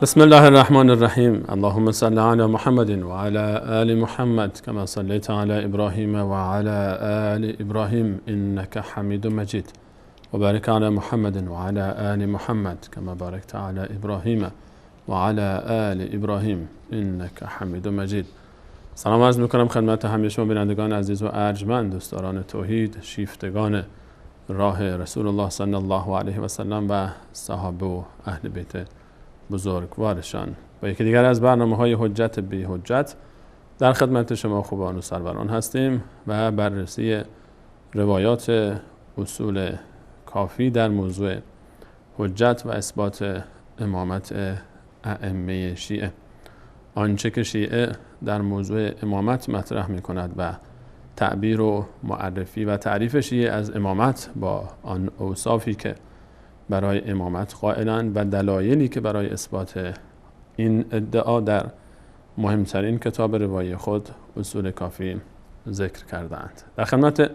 بسم الله الرحمن الرحیم. اللهم صل علی محمد و علی آل محمد كما صليت على ابراهیم و علی آل ابراهیم انك حمید مجید و بارک علی محمد و علی آل محمد كما بارکت علی ابراهیم و علی آل ابراهیم انك حمید مجید. سلام عرض میکنم خدمت همه شما بینندگان عزیز و ارجمند، دوستداران توحید، شیفتگان راه رسول الله صلی الله علیه و سلم و صحابه و اهل بیت بزرگوارشان. با یکی دیگر از برنامه‌های حجت بی حجت در خدمت شما خوبان و سروران هستیم و بررسی روایات اصول کافی در موضوع حجت و اثبات امامت ائمه شیعه. آنچه که شیعه در موضوع امامت مطرح می کند و تعبیر و معرفی و تعریف شیعه از امامت با آن اوصافی که برای امامت قائلند و دلایلی که برای اثبات این ادعا در مهمترین کتاب روایی خود اصول کافی ذکر کردند. در خدمت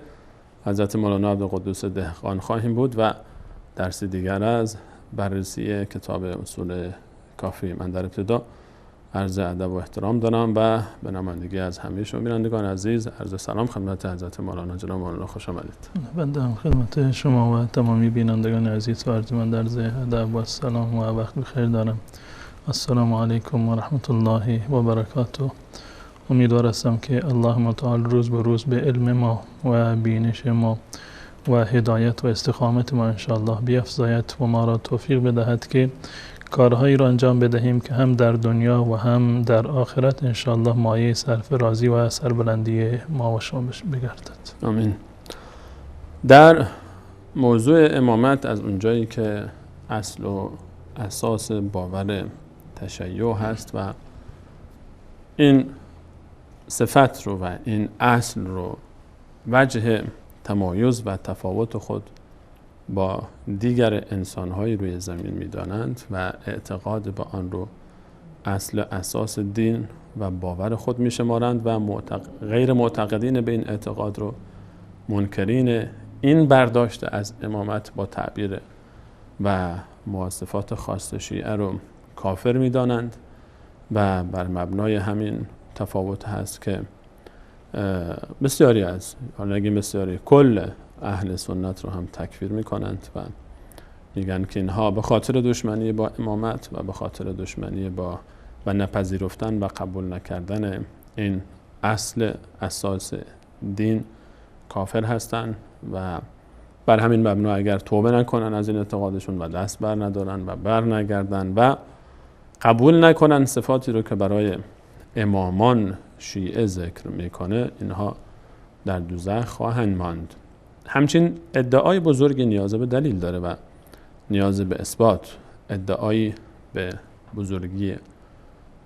حضرت مولانا عبدالقدوس دهقان خواهیم بود و درسی دیگر از بررسی کتاب اصول کافی. من در ابتدا عرض ادب و احترام دارم و به نمایندگی از همه شما بینندگان عزیز عرض سلام خدمت حضرت مولانا. جناب مولانا خوش آمدید. بنده هم خدمت شما و تمامی بینندگان عزیز و ارجمند عرض ادب و سلام و وقت بخیر دارم. السلام علیکم و رحمت الله و برکاته. امیدوار هستم که الله متعال روز به روز به علم ما و بینش ما و هدایت و استقامت ما انشاءالله بیفزاید و ما را توفیق بدهد که کارهایی را انجام بدهیم که هم در دنیا و هم در آخرت انشاءالله مایه سرفرازی و سربلندی ما و شما بگردد. آمین. در موضوع امامت از اونجایی که اصل و اساس باور تشیع هست و این صفت رو و این اصل رو وجه تمایز و تفاوت خود با دیگر انسان‌های روی زمین می‌دانند و اعتقاد به آن رو اصل اساس دین و باور خود می‌شمارند و غیر معتقدین به این اعتقاد رو منکرین این برداشت از امامت با تعبیر و مواصفات خاص شیعه رو کافر می‌دانند و بر مبنای همین تفاوت هست که بسیاری از کل اهل سنت رو هم تکفیر میکنند و میگن که اینها به خاطر دشمنی با امامت و به خاطر دشمنی با و نپذیرفتن و قبول نکردن این اصل اساس دین کافر هستند و بر همین مبنا اگر توبه نکنن از این اعتقادشون و دست بر ندارن و بر نگردن و قبول نکنن صفاتی رو که برای امامان شیعه ذکر میکنه، اینها در دوزخ خواهند ماند. همچنین ادعای بزرگی نیاز به دلیل داره و نیاز به اثبات. ادعایی به بزرگی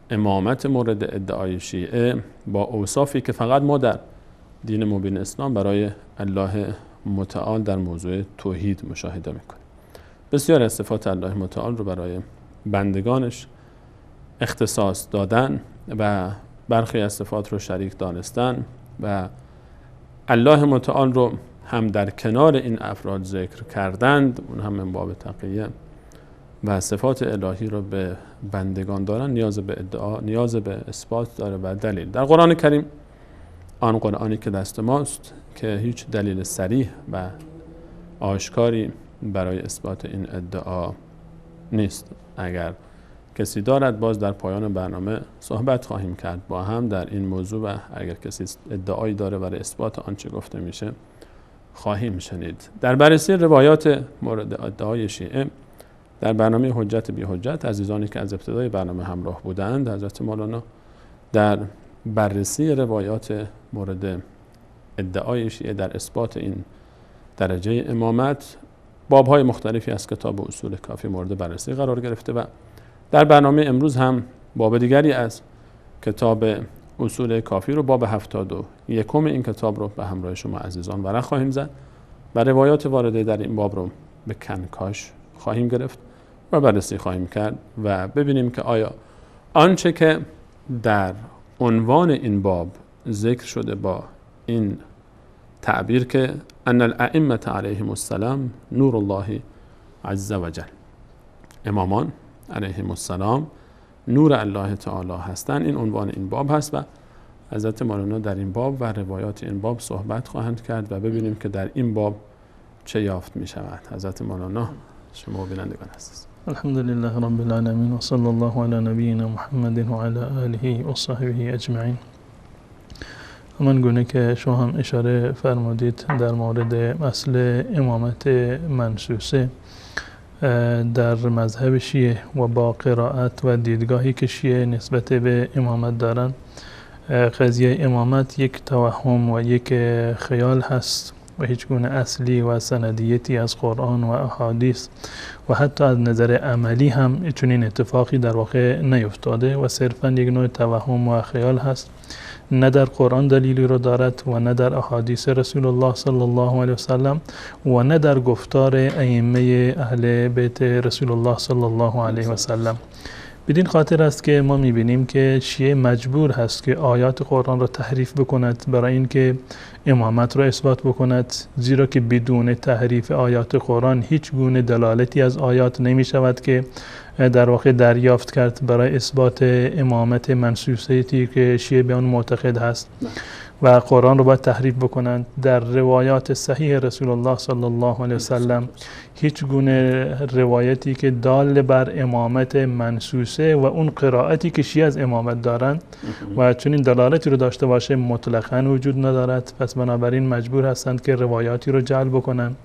امامت مورد ادعای شیعه با اوصافی که فقط ما در دین مبین اسلام برای الله متعال در موضوع توحید مشاهده میکنیم. بسیار از صفات الله متعال رو برای بندگانش اختصاص دادن و برخی از صفات رو شریک دانستن و الله متعال رو هم در کنار این افراد ذکر کردند، اون هم من باب تقیه و صفات الهی رو به بندگان دارن، نیاز به ادعا، نیاز به اثبات داره و دلیل. در قرآن کریم، آن قرآنی که دست ماست که هیچ دلیل صریح و آشکاری برای اثبات این ادعا نیست. اگر کسی دارد باز در پایان برنامه صحبت خواهیم کرد با هم در این موضوع و اگر کسی ادعایی داره برای اثبات آنچه گفته میشه خواهیم شنید. در بررسی روایات مورد ادعای شیعه در برنامه حجت بی حجت، عزیزانی که از ابتدای برنامه همراه بودند، حضرت مولانا در بررسی روایات مورد ادعای شیعه در اثبات این درجه امامت بابهای مختلفی از کتاب اصول کافی مورد بررسی قرار گرفته و در برنامه امروز هم باب دیگری از کتاب اصول کافی رو، باب 71 این کتاب رو به همراه شما عزیزان ورق خواهیم زد و روایات وارده در این باب رو به کنکاش خواهیم گرفت و بررسی خواهیم کرد و ببینیم که آیا آنچه که در عنوان این باب ذکر شده با این تعبیر که ان الائمه علیهم السلام نور الله عز وجل، امامان علیهم السلام نور الله تعالی هستند. این عنوان این باب هست و حضرت مولانا در این باب و روایات این باب صحبت خواهند کرد و ببینیم که در این باب چه یافت می شود. حضرت مولانا شما بینندگان هستید. الحمد لله رب العالمین و صلی الله علی نبینا محمد و علی آله و صحبه اجمعین. همان گونه که شما هم اشاره فرمودید در مورد اصل امامت منسوسه در مذهب شیعه و با قرائت و دیدگاهی که شیعه نسبت به امامت دارند، قضیه امامت یک توهم و یک خیال هست و هیچ گونه اصلی و سندیتی از قرآن و احادیث و حتی از نظر عملی هم چنین اتفاقی در واقع نیفتاده و صرفا یک نوع توهم و خیال هست. نه در قرآن دلیلی رو دارد و نه در احادیث رسول الله صلی الله علیه وسلم و نه در گفتار ائمه اهل بیت رسول الله صلی الله علیه وسلم. بدین خاطر است که ما میبینیم که شیعه مجبور هست که آیات قرآن را تحریف بکند برای اینکه امامت را اثبات بکند، زیرا که بدون تحریف آیات قرآن هیچ گونه دلالتی از آیات نمی شود که در واقع دریافت کرد برای اثبات امامت منسوسیتی که شیعه به آن معتقد هست و قرآن رو باید تحریف بکنند. در روایات صحیح رسول الله صلی الله علیه وسلم هیچ گونه روایتی که دال بر امامت منسوسه و اون قرائتی که شیعه از امامت دارند و چون این دلالتی رو داشته باشه مطلقاً وجود ندارد. پس بنابراین مجبور هستند که روایاتی رو جعل بکنند.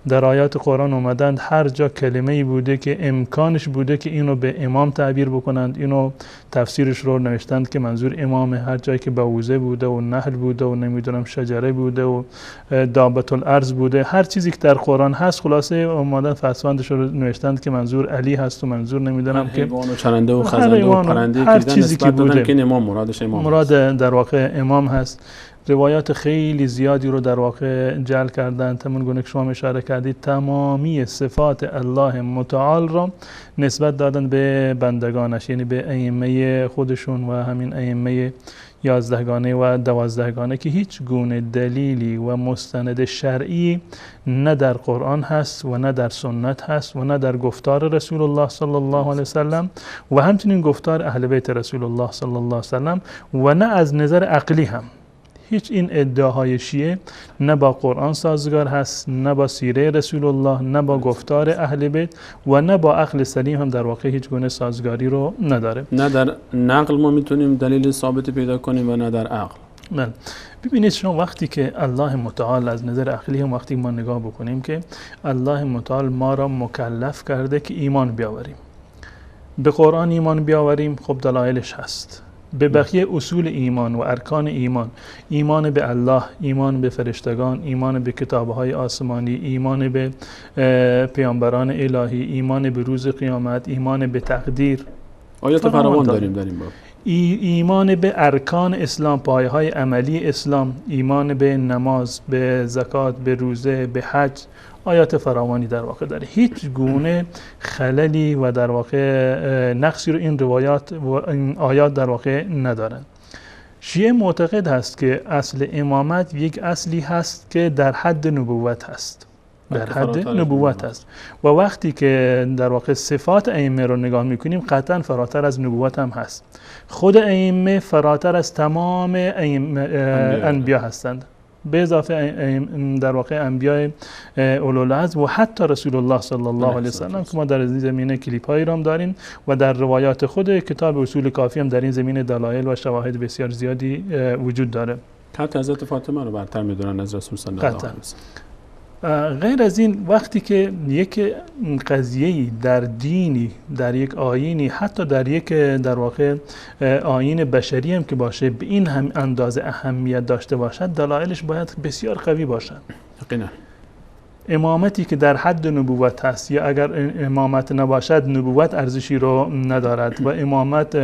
در آیات قرآن اومدند هر جا کلمه‌ای بوده که امکانش بوده که اینو به امام تعبیر بکنند، اینو تفسیرش رو نوشتند که منظور امام. هر جایی که بعوضه بوده و نحل بوده و نمیدونم شجره بوده و دابة الارض بوده، هر چیزی که در قرآن هست خلاصه اومدن فسفندش رو نوشتند که منظور علی هست و منظور نمیدونم که حیوان و چرنده و خزنده و پرنده هر چیزی که بوده که امام مرادش امام مراد در واقع امام هست. روایات خیلی زیادی رو در واقع جعل کردن. همون گونه که شما اشاره کردید تمامی صفات الله متعال را نسبت دادن به بندگانش، یعنی به ائمه خودشون و همین ائمه 11گانه و 12گانه که هیچ گونه دلیلی و مستند شرعی نه در قرآن هست و نه در سنت هست و نه در گفتار رسول الله صلی الله علیه وسلم و همچنین گفتار اهل بیت رسول الله صلی الله علیه وسلم و نه از نظر عقلی هم. هیچ این ادعاهای شیعه نه با قرآن سازگار هست، نه با سیره رسول الله، نه با گفتار اهل بیت و نه با عقل سلیم هم در واقع هیچ گونه سازگاری رو نداره. نه در نقل ما میتونیم دلیل ثابت پیدا کنیم و نه در عقل. بله. ببینید شما وقتی که الله متعال از نظر عقلی هم وقتی ما نگاه بکنیم که الله متعال ما را مکلف کرده که ایمان بیاوریم، به قرآن ایمان بیاوریم، خب دلایلش هست. به بقیه اصول ایمان و ارکان ایمان، ایمان به الله، ایمان به فرشتگان، ایمان به کتابهای آسمانی، ایمان به پیامبران الهی، ایمان به روز قیامت، ایمان به تقدیر، آیات فراوان داریم در این باب. ایمان به ارکان اسلام، پایه‌های عملی اسلام، ایمان به نماز، به زکات، به روزه، به حج، آیات فراوانی در واقع داره. هیچ گونه خللی و در واقع نقصی رو این روایات و این آیات در واقع ندارن. شیعه معتقد هست که اصل امامت یک اصلی هست که در حد نبوت هست، در حد نبوت هست و وقتی که در واقع صفات ائمه رو نگاه میکنیم قطعا فراتر از نبوت هم هست. خود ائمه فراتر از تمام انبیا هستند، به اضافه در واقع انبیاء اولوالعزم و حتی رسول الله صلی الله علیه وسلم که ما در این زمینه کلیپ هایی هم داریم و در روایات خود کتاب اصول کافی هم در این زمینه دلایل و شواهد بسیار زیادی وجود داره. حتی حضرت فاطمه رو برتر میدونن از رسول صلی الله علیه وسلم. غیر از این وقتی که یک قضیه‌ای در دینی، در یک آیینی، حتی در یک در واقع آیین بشری هم که باشه به این هم اندازه اهمیت داشته باشد، دلایلش باید بسیار قوی باشد. یقینا امامتی که در حد نبوت هست یا اگر امامت نباشد نبوت ارزشی رو ندارد و امامت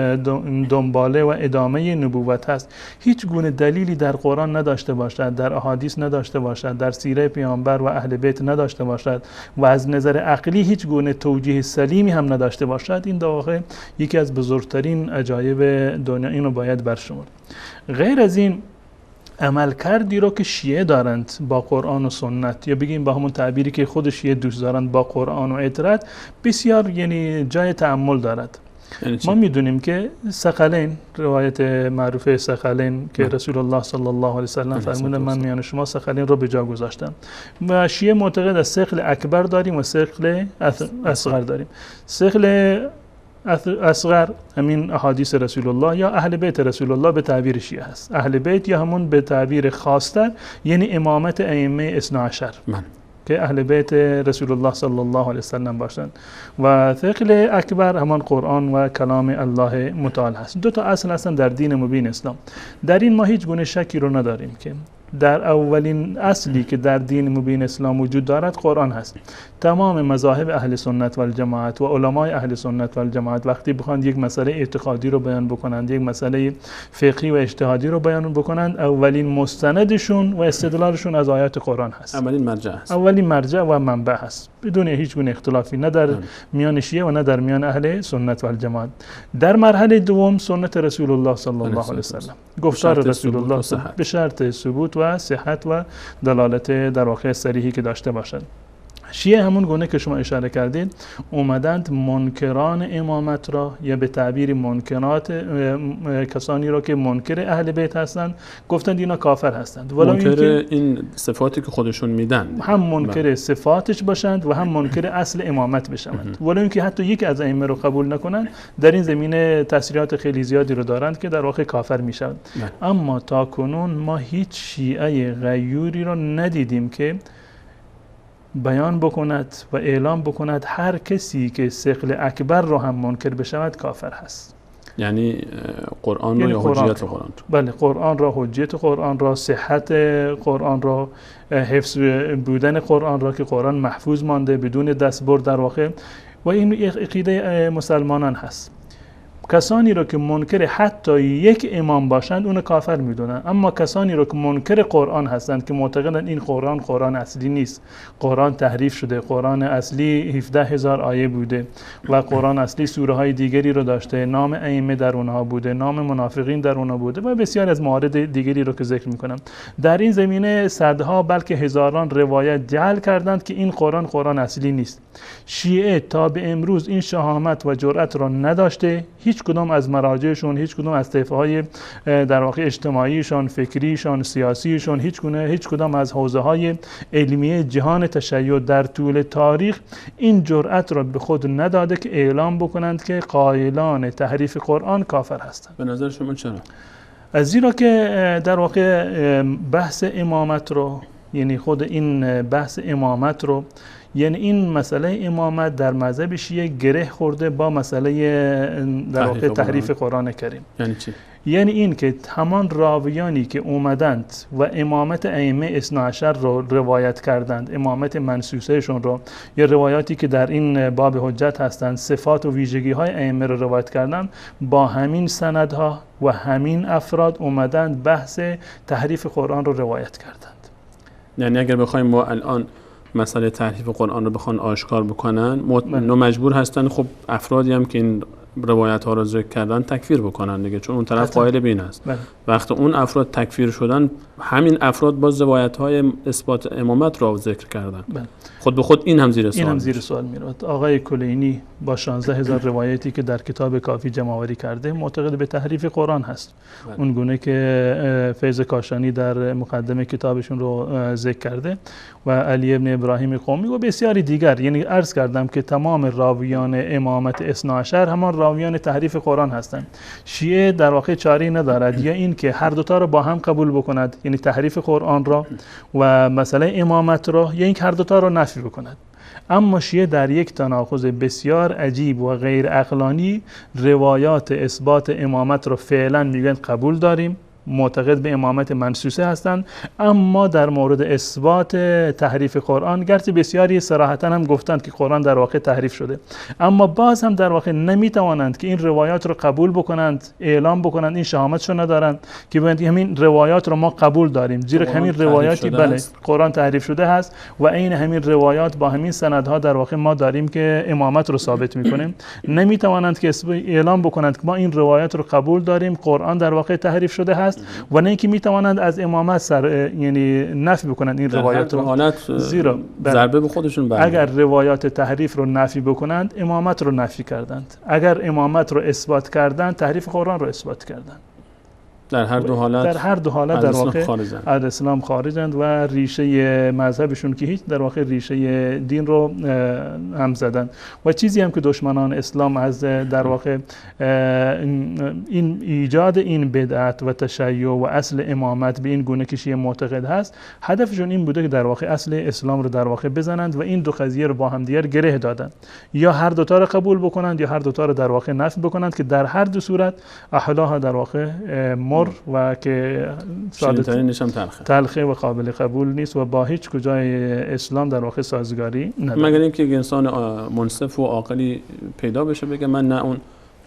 دنباله و ادامه نبوت هست، هیچ گونه دلیلی در قرآن نداشته باشد، در احادیث نداشته باشد، در سیره پیامبر و اهل بیت نداشته باشد و از نظر عقلی هیچ گونه توجیه سلیمی هم نداشته باشد، این در واقع یکی از بزرگترین عجایب دنیا، اینو باید برشمرد. غیر از این عمل کردی رو که شیعه دارند با قرآن و سنت، یا بگیم با همون تعبیری که خود شیعه دوست دارند با قرآن و اطرت، بسیار یعنی جای تأمل دارد. یعنی چی؟ ما میدونیم که ثقلین، روایت معروف ثقلین که رسول الله صلی الله علیه وسلم فرمودن من میان شما ثقلین رو به جا گذاشتم. و شیعه معتقد از ثقل اکبر داریم و ثقل اصغر داریم. ثقل اصغر همین احادیث رسول الله یا اهل بیت رسول الله به تعبیر شیعه هست. اهل بیت یا همون به تعبیر خاص‌تر یعنی امامت ائمه اثنا عشر که اهل بیت رسول الله صلی الله علیه وسلم باشند. و ثقل اکبر همان قرآن و کلام الله متعال هست. دو تا اصل هستن در دین مبین اسلام. در این ما هیچ گونه شکی رو نداریم که در اولین اصلی که در دین مبین اسلام وجود دارد قرآن هست. تمام مذاهب اهل سنت و الجماعت و علمای اهل سنت و الجماعت وقتی بخواند یک مسئله اعتقادی رو بیان بکنند، یک مسئله فقهی و اجتهادی رو بیان بکنند، اولین مستندشون و استدلالشون از آیات قرآن هست. اولین مرجع هست. اولین مرجع و منبع هست بدون هیچ گونه اختلافی، نه در میان شیعه و نه در میان اهل سنت و الجماعت. در مرحله دوم سنت رسول الله صلی الله علیه وسلم، گفتار رسول الله به شرط ثبوت و صحت و دلالت در واقع صریحی که داشته باشد. شیعه همون گونه که شما اشاره کردید اومدند منکران امامت را یا به تعبیر منکرات کسانی را که منکر اهل بیت هستند گفتند اینا کافر هستند. منکر این صفاتی که خودشون میدن، هم منکر صفاتش باشند و هم منکر اصل امامت بشوند. ولو اینکه حتی یک از ائمه رو قبول نکنند، در این زمینه تاثیرات خیلی زیادی رو دارند که در واقع کافر میشوند. اما تا کنون ما هیچ شیعه غیوری رو ندیدیم که بیان بکند و اعلام بکند هر کسی که ثقل اکبر رو هم منکر بشود کافر هست. یعنی قرآن رو یا حجیت قرآن رو؟ بله، قرآن را، حجیت قرآن را، صحت قرآن را، حفظ بودن قرآن را که قرآن محفوظ مانده بدون دستبرد در واقع. و این عقیده مسلمانان هست. کسانی رو که منکر حتی یک امام باشند اون کافر میدونن، اما کسانی رو که منکر قرآن هستند که معتقدند این قرآن اصلی نیست، قرآن تحریف شده، قرآن اصلی 17,000 آیه بوده و قرآن اصلی سوره های دیگری رو داشته، نام ائمه در اونها بوده، نام منافقین در اونها بوده و بسیار از موارد دیگری رو که ذکر میکنم. در این زمینه صدها بلکه هزاران روایت جعل کردند که این قرآن اصلی نیست. شیعه تا به امروز این شهامت و جرأت را نداشته، هیچ کدام از مراجعشون، هیچ کدام از طیفه‌های در واقع اجتماعیشون، فکریشون، سیاسیشون، هیچ کدام از حوزه‌های علمیه جهان تشیع در طول تاریخ این جرأت را به خود نداده که اعلام بکنند که قائلان تحریف قرآن کافر هستند. به نظر شما چرا؟ زیرا که در واقع بحث امامت رو، یعنی خود این بحث امامت رو، یعنی این مسئله امامت در مذهب شیعه گره خورده با مسئله در واقع تحریف قرآن کریم. یعنی چی؟ یعنی این که همان راویانی که اومدند و امامت ائمه اثنا عشر رو روایت کردند، امامت منسوسهشون رو یا روایاتی که در این باب حجت هستند، صفات و ویژگی های ائمه رو روایت کردند، با همین سندها و همین افراد اومدند بحث تحریف قرآن رو روایت کردند. یعنی اگر بخوایم ما الان مسئله تحریف قرآن رو بخوان آشکار بکنن، مجبور هستن خب افرادی هم که این روایت ها رو ذکر کردن تکفیر بکنن دیگه، چون اون طرف قائل به این است. وقتی اون افراد تکفیر شدن، همین افراد باز روایت های اثبات امامت رو ذکر کردن. خود به خود این هم زیر سوال میرود. آقای کلینی با 16,000 روایتی که در کتاب کافی جمع‌آوری کرده معتقد به تحریف قرآن هست. اون گونه که فیض کاشانی در مقدمه کتابشون رو ذکر کرده و علی ابن ابراهیم قمی و بسیاری دیگر. یعنی عرض کردم که تمام راویان امامت اثنا عشر همان راویان تحریف قرآن هستند. شیعه در واقع چاری ندارد یا این که هر دوتا رو با هم قبول بکند، یعنی تحریف قرآن را و مسئله امامت را، یا اینکه هر دوتا رو نفی بکند. اما شیعه در یک تناقض بسیار عجیب و غیر عقلانی روایات اثبات امامت رو فعلا میگن قبول داریم، معتقد به امامت منسوسه هستند، اما در مورد اثبات تحریف قرآن گرچه بسیاری صراحتاً هم گفتند که قرآن در واقع تحریف شده، اما باز هم در واقع نمیتوانند که این روایات رو قبول بکنند، اعلام بکنند، این شهامتشو ندارند که بگویند همین روایات رو ما قبول داریم، زیرا همین روایاتی بله قرآن تحریف شده هست و عین همین روایات با همین سندها در واقع ما داریم که امامت رو ثابت میکنیم. نمیتوانند که اعلام بکنند که ما این روایات رو قبول داریم، قرآن در واقع تحریف شده هست هست و نه اینکه میتوانند از امامت یعنی نفی بکنند این روایات رو. حالت زیرا ضربه به خودشون برمیاد. اگر روایات تحریف رو نفی بکنند امامت رو نفی کردند، اگر امامت رو اثبات کردند تحریف قرآن رو اثبات کردند. در هر دو حالت در واقع از اسلام خارجند و ریشه مذهبشون که هیچ در واقع ریشه دین رو هم زدن. و چیزی هم که دشمنان اسلام از در واقع این ایجاد این بدعت و تشیع و اصل امامت به این گونه که شیعه معتقد هست، هدفشون این بوده که در واقع اصل اسلام رو در واقع بزنند و این دو قضیه رو با هم دیگر گره دادن، یا هر دوتا رو قبول بکنند یا هر دوتا رو در واقع نفی بکنند که در هر دو صورت احلاها در واقع و که تلخه و قابل قبول نیست و با هیچ کجای اسلام در واقع سازگاری نداره. مگر اینکه انسان منصف و عاقلی پیدا بشه بگه من نه اون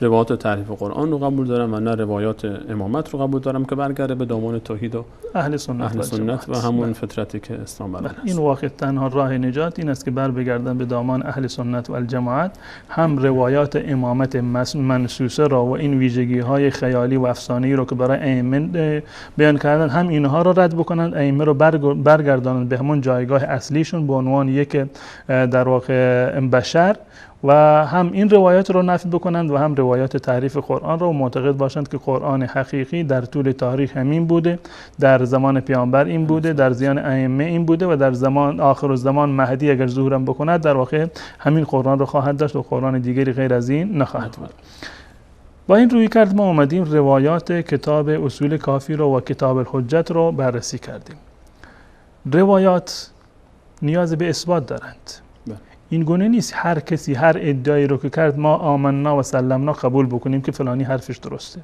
روایات تحریف قرآن رو قبول دارم و نه روایات امامت رو قبول دارم، که برگرده به دامان توحید و اهل سنت و همون فطرتی که اسلام بلد است. این واقع تنها راه نجات این است که بر بگردن به دامان اهل سنت و الجماعت، هم روایات امامت منسوسه را و این ویژگی های خیالی و افسانه‌ای رو که برای ائمه بیان کردن، هم اینها رو رد بکنند، ائمه رو برگردانند به همون جایگاه اصلیشون به عنوان یک در واقع بشر، و هم این روایات رو نفی بکنند و هم روایات تحریف قرآن رو معتقد باشند که قرآن حقیقی در طول تاریخ همین بوده، در زمان پیامبر این بوده، در زمان ائمه این بوده و در زمان آخر الزمان مهدی اگر ظهورم بکند در واقع همین قرآن رو خواهد داشت و قرآن دیگری غیر از این نخواهد بود. با این روی کرد ما اومدیم روایات کتاب اصول کافی رو و کتاب الحجت رو بررسی کردیم. روایات نیاز به اثبات دارند. این گونه نیست هر کسی هر ادعایی رو که کرد ما آمنا و سلمنا قبول بکنیم که فلانی حرفش درسته.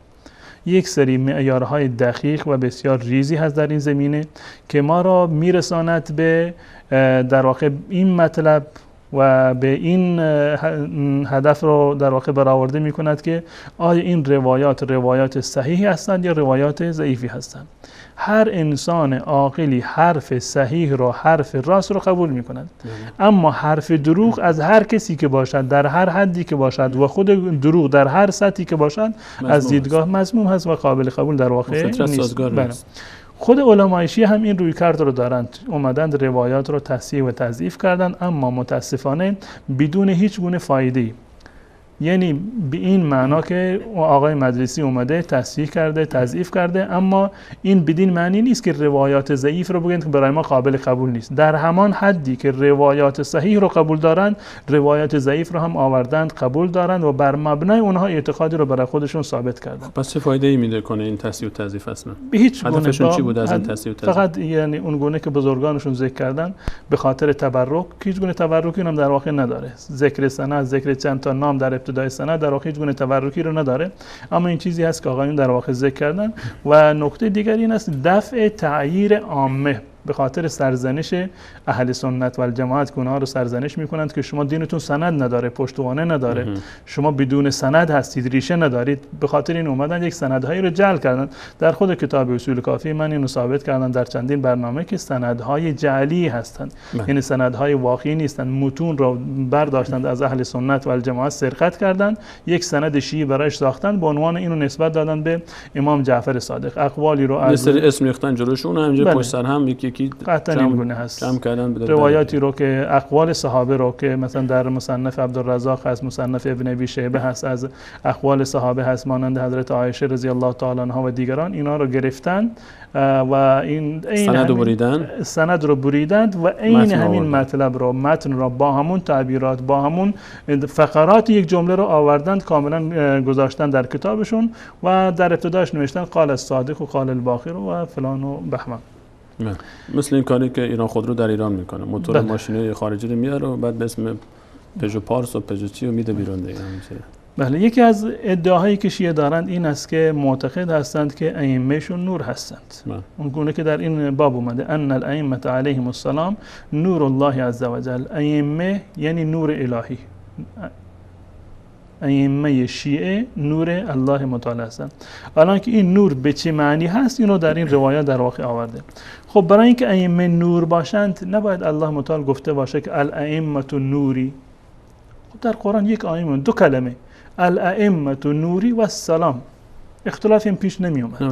یک سری معیارهای دقیق و بسیار ریزی هست در این زمینه که ما را میرساند به در واقع این مطلب و به این هدف رو در واقع برآورده می کند که آیا این روایات صحیحی هستند یا روایات ضعیفی هستند. هر انسان عاقلی حرف صحیح رو، حرف راست رو قبول می کند، اما حرف دروغ از هر کسی که باشد در هر حدی که باشد و خود دروغ در هر سطحی که باشد از دیدگاه مذموم هست و قابل قبول در واقع نیست. خود علمای شیعه هم این رویکرد رو دارند، اومدند روایات رو تصحیح و تضعیف کردند، اما متاسفانه بدون هیچ گونه فایده‌ای. یعنی به این معنا که آقای مجلسی اومده تصحیح کرده، تضعیف کرده، اما این بدین معنی نیست که روایات ضعیف رو بگن که برای ما قابل قبول نیست. در همان حدی که روایات صحیح رو قبول دارند، روایات ضعیف رو هم آوردند قبول دارند و بر مبنای اونها اعتقادی رو برای خودشون ثابت کردند. پس چه فایده‌ای میده کنه این تصحیح و تضعیف اصلا؟ به هیچ گونه. هدفشون چی بود از این تصحیح و تضعیف؟ فقط یعنی اون گونه که بزرگانشون ذکر کردن به خاطر تبرک، هیچ گونه تبرکی هم در واقع نداره. ذکر سند، ذکر چند تا نام در ابتدای سند در واقع هیچ گونه تبرکی رو نداره، اما این چیزی هست که آقایون در واقع ذکر کردن. و نکته دیگر این است دفع تعییر عامه به خاطر سرزنش اهل سنت و الجماعت که اونها رو سرزنش میکنند که شما دینتون سند نداره، پشتوانه نداره، شما بدون سند هستید، ریشه ندارید. به خاطر این اومدن یک سندهایی رو جعل کردن. در خود کتاب اصول کافی من اینو ثابت کردم در چندین برنامه که سندهای جعلی هستند، یعنی سندهای واقعی نیستند. متون رو برداشتند از اهل سنت و الجماعت سرقت کردند، یک سند شیعی برایش ساختند، به عنوان اینو نسبت دادن به امام جعفر صادق. اقوالی رو از اسم ریختن جلوشون، همینجوری پشت سر هم یکی قطعا این گونه هست. روایاتی رو که اقوال صحابه رو که مثلا در مصنف عبدالرزاق هست، مصنف ابن ابی شیبه هست، از اقوال صحابه هست مانند حضرت عایشه رضی الله تعالی عنها و دیگران، اینا رو گرفتن و این سند رو بریدند و عین همین مطلب رو، متن رو با همون تعبیرات، با همون فقرات یک جمله رو آوردند، کاملا گذاشتن در کتابشون و در ابتداش نوشتن قال الصادق و قال الباقر و فلان و بهمان. مثل این کاری که ایران خودرو در ایران میکنه، موتور ماشینای خارجی رو میاره و بعد به اسم پژو پارس و پژو چی رو میده بیرون دیگه. بله، یکی از ادعاهایی که شیعه دارند این است که معتقد هستند که ائمه‌شون نور هستند. اون گونه که در این باب اومده ان الائمه علیهم السلام نور الله عز وجل. ائمه یعنی نور الهی. ائمه شیعه نور الله متعال هستند. الان که این نور به چه معنی هست اینو در این روایات در واقع آورده. خب برای اینکه ائمه نور باشند نباید الله متعال گفته باشه که الائمه نوری. خب در قرآن یک آیه دو کلمه الائمه نوری و السلام، اختلاف این پیش نمی اومد.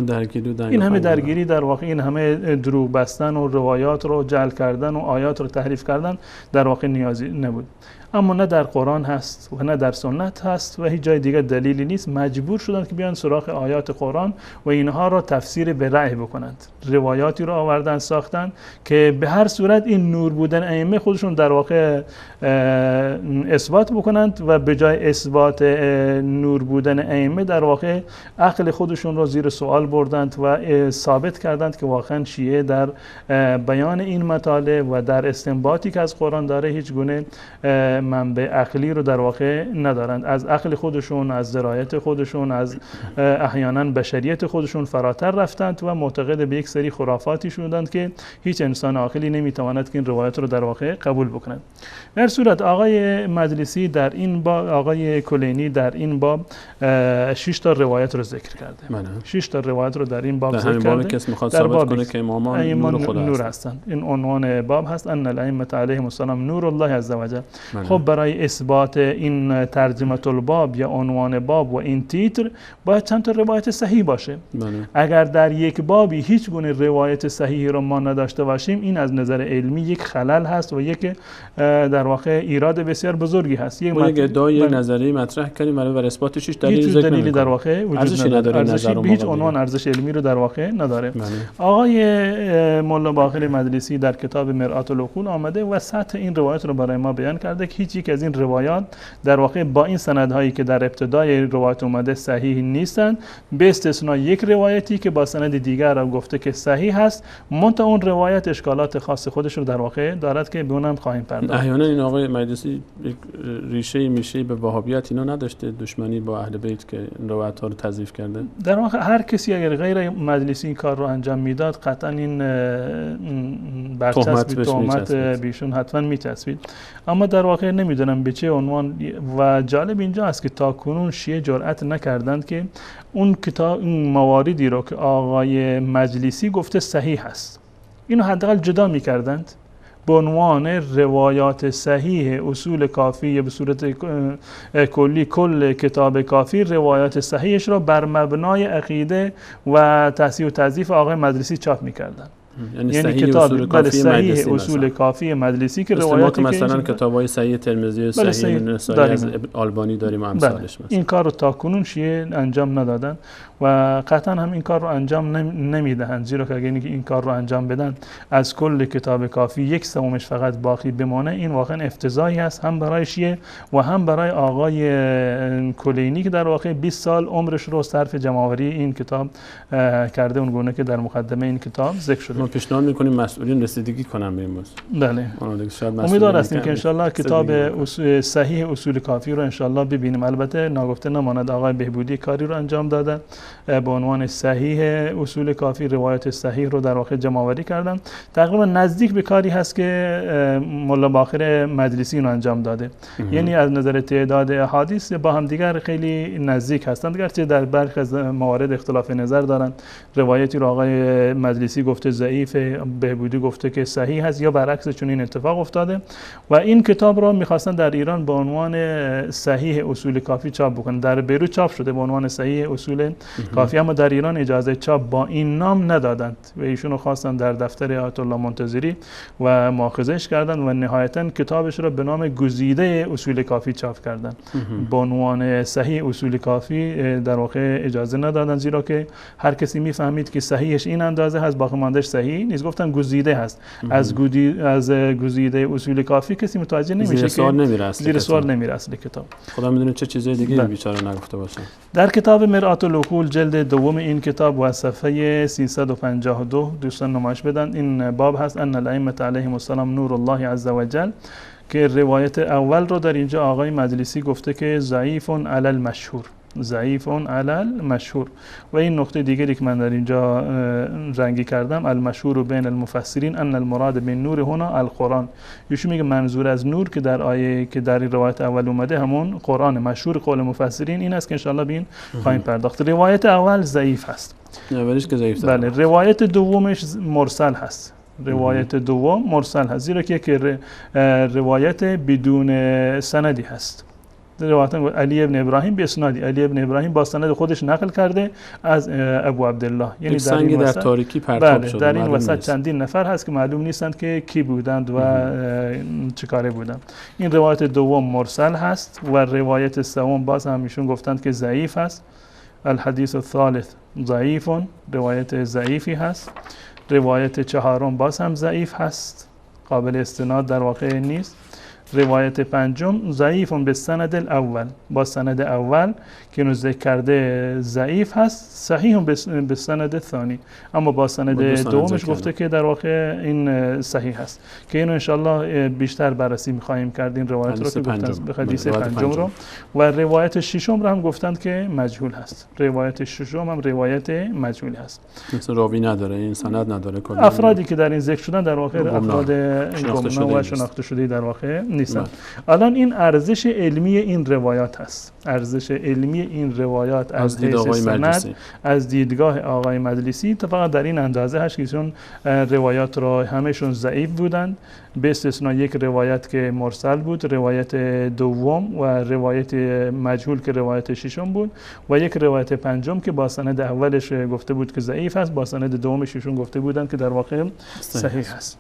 این همه درگیری در واقع، این همه دروغ بستن و روایات رو جعل کردن و آیات رو تحریف کردن در واقع نیازی نبود. اما نه در قرآن هست و نه در سنت هست و هیچ جای دیگه دلیلی نیست. مجبور شدند که بیان سراغ آیات قرآن و اینها را تفسیر به رأی بکنند. روایاتی رو آوردن ساختن که به هر صورت این نور بودن ائمه خودشون در واقع اثبات بکنند و به جای اثبات نور بودن ائمه در واقع عقل خودشون رو زیر سوال بردند و ثابت کردند که واقعا شیعه در بیان این مطالب و در استنباطی که از قرآن داره هیچ گونه منبع عقلی رو در واقع ندارند. از عقل خودشون، از درایت خودشون، از احیانا بشریت خودشون فراتر رفتند و معتقد به یک سری خرافاتی شدند که هیچ انسان عاقلی نمیتواند که این روایت رو در واقع قبول بکند. در صورت آقای مجلسی در این باب، آقای کلینی در این باب 6 تا روایت رو ذکر کرده. 6 تا روایت رو در این باب ذکر کرده. کس میخواد ثابت کنه که امامان نور هستند. این عنوان باب هست، ان الائمه علیهم السلام نور الله عز وجل. خب برای اثبات این ترجمه الباب یا عنوان باب و این تیتر باید چند تا روایت صحیح باشه. اگر در یک بابی هیچ گونه روایت صحیحی رو ما نداشته باشیم، این از نظر علمی یک خلل هست و یک در واقع ایراد بسیار بزرگی هست. یک ادعای نظری مطرح کردیم برای اثباتش هیچ دلیلی در واقع وجود نداره. هیچ عنوان ارزش علمی رو در واقع نداره. آقای مولا باقر مجلسی در کتاب مرآت العقول آمده و سطح این روایت رو برای ما بیان کرده که هیچ یک از این روایات در واقع با این سندهایی که در ابتدای روایت اومده صحیح نیستند، به استثنای یک روایتی که با سند دیگر را گفته که صحیح هست، منتها اون روایت اشکالات خاص خودش رو در واقع دارد که به اونم خواهیم پرداخت. احیانا این آقای مجلسی ریشه میشه به وهابیت اینا نداشته، دشمنی با اهل بیت که این روایت ها رو تضعیف کرده. در واقع هر کسی اگر غیر مجلسی این کار رو انجام میداد قطعا این برچسب تهمت بیشون حتما میچسبید. اما در واقع نمیدونم به چه عنوان. و جالب اینجا است که تا کنون شیعه جرأت نکردند که اون کتاب، اون مواردی رو که آقای مجلسی گفته صحیح هست، اینو حداقل جدا میکردند به عنوان روایات صحیح اصول کافی یا به صورت کلی کل کتاب کافی روایات صحیحش را بر مبنای عقیده و تصحیح و تضعیف آقای مجلسی چاپ میکردند. یعنی کتاب صحیح اصول کافی مجلسی که روایاتی مثلا کتابای صحیح ترمذی، صحیح نسائی از آلبانی داریم و امثالش. این کار رو تا کنون شیعه انجام ندادن و قطعا هم این کار رو انجام نمیدهند، زیرا که اگر این کار رو انجام بدن از کل کتاب کافی 1/3 فقط باقی بمانه، این واقعا افتضاحی است، هم برای شیعه و هم برای آقای کلینی که در واقع 20 سال عمرش رو صرف جمع‌آوری این کتاب کرده، اون گونه که در مقدمه این کتاب ذکر شده. ما پیشنهاد می‌کنیم مسئولین رسیدگی کنن به این موضوع. بله. امیدوار هستیم که انشالله کتاب صحیح اصول کافی رو انشالله ببینیم. البته ناگفته نماند آقای بهبودی کاری رو انجام دادن، به عنوان صحیح اصول کافی روایت صحیح رو در واقع جمع‌آوری کردن. تقریبا نزدیک به کاری هست که مولا باقر مجلسی اینو انجام داده. یعنی از نظر تعداد احادیث با هم دیگر خیلی نزدیک هستند، گرچه در برخی از موارد اختلاف نظر دارن. روایتی رو آقای مجلسی گفته ضعیف، بهبودی گفته که صحیح هست یا برعکس، چون این اتفاق افتاده. و این کتاب رو می‌خواستن در ایران به عنوان صحیح اصول کافی چاپ بکنن. در بیروت چاپ شده به عنوان صحیح اصول کافی، اما در ایران اجازه چاپ با این نام ندادند و ایشونو خواستن در دفتر آیت الله منتظری و مؤاخذهش کردند و نهایتا کتابش رو به نام گزیده اصول کافی چاپ کردند. به عنوان صحیح اصول کافی در واقع اجازه ندادند، زیرا که هر کسی میفهمید که صحیحش این اندازه هست، باقی ماندهش صحیح نیست، گفتن گزیده هست. از گزیده اصول کافی کسی متوجه نمیشه که زیر سوال نمیره اصل کتاب. خدا میدونه چه چیزای دیگه بیچاره نگفته باشه. در کتاب مرآت العقول جلد دوم این کتاب و صفحه 352 دوستان نمایش بدن، این باب هست ان الائمه علیهم السلام نور الله عز وجل، که روایت اول رو در اینجا آقای مجلسی گفته که ضعیف علی المشهور، ضعیف علی المشهور. و این نقطه دیگری که من در اینجا رنگی کردم، المشهور بین المفسرین ان المراد من نور هنا القرآن. ایشون میگه منظور از نور که در آیه که در این روایت اول اومده همون قرآن. مشهور قول مفسرین این است که ان شاء الله بین خواهیم پرداخت. روایت اول ضعیف هست. اولیش که ضعیف. بله. روایت دومش مرسل هست. روایت دوم مرسل هست، زیرا که روایت بدون سندی هست. روایت علی ابن ابراهیم به اسنادی، علی ابن ابراهیم با سند خودش نقل کرده از ابو عبدالله. یعنی در این در تاریکی پرتاب شده. در این وسط چندین نفر هست که معلوم نیستند که کی بودند و چه کاره بودند. این روایت دوم مرسل هست و روایت سوم باز هم ایشون گفتند که ضعیف هست. الحدیث الثالث ضعیف، روایت ضعیفی هست. روایت چهارم باز هم ضعیف هست، قابل استناد در واقع نیست. روایت پنجم ضعیف به سند الاول، با سند اول که اینو ذکر کرده ضعیف هست، صحیح به سند ثانی، اما با سند دومش گفته که در واقع این صحیح هست که اینو انشالله بیشتر بررسی می‌خواهیم کرد این روایت رو که گفتن به حدیث پنجم رو. و روایت ششم رو هم گفتند که مجهول هست. روایت ششم هم روایت مجهولی هست، مثل راوی نداره، این سند نداره، کلا افرادی که در این ذکر شدن در واقع افراد گمنام و شناخته شده در واقع نیستن. الان این ارزش علمی این روایات هست، ارزش علمی این روایات از حیث سند از دیدگاه آقای مجلسی فقط در این اندازه هست که چون روایات را همهشون ضعیف بودند به استثناء یک روایت که مرسل بود، روایت دوم و روایت مجهول که روایت ششم بود و یک روایت پنجم که با سند اولش گفته بود که ضعیف است، با سند دومش ایشون گفته بودند که در واقع صحیح است.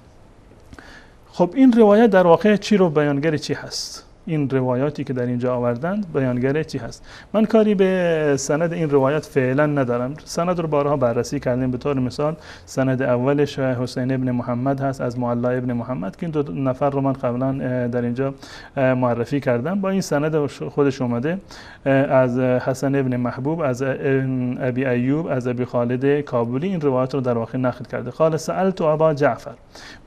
خب این روایت در واقع چی رو بیانگر چی هست؟ این روایاتی که در اینجا آوردند بیانگر چی هست؟ من کاری به سند این روایت فعلا ندارم. سند رو بارها بررسی کردیم. به طور مثال سند اولش حسین ابن محمد هست از معلا ابن محمد که این دو نفر رو من قبلا در اینجا معرفی کردم. با این سند خودش اومده از حسن ابن محبوب، از ابی ایوب، از ابی خالد کابلی این روایت رو در واقع نقل کرده. قال سألت ابا جعفر،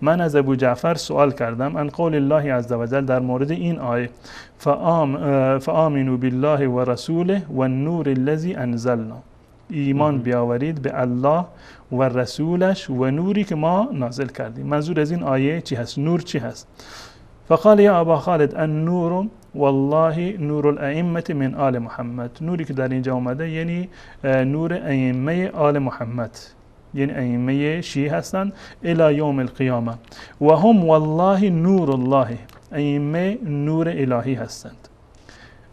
من از ابو جعفر سوال کردم ان قول الله عز و جل، در مورد این آیه فآمنوا بالله و رسوله و النور الذی انزلنا، ایمان بیاورید به الله و رسولش و نوری که ما نازل کردیم. منظور از این آیه چی هست؟ نور چی هست؟ فقال یا ابا خالد النور والله نور الائمه من آل محمد. نوری که در اینجا اومده یعنی نور ائمه آل محمد، یعنی ائمه شیعه هستند الی یوم القیامه و هم والله نور الله، ائمه نور الهی هستند.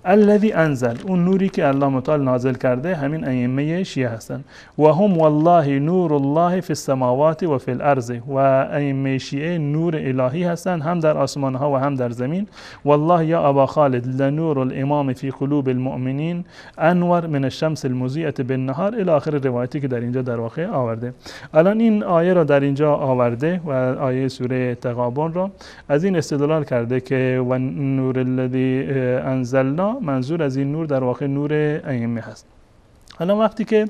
الذي انزل، اون نوری که الله متعال نازل کرده همین ائمه شیعه هستند. و هم والله نور الله فی السماوات و فی الارض، و ائمه شیعه نور الهی هستند هم در آسمان ها و هم در زمین. والله یا ابا خالد لنور الامام فی قلوب المؤمنین انور من الشمس المضیئه بالنهار، الی آخر روایتی که در اینجا در واقع آورده. الان این آیه را در اینجا آورده و آیه سوره تغابن را از این استدلال کرده که و نور الذی انزلنا، منظور از این نور در واقع نور ائمه هست. حالا وقتی که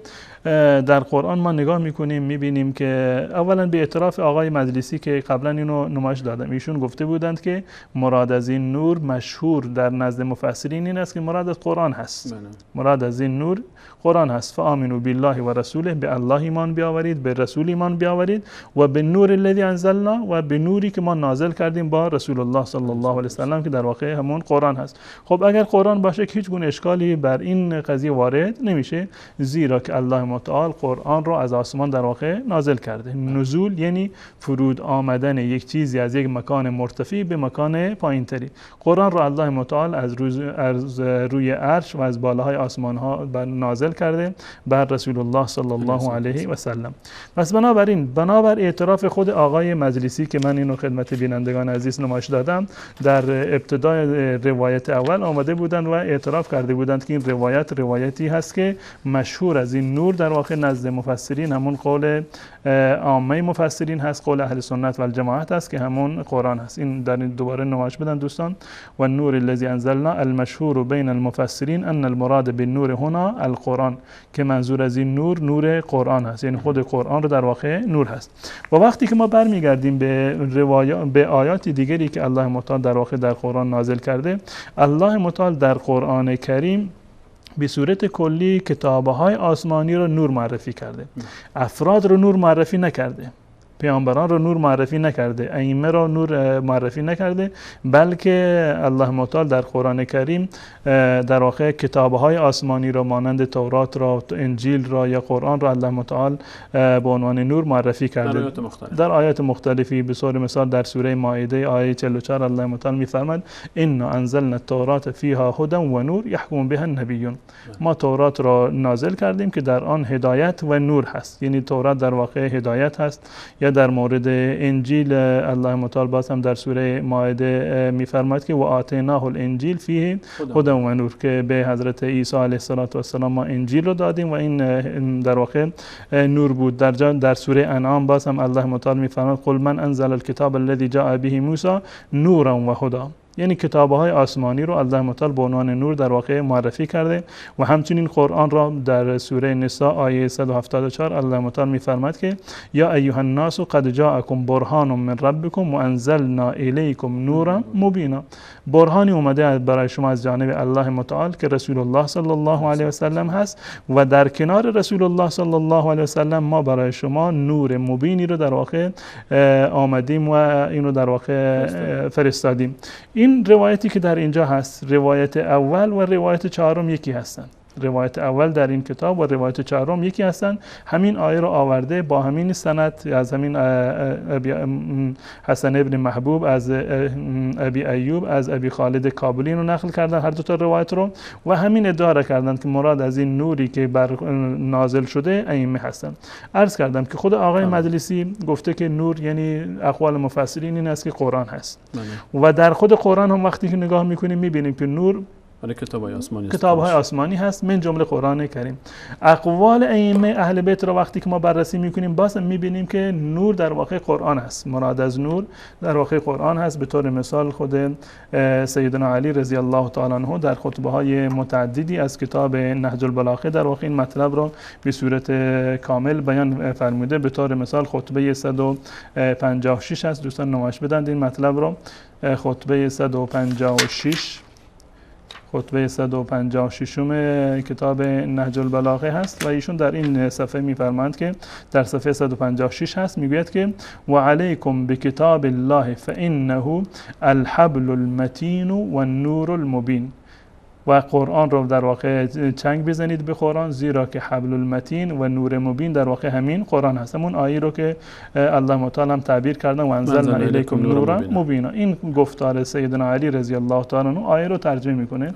در قرآن ما نگاه میکنیم میبینیم که اولا به اعتراف آقای مجلسی که قبلا اینو نمایش دادم، ایشون گفته بودند که مراد از این نور مشهور در نزد مفسرین این است که مراد از قرآن هست. مراد از این نور قرآن هست. فآمنوا بالله و رسوله، به الله ایمان بیاورید، به رسول ایمان بیاورید و به نور الذی انزلنا، و به نوری که ما نازل کردیم با رسول الله صلی الله علیه و سلم که در واقع همون قرآن هست. خب اگر قرآن باشه که هیچ گونه اشکالی بر این قضیه وارد نمیشه، زیرا که الله متعال قرآن رو از آسمان در واقع نازل کرده. نزول یعنی فرود آمدن یک چیزی از یک مکان مرتفع به مکان پایینتری. قرآن رو الله متعال از روی عرش و از بالاهای آسمان ها نازل کرده بر رسول الله صلی الله علیه و سلم. پس بنابر اعتراف خود آقای مجلسی که من اینو خدمت بینندگان عزیز نمایش دادم، در ابتدای روایت اول آمده بودند و اعتراف کرده بودند که این روایتی هست که مشهور از این نور در واقع نزد مفسرین همون قول عامه مفسرین هست، قول اهل سنت و الجماعت هست که همون قرآن هست. این در دوباره نمایش بدن دوستان. و النور الذی انزلنا المشهور بین المفسرین ان المراد بالنور هنا القرآن، که منظور از این نور قرآن هست، یعنی خود قرآن رو در واقع نور هست. و وقتی که ما برمیگردیم به آیات دیگری که الله متعال در واقع در قرآن نازل کرده، الله متعال در قرآن کریم به صورت کلی کتاب‌های آسمانی رو نور معرفی کرده، افراد رو نور معرفی نکرده. پیامبران رو نور معرفی نکرده، ائمه رو نور معرفی نکرده، بلکه الله متعال در قرآن کریم در واقع کتاب‌های آسمانی رو مانند تورات را، انجیل را یا قرآن را الله متعال به عنوان نور معرفی کرده در آیات مختلفی. به طور مثال در سوره مائده آیه 44 الله متعال می‌فرماید انا انزلنا التوراة فیها هدی و نور یحکم بها النبیون. ما تورات را نازل کردیم که در آن هدایت و نور هست، یعنی تورات در واقع هدایت هست. یا در مورد انجیل الله متعال باز هم در سوره مائده می‌فرماید که و آتیناه الانجیل فیه هدی و نور، که به حضرت عیسی علیه السلام ما انجیل رو دادیم و این در واقع نور بود. در سوره انعام باز هم الله متعال می‌فرماید قل من انزل الكتاب الذي جاء به موسی نورا و هدی، یعنی کتاب‌های آسمانی رو الله متعال به عنوان نور در واقع معرفی کرده. و همچنین قرآن را در سوره نساء آیه 174 الله متعال می‌فرماید که یا ایها الناس قد جاءکم برهان من ربکم وانزلنا الیکم نورا مبینا. برهانی اومده برای شما از جانب الله متعال که رسول الله صلی الله علیه و سلم هست و در کنار رسول الله صلی الله علیه و سلم ما برای شما نور مبینی رو در واقع آمدیم و اینو در واقع فرستادیم. این روایتی که در اینجا هست، روایت اول و روایت چهارم یکی هستند. روایت اول در این کتاب و روایت چهارم یکی هستند. همین آیه رو آورده با همین سند از همین حسن ابن محبوب از ابی ایوب از ابی خالد کابلی رو نقل کردن هر دو تا روایت رو و همین ادعا را کردن که مراد از این نوری که بر نازل شده ائمه هستند. عرض کردم که خود آقای مجلسی گفته که نور یعنی اقوال مفسرین این است که قرآن هست و در خود قرآن هم وقتی که نگاه میکنیم میبینیم که نور کتاب‌های آسمانی هست من جمله قرآن کریم. اقوال ائمه اهل بیت رو وقتی که ما بررسی میکنیم باز میبینیم که نور در واقع قرآن هست. مراد از نور در واقع قرآن هست. به طور مثال خود سیدنا علی رضی الله تعالی عنه در خطبه‌های متعددی از کتاب نهج البلاغه در واقع این مطلب رو به صورت کامل بیان فرموده. به طور مثال خطبه 156 هست، دوستان نمایش بدن این مطلب رو. خطبه 156 خطبه 156 کتاب نهج البلاغه هست و ایشون در این صفحه می‌فرمایند که در صفحه 156 هست، میگوید که و علیکم بکتاب الله فانه الحبل المتین و النور المبین. و قرآن رو در واقع چنگ بزنید به قرآن، زیرا که حبل المتین و نور مبین در واقع همین قرآن هست. همون آیه رو که الله متعال هم تعبیر کردن و انزلنا الیکم نورا مبینا. این گفتار سیدنا علی رضی الله تعالی عنه آیه رو ترجمه میکنه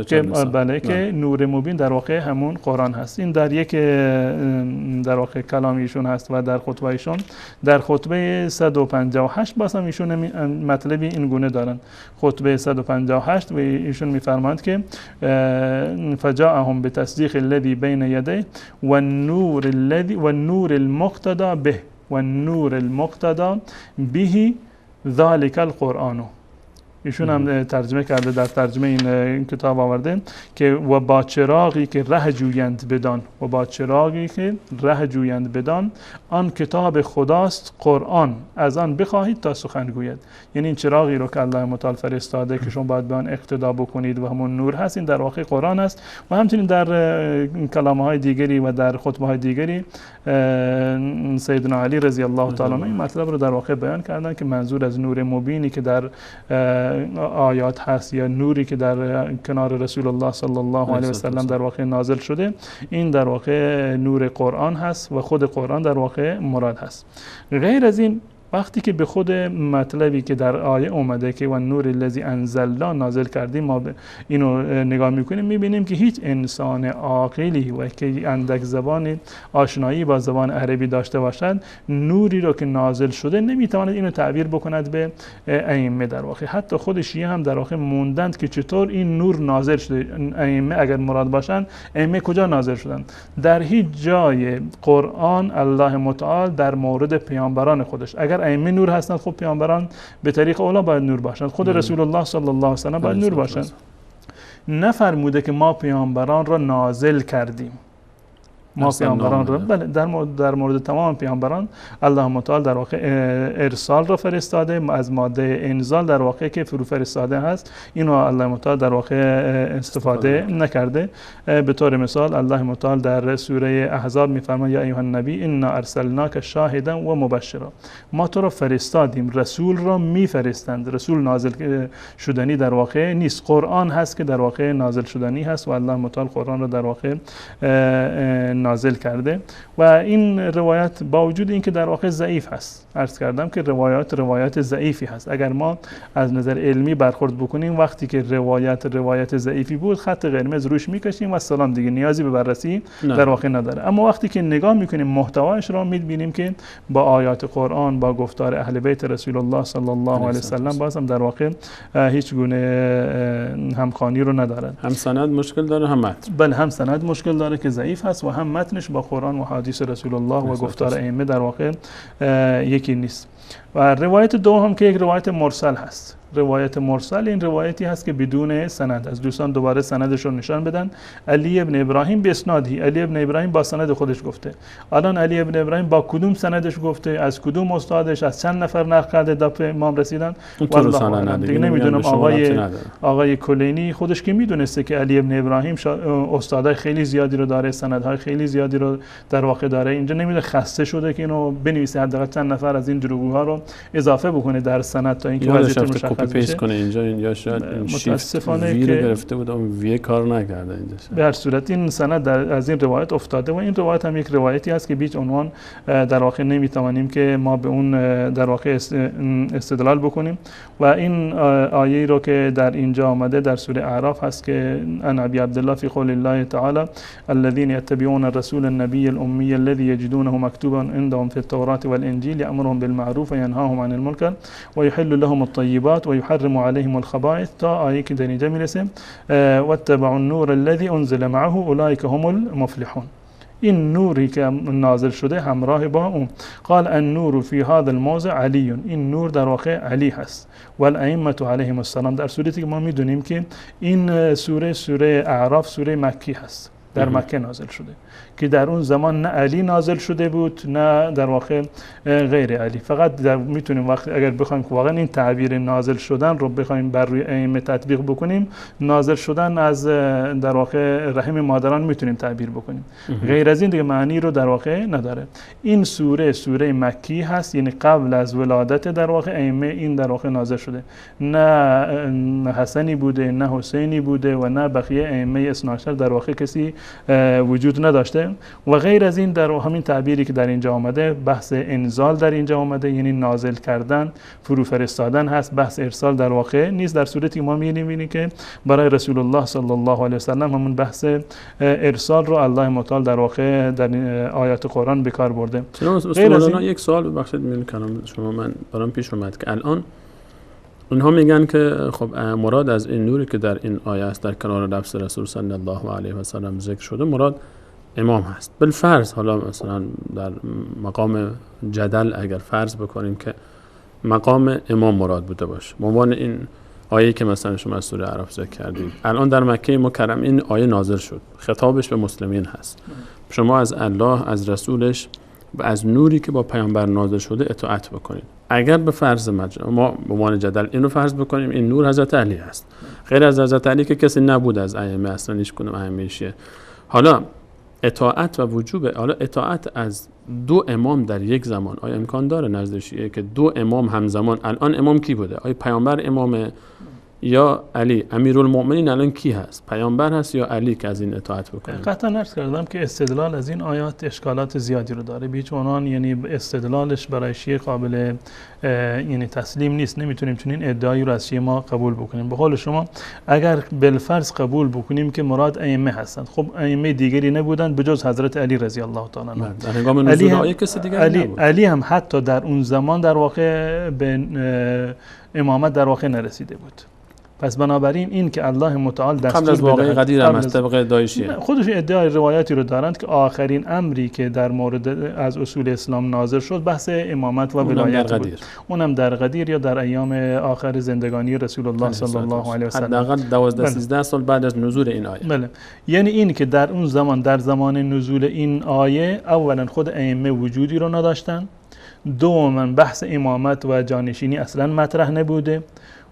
که بله که نور مبین در واقع همون قرآن هست. این در یک در واقع کلام ایشون هست و در خطبه ایشون در خطبه 158 باز هم ایشون مطلبی این گونه دارن. خطبه 158 و ایشون میفرمایند که فجاءهم بتصديق الذي بين يديه والنور الذي والنور المقتدى به والنور المقتدى به ذلك القرآن. ایشون هم ترجمه کرده، در ترجمه این کتاب آورده که و با چراغی که ره جویند بدان و با چراغی که ره جویند بدان آن کتاب خداست قرآن، از آن بخواهید تا سخن گوید. یعنی این چراغی رو که الله متعال فرستاده که شما باید به آن اقتدا بکنید و همون نور هست، این در واقع قرآن است. و همچنین در کلام‌های دیگری و در خطبه‌های دیگری سیدنا علی رضی الله تعالی عنه این مطلب رو در واقع بیان کردن که منظور از نور مبینی که در آیات هست یا نوری که در کنار رسول الله صلی الله علیه و سلم در واقع نازل شده، این در واقع نور قرآن هست و خود قرآن در واقع مراد هست. غیر از این وقتی که به خود مطلبی که در آیه اومده که و نور الذی انزلنا نازل کردیم ما اینو نگاه میکنیم میبینیم که هیچ انسان عاقلی و که اندک زبان آشنایی با زبان عربی داشته باشد نوری رو که نازل شده نمیتواند اینو تعبیر بکند به ائمه. در واقع حتی خود شیعه هم در واقع موندند که چطور این نور نازل شده. ائمه اگر مراد باشند ائمه کجا نازل شدند؟ در هیچ جای قرآن الله متعال در مورد پیامبران خودش اگر ائمه نور هستند خب پیامبران به طریق اولا باید نور باشند، خود رسول الله صلی الله علیه و سلم باید نور باشند. نفرموده که ما پیامبران را نازل کردیم، ما پیامبران را بله در مورد تمام پیامبران الله متعال در واقع ارسال را فرستاده، از ماده انزال در واقع که فرو فرستاده هست اینو الله متعال در واقع استفاده نکرده. به طور مثال الله متعال در سوره احزاب میفرماید یا ایها النبی انا ارسلناک شاهدا و مبشرا، ما تو را فرستادیم. رسول را میفرستند، رسول نازل شدنی در واقع نیست، قرآن هست که در واقع نازل شدنی هست و الله متعال قرآن را در واقع نازل کرده. و این روایت با وجود اینکه در واقع ضعیف هست، عرض کردم که روایت ضعیفی هست. اگر ما از نظر علمی برخورد بکنیم وقتی که روایت ضعیفی بود خط قرمز روش میکشیم و سلام، دیگه نیازی به بررسی در واقع نداره. اما وقتی که نگاه میکنیم محتوایش را میبینیم که با آیات قرآن، با گفتار اهل بیت رسول الله صلی الله علیه و سلم بازم در واقع هیچ گونه همخوانی رو ندارد. هم سند مشکل داره هم متن. بله هم سند مشکل داره که ضعیف هست و هم متنش با قرآن و حدیث رسول الله و گفتار ائمه در واقع یکی نیست. و روایت دوم که یک روایت مرسل هست. روایت مرسل این روایتی هست که بدون سند، از دوستان دوباره سندش رو نشان بدن. علی ابن ابراهیم به اسنادی، علی ابن ابراهیم با سند خودش گفته. الان علی ابن ابراهیم با کدوم سندش گفته، از کدوم استادش، از چند نفر نقل کرده تا به امام رسیدن، والله دیگه نمیدونم. آقای کلینی خودش که میدونسته که علی ابن ابراهیم استادای خیلی زیادی رو داره، سندهای خیلی زیادی رو در واقع داره، اینجا نمیده خسته شده که اینو بنویسه، حداقل چند نفر از این دروغ‌ها رو اضافه بکنه در سند تا اینکه وضعیت مشخص پیست کنه اینجا یا شاید متاسفانه وی رو گرفته بود اون وی کار نکرده اینجا. به هر صورت این سند از این روایت افتاده و این روایت هم یک روایتی است که بیچ عنوان در واقع نمیتوانیم که ما به اون در واقع استدلال بکنیم. و این آیه رو که در اینجا آمده در سوره اعراف هست که ان ابی عبدالله فی قول الله تعالی الذين يتبعون الرسول النبي الامي الذي يجدونه مكتوبا عندهم في التوراة والانجيل يأمرهم بالمعروف وينهاهم عن المنكر ويحل لهم الطيبات ويحرم عليهم الخبائث تا آیه که در اینجا میرسه واتبعوا النور الذي انزل معه اولئك هم المفلحون. این نوری که نازل شده همراه با اون. قال النور فی هذا الموضع علی، این نور در واقع علی هست. والائمه علیهم السلام، در صورتی که ما میدونیم که این سوره اعراف سوره مکی هست، در مکه نازل شده که در اون زمان نه علی نازل شده بود نه در واقع غیر علی. فقط میتونیم وقتی اگر بخوایم که واقعا این تعبیر نازل شدن رو بخوایم بر روی ائمه تطبیق بکنیم، نازل شدن از در واقع رحم مادران میتونیم تعبیر بکنیم، غیر از این دیگه معنی رو در واقع نداره. این سوره مکی هست، یعنی قبل از ولادت در واقع ائمه این در واقع نازل شده. نه حسنی بوده نه حسینی بوده و نه بقیه ائمه اثنا عشر در واقع کسی وجود نداشته. و غیر از این در همین تعبیری که در اینجا آمده بحث انزال در اینجا آمده، یعنی نازل کردن، فرو فرستادن هست، بحث ارسال در واقع نیست. در صورتی ما می‌بینیم که برای رسول الله صلی الله علیه و سلم همون بحث ارسال رو الله متعال در واقع در آیات قرآن به کار برده. غیر از این یک سوال ببخشید میگم کلام شما من برام پیش اومد که الان اونها میگن که خب مراد از این نوری که در این آیه است در کنار لفظ رسول صلی الله علیه و سلم ذکر شده مراد امام هست. بالفرض حالا مثلا در مقام جدل اگر فرض بکنیم که مقام امام مراد بوده باشه، به عنوان این آیه که مثلا شما از سوره اعراف ذکر کردید، الان در مکه مکرم این آیه نازل شد، خطابش به مسلمین هست، شما از الله، از رسولش و از نوری که با پیامبر نازل شده اطاعت بکنید. اگر به فرض ما به عنوان جدل اینو فرض بکنیم این نور حضرت علی هست، غیر از حضرت علی که کسی نبود از ائمه، اصلا هیچ کدوم ائمه شیعه. حالا اطاعت و وجوب، حالا اطاعت از دو امام در یک زمان آیا امکان داره نزد شیعه که دو امام همزمان؟ الان امام کی بوده؟ آیا پیامبر امامه یا علی؟ امیرالمؤمنین الان کی هست؟ پیامبر هست یا علی که از این اطاعت بکنه؟ قطعا عرض کردم که استدلال از این آیات اشکالات زیادی رو داره، بیچ عنوان یعنی استدلالش برای شیعه قابل یعنی تسلیم نیست. نمیتونیم چنین ادعایی رو از شیعه ما قبول بکنیم. به قول شما اگر بالفرض قبول بکنیم که مراد ائمه هستند، خب ائمه دیگری نبودند بجز حضرت علی رضی الله تعالی عنه. در هنگام نزول آیه کسی دیگری نبود. علی هم حتی در اون زمان در واقع به امامت در واقع نرسیده بود. پس بنابراین این که الله متعال دستور قبل از واقعه قدیر هم از طبق دایشیه. خودش ادعای روایتی رو دارند که آخرین امری که در مورد از اصول اسلام نازل شد بحث امامت و ولایت بود. اونم در قدیر یا در ایام آخر زندگانی رسول الله صلی الله علیه و سلم، حداقل 12-13 سال بعد از نزول این آیه. بله. یعنی این که در اون زمان، در زمان نزول این آیه، اولا خود ائمه وجودی رو نداشتن، دوما بحث امامت و جانشینی اصلا مطرح نبوده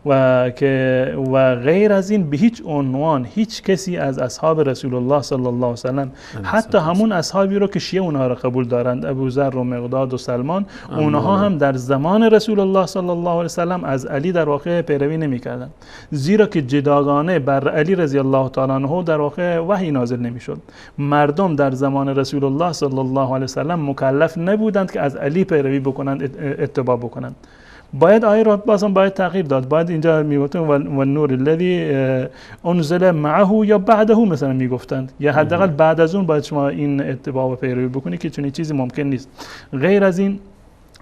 و غیر از این به هیچ عنوان هیچ کسی از اصحاب رسول الله صلی الله علیه و سلم، حتی همون اصحابی رو که شیعه اونها رو قبول دارند، ابوذر و مقداد و سلمان، اونها هم در زمان رسول الله صلی الله علیه و سلم از علی در واقع پیروی نمی‌کردند، زیرا که جداگانه بر علی رضی الله تعالی عنه در واقع وحی نازل نمی‌شد. مردم در زمان رسول الله صلی الله علیه و سلم مکلف نبودند که از علی پیروی بکنند، اتباع بکنند. باید آیه رو بازم باید تغییر داد. باید اینجا میگفتن و نور الذی انزل معه یا بعده مثلا میگفتند، یا حداقل بعد از اون باید شما این اتباع و پیروی بکنی که چنین چیزی ممکن نیست. غیر از این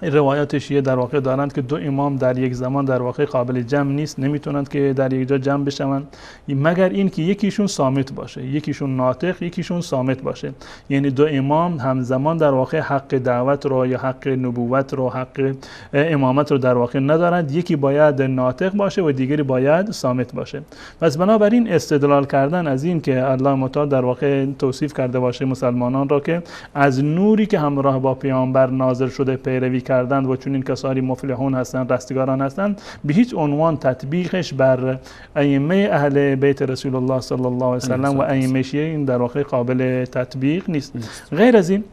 روایات شیعه در واقع دارند که دو امام در یک زمان در واقع قابل جمع نیست، نمیتونند که در یک جا جمع بشوند، مگر این که یکیشون صامت باشه، یکیشون ناطق، یکیشون صامت باشه. یعنی دو امام همزمان در واقع حق دعوت رو یا حق نبوت رو، حق امامت رو در واقع ندارند، یکی باید ناطق باشه و دیگری باید صامت باشه. پس بنابراین استدلال کردن از این که الله متعال در واقع توصیف کرده باشه مسلمانان را که از نوری که همراه با پیامبر نازل شده پیروی کردند و چون این کسانی مفلحون هستند، رستگاران هستند، به هیچ عنوان تطبیقش بر ائمه اهل بیت رسول الله صلی الله علیه و سلم و ائمه شیعه این در واقع قابل تطبیق نیست. غیر از این،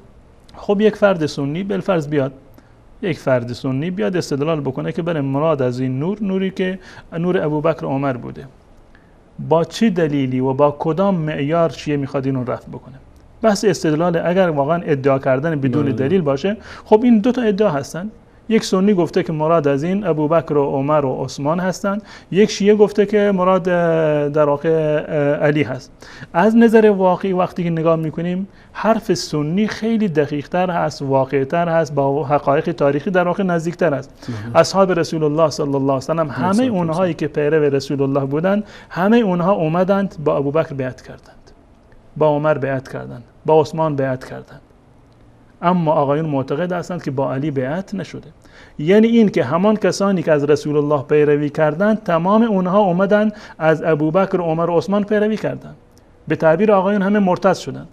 خب یک فرد سنی بالفرض بیاد، یک فرد سنی بیاد استدلال بکنه که برای مراد از این نور، نوری که نور ابوبکر و عمر بوده، با چه دلیلی و با کدام معیار شیعه میخواد اینو رفع بکنه؟ بحث استدلال اگر واقعا ادعا کردن بدون دلیل باشه، خب این دو تا ادعا هستن. یک سنی گفته که مراد از این ابوبکر و عمر و عثمان هستند، یک شیعه گفته که مراد در واقع علی هست. از نظر واقعی وقتی که نگاه میکنیم، حرف سنی خیلی دقیق تر هست، واقع تر هست، با حقایق تاریخی در واقع نزدیکتر است. اصحاب رسول الله صلی الله علیه و سلم، همه اونهایی که پیرو رسول الله بودند، همه اونها اومدند با ابوبکر بیعت کردند، با عمر بیعت کردند، با عثمان بیعت کردند. اما آقایون معتقد هستند که با علی بیعت نشده. یعنی این که همان کسانی که از رسول الله پیروی کردند، تمام اونها اومدن از ابوبکر، عمر و عثمان پیروی کردند. به تعبیر آقایون همه مرتد شدند.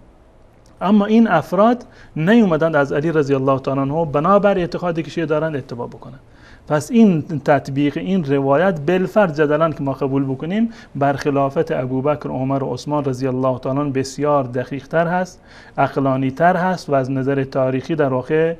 اما این افراد نیومدند از علی رضی الله تعالی عنه بنابر اعتقادی که شیعه دارند اتباع بکنند. پس این تطبیق این روایت بالفرض جدلا که ما قبول بکنیم، برخلافت ابوبکر، عمر و عثمان رضی الله تعالی عنهم بسیار دقیق تر هست، عقلانی تر هست و از نظر تاریخی در واقع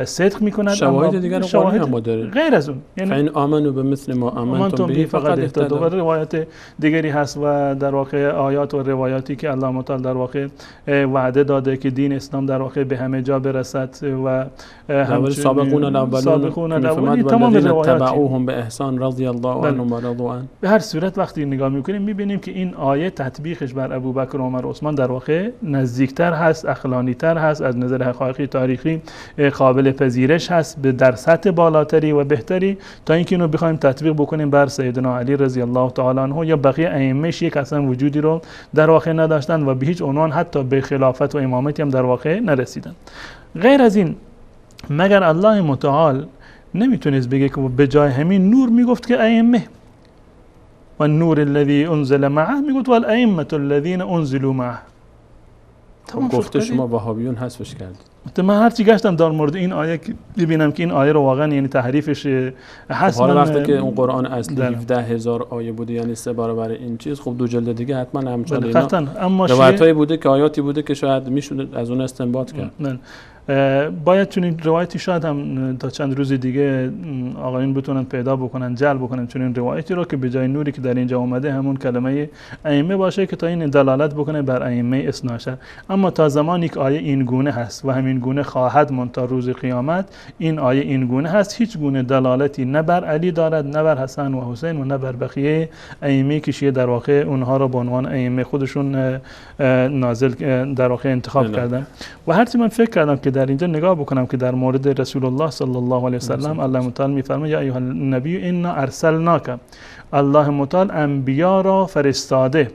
صدق میکند. شواهد دیگر قرآنی هم داره غیر از اون، یعنی فإن آمنوا بمثل ما آمنتم به فقد اهتدوا. روایت دیگری هست و در واقع آیات و روایاتی که الله تعالی در واقع وعده داده که دین اسلام در واقع به همه جا برسد و همچنین سابقون الاولون تمام تبعوهم به احسان رضی الله عنهم و رضوا عنه. به هر صورت وقتی نگاه میکنیم میبینیم که این آیه تطبیقش بر ابوبکر، عمر و عثمان در واقع نزدیکتر هست، عقلانی تر هست، از نظر حقایق تاریخی قابل پذیرش هست، به در سطح بالاتری و بهتری تا اینکه اینو بخوایم تطبیق بکنیم بر سیدنا علی رضی الله تعالی عنه یا بقیه ائمه شیعه که اصلا وجودی رو در واقع نداشتن و به هیچ عنوان حتی به خلافت و امامتی هم در واقع نرسیدن. غیر از این، مگر الله متعال نمیتونست بگه که به جای همین نور میگفت که ائمه و نور الذی انزل معه، میگفت والائمه الذین انزلوا معه. گفته شما وهابیون حذفش کردید. من هرچی گشتم در مورد این آیه ببینم که این آیه رو واقعا یعنی تحریفش هست. حالا وقتی که اون قرآن اصلی 17000 آیه بوده، یعنی 3 برابر این چیز، خب 2 جلد دیگه حتما همچنان اینا روایتایی بوده که آیاتی بوده که شاید میشد از اون استنباط کرد. باید چون این روایتی شاید هم تا چند روز دیگه آقایون بتونن پیدا بکنن، جلب بکنن چون این روایتی رو که به جای نوری که در اینجا اومده همون کلمه ائمه باشه که تا این دلالت بکنه بر ائمه اثنا عشر. اما تا زمانی که آیه این گونه هست و همین گونه خواهد ماند تا روز قیامت، این آیه این گونه هست، هیچ گونه دلالتی نه بر علی دارد، نه بر حسن و حسین و نه بر بقیه ائمه که شیعه در واقع اونها رو به عنوان ائمه خودشون نازل در واقع انتخاب کردن. و هرچی من فکر کردم که در اینجا نگاه بکنم که در مورد رسول الله صلی الله علیه و سلم الله تعالی میفرماید یا ایها النبی انا ارسلناک الله متعال انبیا را فرستاده،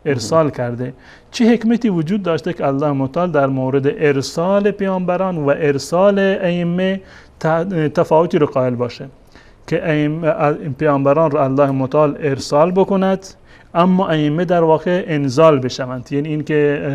ارسال کرده. چه حکمتی وجود داشته که الله متعال در مورد ارسال پیامبران و ارسال ائمه تفاوتی رو قائل باشه که پیامبران رو الله متعال ارسال بکند اما ائمه در واقع انزال بشوند، یعنی این که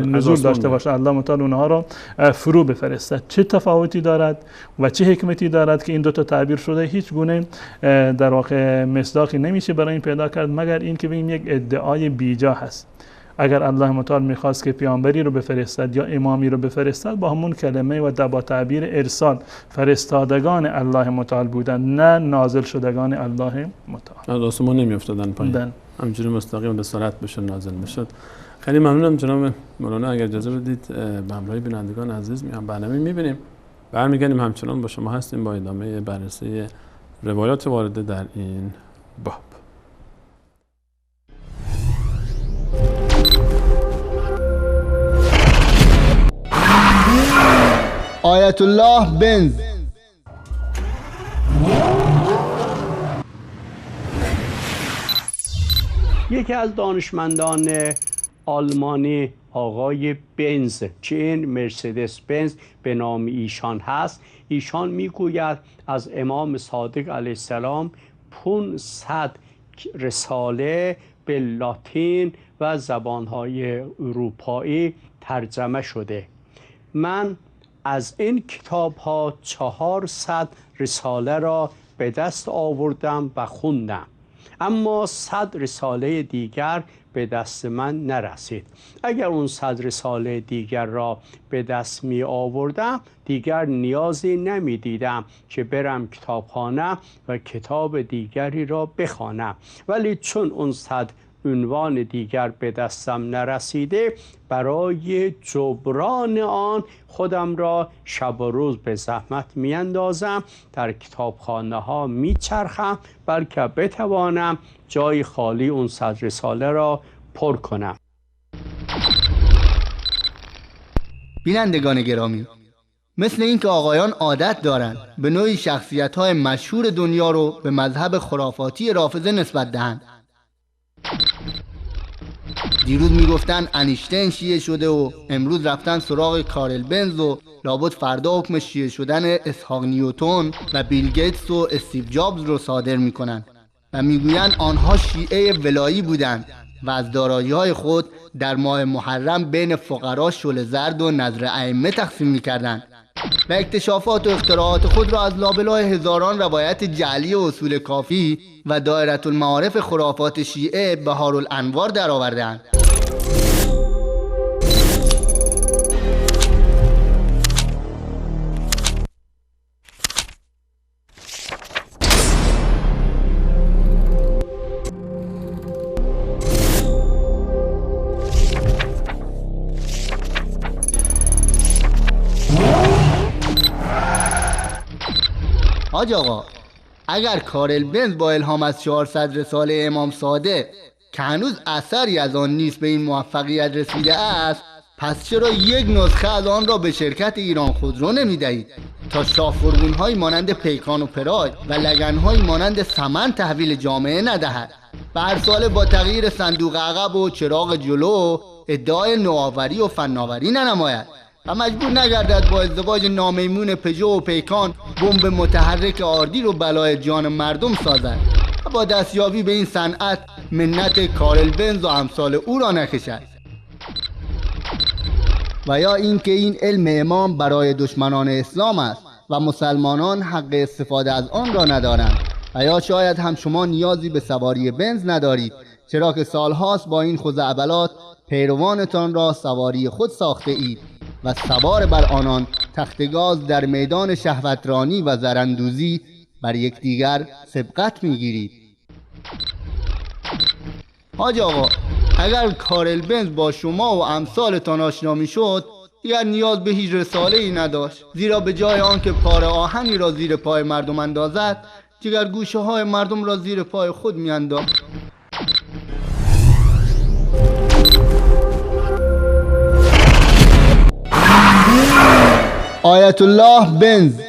نزول داشته باشه، الله متعال اونها رو فرو بفرستد. چه تفاوتی دارد و چه حکمتی دارد که این دو تا تعبیر شده؟ هیچ گونه در واقع مصداقی نمیشه برای این پیدا کرد مگر این که ببینیم یک ادعای بیجا هست. اگر الله متعال میخواست که پیامبری رو بفرستد یا امامی رو بفرستد، با همون کلمه و با تعبیر ارسال فرستادگان الله متعال بودند، نه نازل شدگان الله متعال. از آسمان نمیافتادن پایین، همینجوری مستقیم به صورت بشه نازل میشد. خیلی ممنونم جناب مولانا. اگر اجازه بدید به همراه بینندگان عزیز برنامه میبینیم، برمیگردیم همچنان با شما هستیم با ادامه بررسی روایات وارده در این باب. آیت الله بنز. یکی از دانشمندان آلمانی آقای بنز، که این مرسدس بنز به نام ایشان هست، ایشان میگوید از امام صادق علیه السلام 500 رساله به لاتین و زبانهای اروپایی ترجمه شده. من از این کتاب ها 400 رساله را به دست آوردم و خوندم، اما 100 رساله دیگر به دست من نرسید. اگر اون 100 رساله دیگر را به دست می آوردم، دیگر نیازی نمی دیدم که برم کتابخانه و کتاب دیگری را بخوانم. ولی چون اون 100 عنوان دیگر به دستم نرسیده، برای جبران آن خودم را شب و روز به زحمت میاندازم، در کتابخانه ها میچرخم، بلکه بتوانم جای خالی اون 100 رساله را پر کنم. بینندگان گرامی، مثل این که آقایان عادت دارند به نوعی شخصیت‌های مشهور دنیا رو به مذهب خرافاتی رافضه نسبت دهند. دیروز میگفتن انیشتین شیعه شده و امروز رفتن سراغ کارل بنز و لابد فردا حکم شیعه شدن اسحاق نیوتن و بیل گیتس و استیو جابز رو صادر میکنن و میگوین آنها شیعه ولایی بودند و از دارایی‌های خود در ماه محرم بین فقرا شل زرد و نذر ائمه تقسیم میکردند و اکتشافات و اختراعات خود را از لابلای هزاران روایت جعلی و اصول کافی و دایره المعارف خرافات شیعه بهارالانوار درآوردند. حاج آقا، اگر کارل بنز با الهام از 400 رساله امام صادق که هنوز اثری از آن نیست به این موفقیت رسیده است، پس چرا یک نسخه از آن را به شرکت ایران خودرو نمی دهید تا شاهفرگون‌هایی مانند پیکان و پراید و لگن‌هایی مانند سمن تحویل جامعه ندهد و هر ساله با تغییر صندوق عقب و چراغ جلو ادعای نوآوری و فناوری ننماید و مجبور نگردد با ازدواج نامیمون پژو و پیکان بمب متحرک آردی رو بلای جان مردم سازد و با دستیابی به این صنعت منت کارل بنز و امثال او را نکشد. و یا اینکه این علم امام برای دشمنان اسلام است و مسلمانان حق استفاده از آن را ندارند، و یا شاید هم شما نیازی به سواری بنز ندارید، چرا که سالهاست با این خزعبلات پیروانتان را سواری خود ساخته اید و سوار بر آنان تختگاز در میدان شهوترانی و زرندوزی بر یکدیگر سبقت میگیرید. حاج آقا، اگر کارل بنز با شما و امثالتان آشنا میشد، دیگر نیاز به هیچ رساله ای نداشت، زیرا به جای آنکه پاره آهنی را زیر پای مردم اندازد، جگر گوشه های مردم را زیر پای خود میانداخت. آیت الله بنز.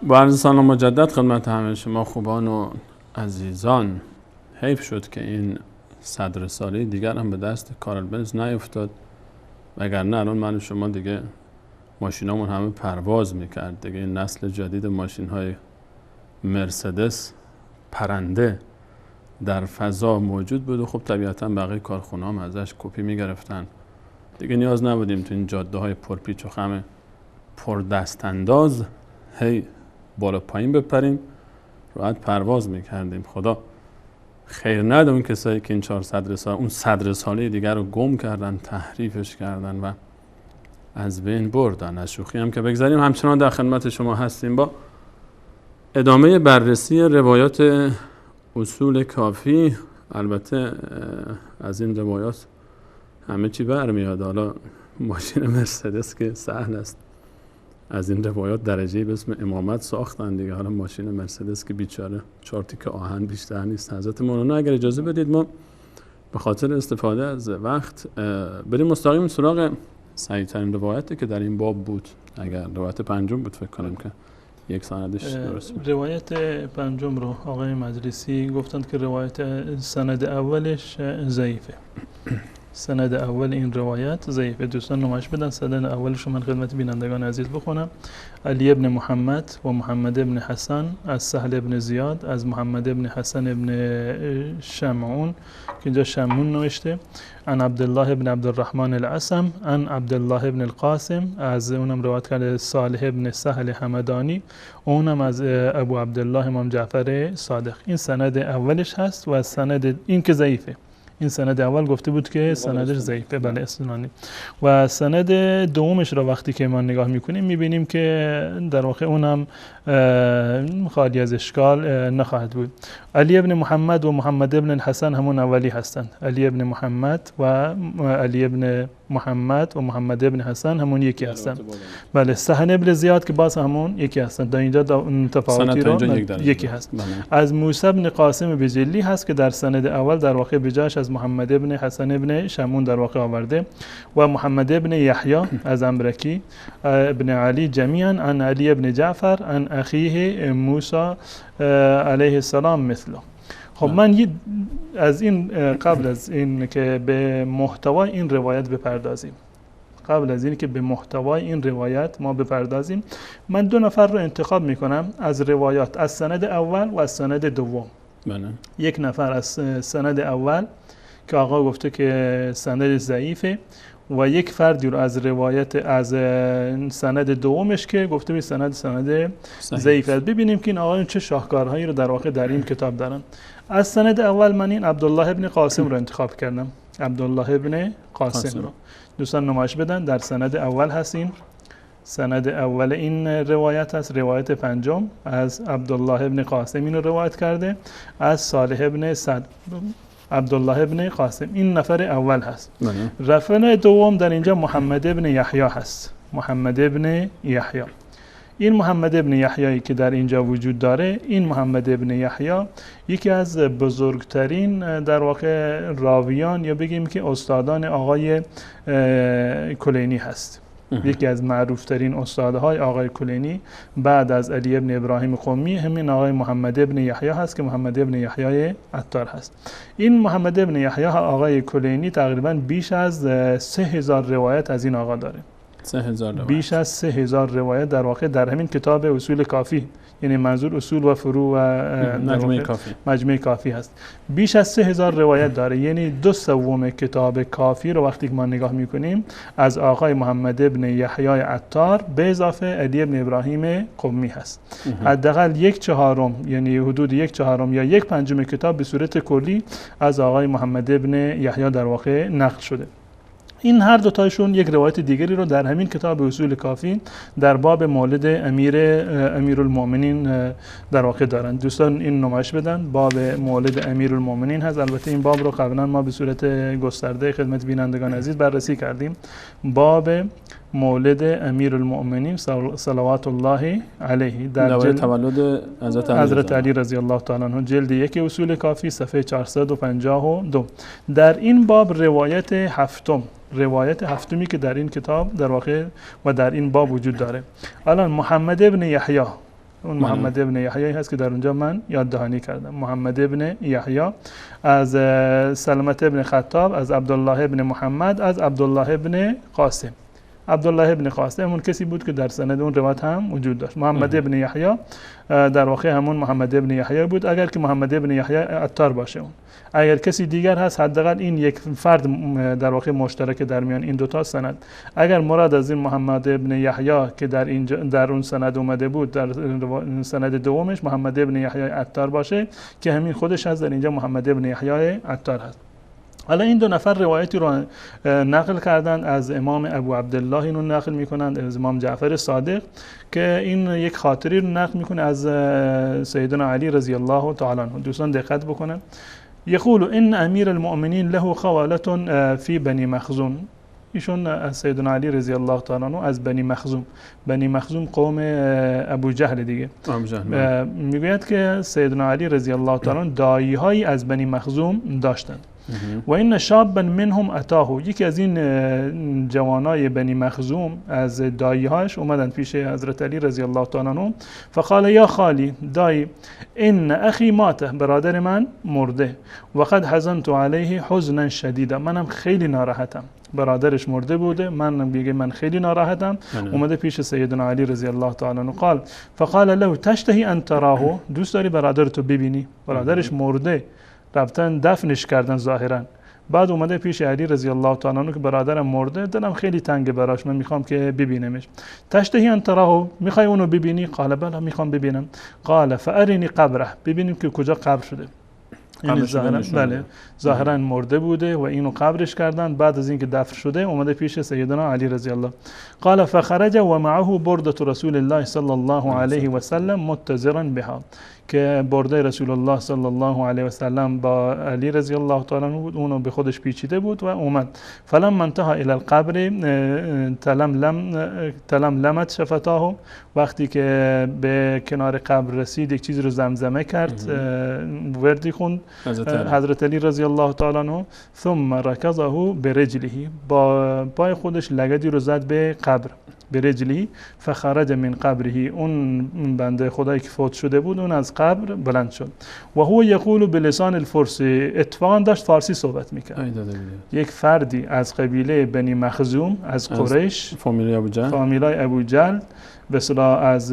با عرض سلام مجدد خدمت همه شما خوبان و عزیزان. حیف شد که این 100 رساله دیگر هم به دست کارل بنز نیفتاد، وگرنه الان من و شما دیگه ماشینامون همه پرواز میکرد دیگه. این نسل جدید ماشین های مرسدس پرنده در فضا موجود بود و خب طبیعتا بقیه کارخونه هم ازش کپی میگرفتن دیگه. نیاز نبودیم تو این جاده های پرپیچ و خم پر دست انداز هی بالا پایین بپریم، راحت پرواز میکردیم. خدا خیر نده اون کسایی که این 400 رساله اون 100 رساله دیگر رو گم کردن، تحریفش کردن و از بین بردن. از شوخی هم که بگذاریم، همچنان در خدمت شما هستیم با ادامه بررسی روایات اصول کافی. البته از این روایات همه چی برمیاد. حالا ماشین مرسدس که سهل است، از این روایات درجه‌ای به اسم امامت ساختن دیگه. حالا ماشین مرسدس که بیچاره 4 تیکه آهن بیشتر نیست. حضرت مولانا اگر اجازه بدید ما به خاطر استفاده از وقت بریم مستقیم سراغ صحیح‌ترین روایتی که در این باب بود. اگر روایت پنجم بود فکر کنم که یک سندش درست بود. روایت پنجم رو آقای مجلسی گفتند که روایت سند اولش ضعیفه. سند اول این روایت ضعیفه. دوستان نمایش بدن سند اولش رو من خدمت بینندگان عزیز بخونم. علی ابن محمد و محمد ابن حسن از سهل ابن زیاد از محمد ابن حسن ابن شمعون که اینجا شمعون نوشته، عن عبدالله ابن عبدالرحمن العصم عن عبدالله ابن القاسم، از اونم روایت کرده صالح ابن سهل همدانی، اونم از ابو عبدالله امام جعفر صادق. این سند اولش هست و سند این که ضعیفه. این سند اول گفته بود که سندش ضعیفه، بله اصطلاحاً. و سند دومش را وقتی که ما نگاه میکنیم میبینیم که در واقع اونم خالی از اشکال نخواهد بود. علی ابن محمد و محمد ابن الحسن همون اولی هستند. علی ابن محمد و علی ابن محمد و محمد ابن حسن همون یکی هستند. بله سهل ابن زیاد که باز همون یکی هستند. در اینجا تفاوتی رو یکی هست. از موسی ابن قاسم بجلی هست که در سند اول در واقع بجاش از محمد ابن حسن ابن شمون در واقع آورده، و محمد ابن یحیی از امرکی ابن علی جمیعا عن علی ابن جعفر عن اخیه موسی علیه السلام مثله. خب من از این قبل از این که به محتوای این روایت بپردازیم، قبل از این که به محتوای این روایت ما بپردازیم، من 2 نفر رو انتخاب میکنم از روایات، از سند اول و از سند دوم. بله. یک نفر از سند اول که آقا گفته که سندش ضعیفه، و یک فردی رو از روایت از سند دومش که گفته به سند ضعیفه. ببینیم که این آقایون چه شاهکارهایی رو در واقع در این کتاب دارن. از سند اول من این عبدالله ابن قاسم رو انتخاب کردم. عبدالله ابن قاسم رو دوستان نمایش بدن. در سند اول هستیم. سند اول این روایت هست، روایت پنجم از عبدالله ابن قاسم این رو روایت کرده، از صالح ابن سعد عبدالله ابن قاسم. این نفر اول هست. نفر دوم در اینجا محمد ابن یحیی هست. محمد ابن یحیی. این محمد ابن یحیی که در اینجا وجود داره، این محمد ابن یحیی یکی از بزرگترین در واقع راویان یا بگیم که استادان آقای کلینی هست. یکی از معروفترین استادهای آقای کلینی بعد از علی ابن ابراهیم قمی همین آقای محمد ابن یحیی هست که محمد ابن یحیی عطار هست. این محمد ابن یحیی آقای کلینی تقریبا بیش از 3000 روایت از این آقا داره. 3000 روایت. بیش از 3000 روایت در واقع در همین کتاب اصول کافی، یعنی منظور اصول و فروع و مجموعه کافی هست. بیش از 3000 روایت داره، یعنی 2/3 کتاب کافی رو وقتی که ما نگاه میکنیم از آقای محمد ابن یحیی عطار به اضافه علی ابن ابراهیم قمی هست. حداقل 1/4 یعنی حدود 1/4 یا 1/5 کتاب به صورت کلی از آقای محمد ابن یحیی در واقع نقل شده. این هر دو تایشون یک روایت دیگری رو در همین کتاب اصول کافی در باب مولد امیرالمؤمنین در واقع دارن. دوستان این نمایش بدن، باب مولد امیرالمؤمنین هست. البته این باب رو قبلا ما به صورت گسترده خدمت بینندگان عزیز بررسی کردیم. باب مولد امیرالمؤمنین صلوات الله علیه در جلد تولد حضرت علی رضی الله تعالی عنه، جلد 1 اصول کافی صفحه 452. در این باب روایت هفتمی که در این کتاب در واقع و در این باب وجود داره. الان محمد ابن یحیی اون محمد ابن یحیی هست که در اونجا من یاد دهانی کردم. محمد ابن یحیی از سلمت ابن خطاب، از عبدالله ابن محمد، از عبدالله ابن قاسم. عبدالله ابن قاسم اون کسی بود که در سند اون روایت هم وجود داشت. محمد ابن یحیی در واقع همون محمد ابن یحیی بود، اگر که محمد ابن یحیی عطار باشه. اون اگر کسی دیگر هست، حداقل این یک فرد در واقع مشترک در میان این دوتا سند. اگر مراد از این محمد ابن یحیی که در اون سند اومده بود، در سند دومش محمد ابن یحیی عطار باشه که همین خودش هست، در اینجا محمد ابن یحیی عطار هست. حالا این دو نفر روایتی رو نقل کردن از امام ابو عبدالله، اینو نقل میکنند از امام جعفر صادق، که این یک خاطری رو نقل میکنه از سیدنا علی رضی الله تعالی عنه. دوستان دقت بکنن. یقول ان امیر المؤمنین له خواله فی بنی مخزوم. ایشون از سیدنا علی رضی الله تعالی عنه از بنی مخزوم. بنی مخزوم قوم ابو جهل دیگه. میگوید که سیدنا علی رضی الله تعالی عنه دایی‌هایی از بنی مخزوم داشتند. و این شابا منهم اتاه، یکی از این جوانای بنی مخزوم از دایی‌هاش اومدن پیش حضرت علی رضی الله تعالی عنه. فقال یا خالی، دایی، ان اخی مات، برادر من مرده، و قد حزنت علیه حزنا شدیدا، منم خیلی ناراحتم. برادرش مرده بوده، من خیلی ناراحتم. اومده پیش سیدنا علی رضی الله تعالی عنه. فقال له تشتهی ان تراه، دوست داری برادرتو ببینی؟ برادرش مرده، رفتن دفنش کردن ظاهرا. بعد اومده پیش علی رضی الله تعالی عنه که برادرم مرده، دلم خیلی تنگ براش، من میخوام که ببینمش. تشتهی ان تراه، میخوای اونو ببینی؟ قال بله میخوام ببینم. قال فارنی قبره، ببینیم که کجا قبر شده. یعنی ظاهرا مرده بوده و اینو قبرش کردن. بعد از اینکه دفن شده اومده پیش سیدنا علی رضی الله. قال فخرج و معه برده رسول الله صلی الله علیه و سلم متزرا بها، که برده رسول الله صلی الله علیه و سلم با علی رضی الله تعالی عنه بود، اونو به خودش پیچیده بود و اومد. فلما انتهى الى القبر تلملمت شفتاه، وقتی که به کنار قبر رسید یک چیزی رو زمزمه کرد، وردی خوند حضرت علی رضی الله تعالی عنه. ثم رکضه برجله، با پای خودش لگدی رو زد به قبر، برجلی. فخرج من قبره، اون بنده خدایی که فوت شده بود اون از قبر بلند شد. و هو یقول بلسان الفرس، اتفاقا داشت فارسی صحبت میکرد. یک فردی از قبیله بنی مخزوم از قریش، فامیلای ابو جهل، به اصطلاح از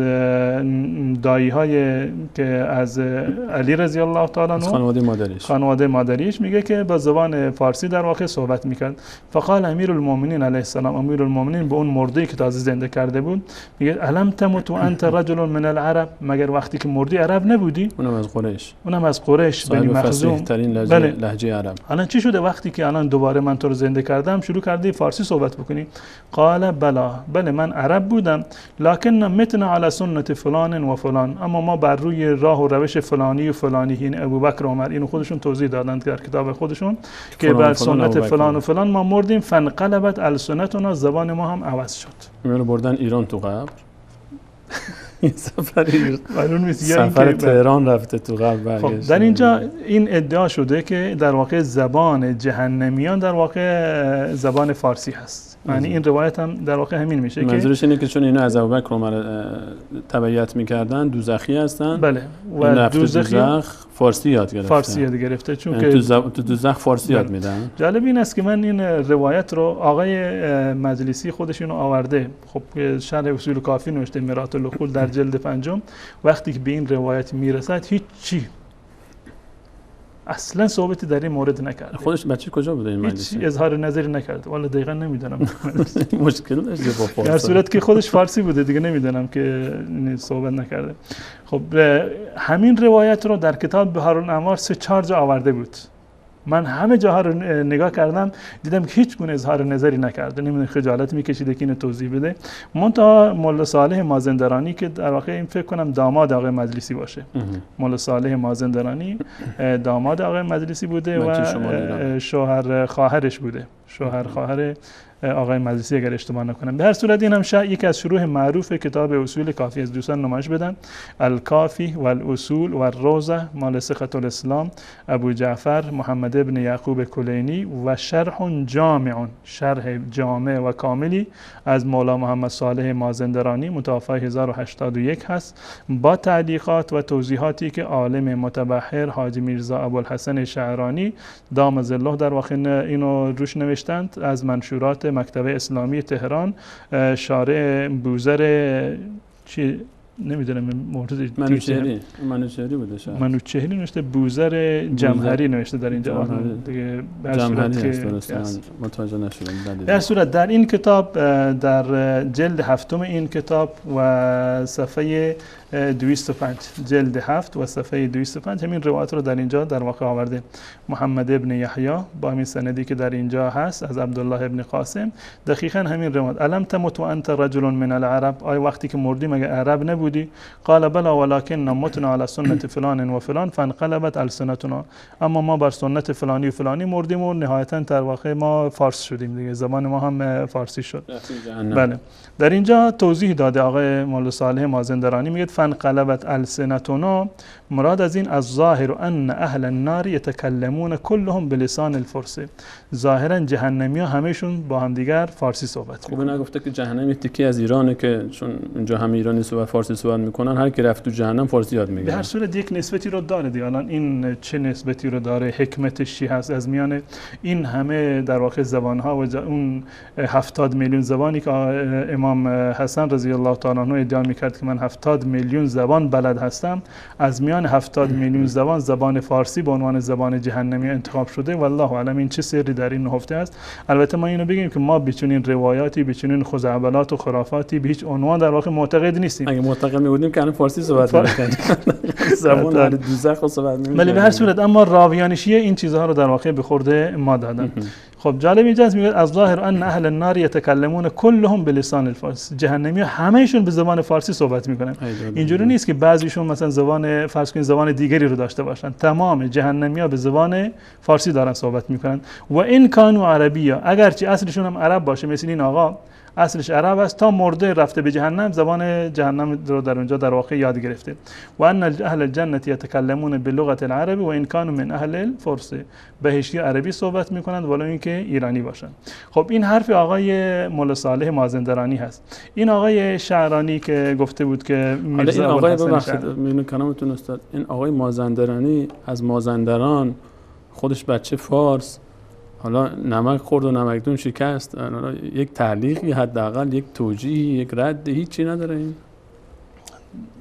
دایی های که از علی رضی الله تعالی عنه، خانواده مادریش، میگه که با زبان فارسی در واقع صحبت میکرد. فقال امیر المؤمنین علیه السلام، امیر المؤمنین به اون مرده‌ای که تازه زنده کرده بود میگه الم تمت انت رجل من العرب، مگر وقتی که مردی عرب نبودی؟ اونم از قریش بنی مخزوم، ترین لهجه عرب. الان چی شده وقتی که الان دوباره من تو رو زنده کردم شروع کردی فارسی صحبت بکنی؟ قال بله من عرب بودم، لکن متنا علی سنت فلان و فلان، اما ما بر روی راه و روش فلانی و فلانی، این ابوبکر و عمر، اینو خودشون توضیح دادن در کتاب خودشون که بر سنت فلان و فلان ما مردیم. فانقلبت السنتنا، زبان ما هم عوض شد. میرو بردن ایران تو قبر. سفر تهران رفته تو قبر. خب در اینجا این ادعا شده که در واقع زبان جهنمیان در واقع زبان فارسی هست. یعنی این روایت هم در واقع همین میشه که منظورش اینه که چون اینا از ابوبکر و عمر تبعیت میکردن دوزخی هستن. بله، و دوزخ فارسی یاد گرفته چون که تو دوزخ فارسی یاد میدن. جالب این است که من این روایت رو آقای مجلسی خودشون آورده، خب شرح اصول کافی نوشته مرات العقول در جلد 5، وقتی که به این روایت میرسد هیچ اصلا صحبتی در این مورد نکرده. خودش بچه کجا بوده این مجلسی؟ هیچ اظهار نظری نکرده. والا دقیقاً نمیدونم. مشکل داشته با فارسی. در صورت که خودش فارسی بوده دیگه نمیدونم که صحبت نکرده. خب همین روایت رو در کتاب بهار الانوار 3-4 جا آورده بود. من همه جاها رو نگاه کردم دیدم که هیچ گونه اظهار نظری نکرده. نمیدونم خجالت میکشیده که اینو توضیح بده. منتها مولا صالح مازندرانی که در واقع این فکر کنم داماد آقای مجلسی باشه. مولا صالح مازندرانی داماد آقای مجلسی بوده و شوهر خواهرش بوده. شوهر خواهر آقای مجلسی اگر اشتباه نکنم. به هر صورت این هم یکی از شروح معروف کتاب اصول کافی از دوستان نمایش بدن. الکافی و الاصول و الروضه مال صحة الاسلام ابو جعفر محمد ابن یعقوب کلینی و شرح جامع، شرح جامع و کاملی از مولا محمد صالح مازندرانی متوفی 1081 هست با تعلیقات و توضیحاتی که عالم متبحر حاجی میرزا ابوالحسن شعرانی دام ظله در واقع اینو روش نوشتند از منشورات مکتبه اسلامی تهران. شارع بوزر چی نمیدونم منوچهری بوده شاید. منوچهری نوشته، بوزر جمهری نوشته در اینجا دیگه. جمهری هست متوجه نشدم. در صورت در این کتاب در جلد هفتم این کتاب و صفحه 205 جلد 7 و صفحه 205 همین روایت رو در اینجا در واقع آورده. محمد ابن یحیی با همین سندی که در اینجا هست از عبدالله ابن قاسم دقیقاً همین روایت. الم تمت و انت رجل من العرب، آیا وقتی که مردی مگه عرب نبودی؟ قال بلا ولكن متنا على سنت فلان و فلان فانقلبت السنتنا، اما ما بر سنت فلانی و فلانی مردیم و نهایتاً در واقع ما فارس شدیم دیگه، زبان ما هم فارسی شد. بله در اینجا توضیح داده آقای مولا صالح مازندرانی، میگه فانقلبت السنتنا، مراد از این از ظاهر ان اهل النار یتکلمون كلهم بلسان الفرس، ظاهرا جهنمیا همشون با هم دیگر فارسی صحبت میکنن. خوبه نگفته که جهنم یه تیکی از ایرانه که چون اینجا همه ایرانی صحبت فارسی صحبت میکنن، هر کی رفت تو جهنم فارسی یاد میگیره. به هر صورت یک نسبتی رو داره دیگه. الان این چه نسبتی رو داره، حکمتش چی هست از میان این همه در واقع زبان ها و اون 70 میلیون زبانی که امام حسن رضی الله تعالی عنه ادعا میکرد که من 70 میلیون زبان بلد هستم، از میان 70 میلیون زبان زبان فارسی به عنوان زبان جهنمی انتخاب شده. والله اعلم این چه سری در این نهفته است. البته ما اینو بگیم که ما بچنین روایاتی بچنین خزعبلات و خرافاتی به هیچ عنوان در واقع معتقد نیستیم. اگه معتقد می‌بودیم که الان فارسی صحبت می‌کردیم. زبان اهل دوزخ صحبت نمی‌کردیم. ولی به هر صورت اما راویان شیعه این چیزها رو در واقع به خورده ما دادن. خب جالب اینجاست میگه از ظاهر ان اهل النار یتکلمون كلهم بلسان الفارس، جهنمی همهشون به زبان فارسی صحبت میکنن. اینجوری نیست که بعضیشون مثلا زبان فرض کنید زبان دیگری رو داشته باشن، تمام جهنمی‌ها به زبان فارسی دارن صحبت میکنن. و این کانوا عربیه، اگرچه اصلشون هم عرب باشه، مثل این آقا اصلش عرب است، تا مرده رفته به جهنم زبان جهنم رو در اونجا در واقع یاد گرفته. و ان اهل الجنه یتکلمون بلغت العرب و ان کانوا من اهل الفرس، بهشتی عربی صحبت میکنند ولو اینکه ایرانی باشن. خب این حرف آقای مولا صالح مازندرانی هست. این آقای شعرانی که گفته بود که میرزا ابوالحسن میونه کلامتون استاد، این آقای مازندرانی از مازندران، خودش بچه فارس، حالا نمک خورد و نمکدون شکست، یک تعلیقی حداقل یک توجیهی یک رد هیچی نداره. این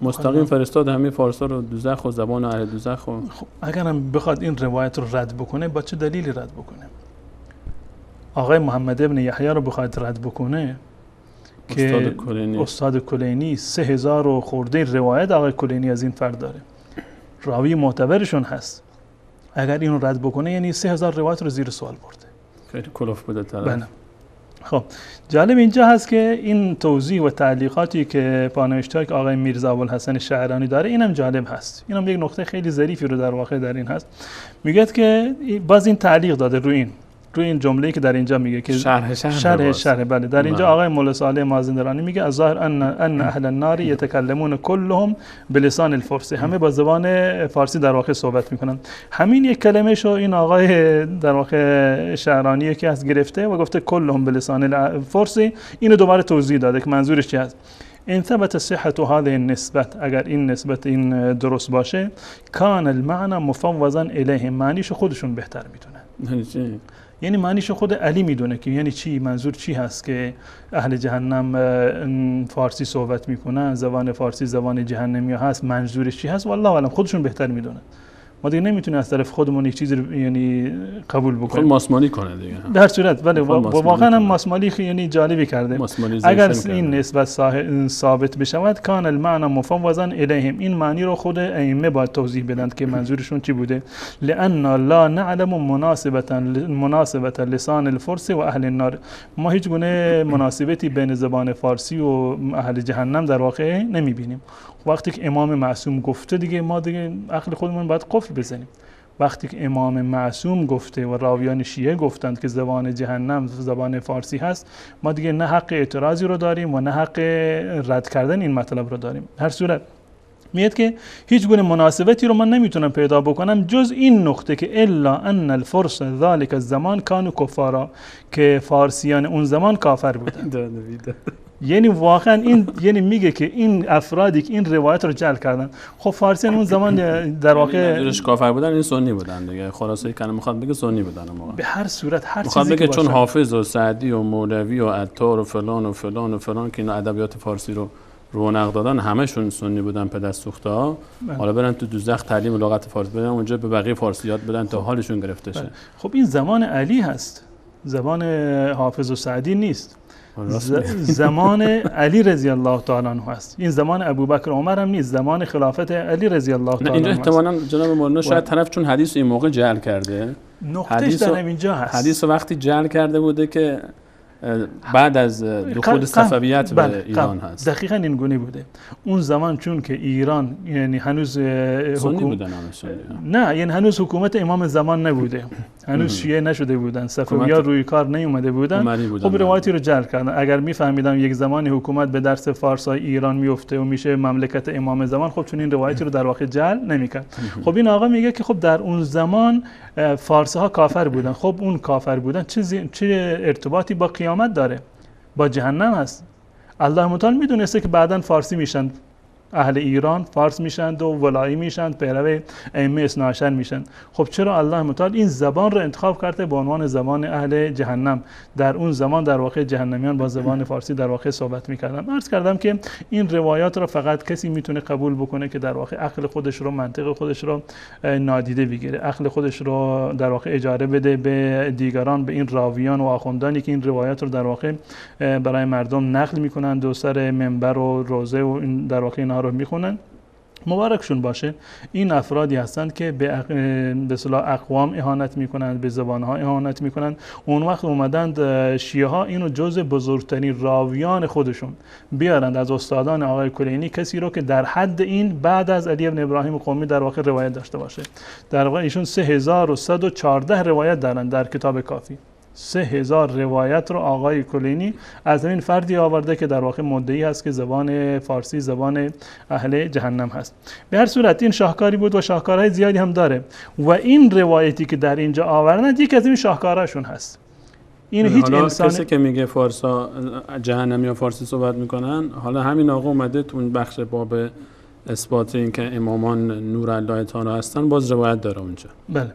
مستقیم فرستاد همه فارسا رو دوزخ و زبان اهل دوزخ. خب اگرم بخواد این روایت رو رد بکنه با چه دلیلی رد بکنه؟ آقای محمد ابن یحیی رو بخواد رد بکنه که استاد کلینی 3000 و خورده روایت آقای کلینی از این فرد داره، راوی معتبرشون هست، اگر اینو رد بکنه یعنی 3000 روایت رو زیر سوال برده. خیلی کلوف بوده طرف. بله. خب جالب اینجا هست که این توضیح و تعلیقاتی که پانوشت‌های که آقای میرزا ابوالحسن شعرانی داره اینم جالب هست. اینم یک نقطه خیلی ظریفی رو در واقع در این هست. میگه که باز این تعلیق داده روی این جمله‌ای که در اینجا میگه که شرح بله در اینجا آقای مولا صالح مازندرانی میگه از ظاهر ان اهل النار یتکلمون كلهم بلسان الفارس، همه با زبان فارسی در واقع صحبت میکنن. همین یک کلمه شو این آقای در واقع شعرانی که از گرفته و گفته كلهم بلسان الفارس، اینو دوباره توضیح داده که منظورش چی است. ان ثبت صحت هذه النسبت، اگر این نسبت این درست باشه، کان المعنى مفوضا الیه، معنیشو خودشون بهتر میدونن. یعنی معنیش خود علی میدونه که یعنی چی، منظور چی هست که اهل جهنم فارسی صحبت میکنن، زبان فارسی زبان جهنمی هست، منظورش چی هست والله اعلم خودشون بهتر میدونن. ما دیگه نمیتونیم از طرف خودمون یک چیزی یعنی قبول بکنیم. خود ماسمالی کنه دیگه. در صورت ولی واقعا هم ماسمالی یعنی جالبی کرده. اگر این نسبت ثابت بشود کان المعنى مفوضا الیهم، این معنی رو خود ائمه باید توضیح بدن که منظورشون چی بوده. لان لا نعلم مناسبه لسان الفرس و اهل النار، ما هیچ گونه مناسبتی بین زبان فارسی و اهل جهنم در واقع نمیبینیم. وقتی که امام معصوم گفته دیگه ما دیگه عقل خودمون باید قفل بزنیم. وقتی که امام معصوم گفته و راویان شیعه گفتند که زبان جهنم زبان فارسی هست، ما دیگه نه حق اعتراضی رو داریم و نه حق رد کردن این مطلب رو داریم. هر صورت میاد که هیچ گونه مناسبتی رو من نمیتونم پیدا بکنم جز این نقطه که الا ان الفرس ذلك الزمان كانوا کفارا، که فارسیان اون زمان کافر بودن. یعنی واقعا این یعنی میگه که این افرادی که این روایت رو جعل کردن، خب فارسیان اون زمان در واقع منظورش کافر بودن، این سنی بودن دیگه. خلاصه کلام میخواد بگه سنی بودن اون موقع. به هر صورت هر میخواد چیزی بگه که چون باشه. حافظ و سعدی و مولوی و عطار و فلان و فلان و فلان که این ادبیات فارسی رو رونق دادن، همشون سنی بودن پدرسوخته ها. حالا برن تو دوزخ تعلیم لغت فارسی بدن، اونجا به بقیه فارسی یاد بدن تا حالشون گرفته شه. خب این زمان علی هست، زمان حافظ و سعدی نیست. زمان علی رضی الله تعالی عنه است. این زمان ابوبکر و عمر هم نیست، زمان خلافت علی رضی الله تعالی عنه. اینجا احتمالاً جناب مولانا شاید طرف چون حدیث این موقع جعل کرده، نقطهش در اینجا هست. حدیث وقتی جعل کرده بوده که بعد از دخول صفویت به ایران هست. دقیقاً این گونه بوده. اون زمان چون که ایران یعنی هنوز نه یعنی هنوز حکومت امام زمان نبوده، هنوز شیعه نشده بودن، صفوی‌ها روی کار نیومده بودن. خب روایتی رو جعل کردن. اگر میفهمیدم یک زمانی حکومت به درس فارسای ایران میفته و میشه مملکت امام زمان، خب چون این روایتی رو در واقع جعل نمیکرد. خب این آقا میگه که خب در اون زمان فارسی‌ها کافر بودن. خب اون کافر بودن چه ارتباطی با قیامت داره؟ با جهنم هست. الله متعال میدونسته که بعداً فارسی میشن، اهل ایران فارس میشند و ولایی میشند، پیرو ائمه اثنا عشر میشند. خب چرا الله متعال این زبان رو انتخاب کرده به عنوان زبان اهل جهنم؟ در اون زمان در واقع جهنمیان با زبان فارسی در واقع صحبت میکردن. عرض کردم که این روایات رو فقط کسی میتونه قبول بکنه که در واقع عقل خودش رو، منطق خودش رو نادیده بگیره، عقل خودش رو در واقع اجاره بده به دیگران، به این راویان و آخوندانی که این روایات رو در واقع برای مردم نقل میکنن و سر منبر و روزه و این در واقع اینها رو میخونن. مبارکشون باشه. این افرادی هستند که به اصطلاح اقوام اهانت میکنند، به زبانها اهانت میکنند. اون وقت اومدند شیعه ها اینو جزء بزرگترین راویان خودشون بیارند از استادان آقای کلینی، کسی رو که در حد این بعد از علی ابن ابراهیم قمی در واقع روایت داشته باشه. در واقع ایشون 3114 روایت دارند در کتاب کافی. 3000 روایت رو آقای کلینی از این فردی آورده که در واقع مدعی هست که زبان فارسی زبان اهل جهنم هست. به هر صورت این شاهکاری بود و شاهکارهای زیادی هم داره و این روایتی که در اینجا آوردن یکی از این شاهکاراشون هست. این هیچ انسان کسی که میگه فارسا جهنمی یا فارسی صحبت میکنن، حالا همین آقا اومده تو اون بخش باب اثبات این که امامان نور الله تعالی هستن باز روایت داره اونجا. بله.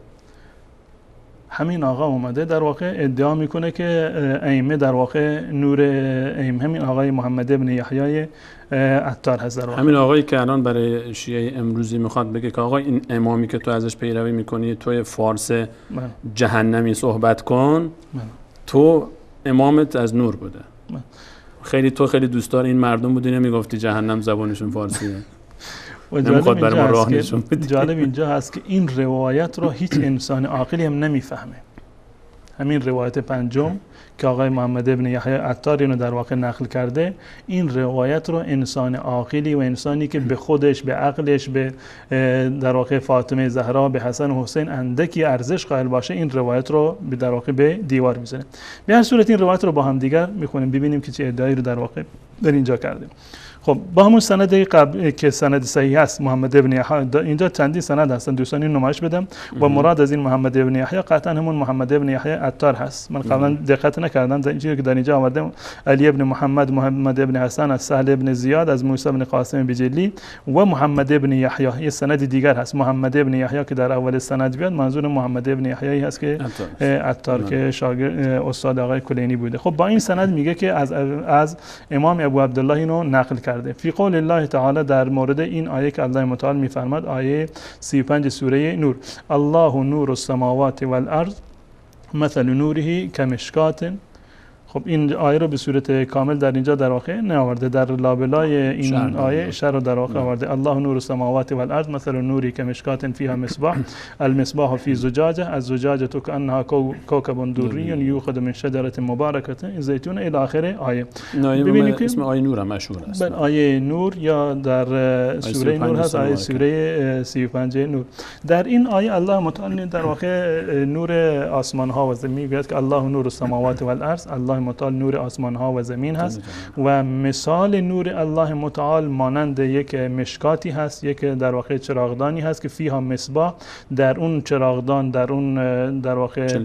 همین آقا اومده در واقع ادعا میکنه که ائمه در واقع نور ائمه همین آقای محمد ابن یحیی عطار هست. در واقع همین آقایی که الان برای شیعه امروزی میخواد بگه که آقا این امامی که تو ازش پیروی میکنی توی فارس جهنمی صحبت کن، تو امامت از نور بوده. خیلی تو خیلی دوستدار این مردم بودی، نمیگفتی جهنم زبانشون فارسیه. و جالب اینجا هست که این روایت رو هیچ انسان عاقلی هم نمیفهمه. همین روایت پنجم که آقای محمد ابن یحیی عطار اینو در واقع نقل کرده، این روایت رو انسان عاقلی و انسانی که به خودش، به عقلش، به در واقع فاطمه زهرا، به حسن و حسین اندکی ارزش قائل باشه، این روایت رو در واقع به دیوار میزنه. به هر صورت این روایت رو با هم دیگر میخونیم ببینیم که چه ادعایی رو در واقع در اینجا کرده. خب با همون سند قبل که سند صحیح است محمد ابن یحیی، اینجا چندی سند هستن دوستان این نمایش بدم و مراد از این محمد ابن یحیی قطعا همون محمد ابن یحیی عطار هست. من قبلا دقت نکردم در اینجا که در اینجا آورده علی ابن محمد ابن حسن از سهل ابن زیاد از موسی ابن قاسم بجلی و محمد ابن یحیی. یه سند دیگر هست محمد ابن یحیی که در اول سند بیاد، منظور محمد ابن یحیی هست که عطار که شاگرد استاد آقای کلینی بوده. خب با این سند میگه که از امام ابو عبدالله اینو نقل کرده. فی قول الله تعالی در مورد این آیه که الله متعال میفرماد، آیه 35 سوره نور، الله نور السماوات والارض مثل نوره کمشکات خب این آیه رو به صورت کامل در اینجا در واقع نیاورده، در لابلای این آیه شر رو در واقع آورده. الله نور السماوات والارض مثل نوری کمشکات فیها مصباح المصباح فی زجاجه الزجاجه کانها کوكب دری یوقد من شجره مبارکه زیتون الی آخر آیه. ببینید که اسم آیه نور مشهور است. بله آیه نور یا در سوره نور هست، آیه سوره 35 نور. در این آیه الله متعال در واقع نور آسمان ها و زمین میگوید که الله نور السماوات والارض، الله متعال نور آسمان ها و زمین هست و مثال نور الله متعال مانند یک مشکاتی هست، یک در واقع چراغدانی هست که فیها مصباح، در اون چراغدان در اون در واقع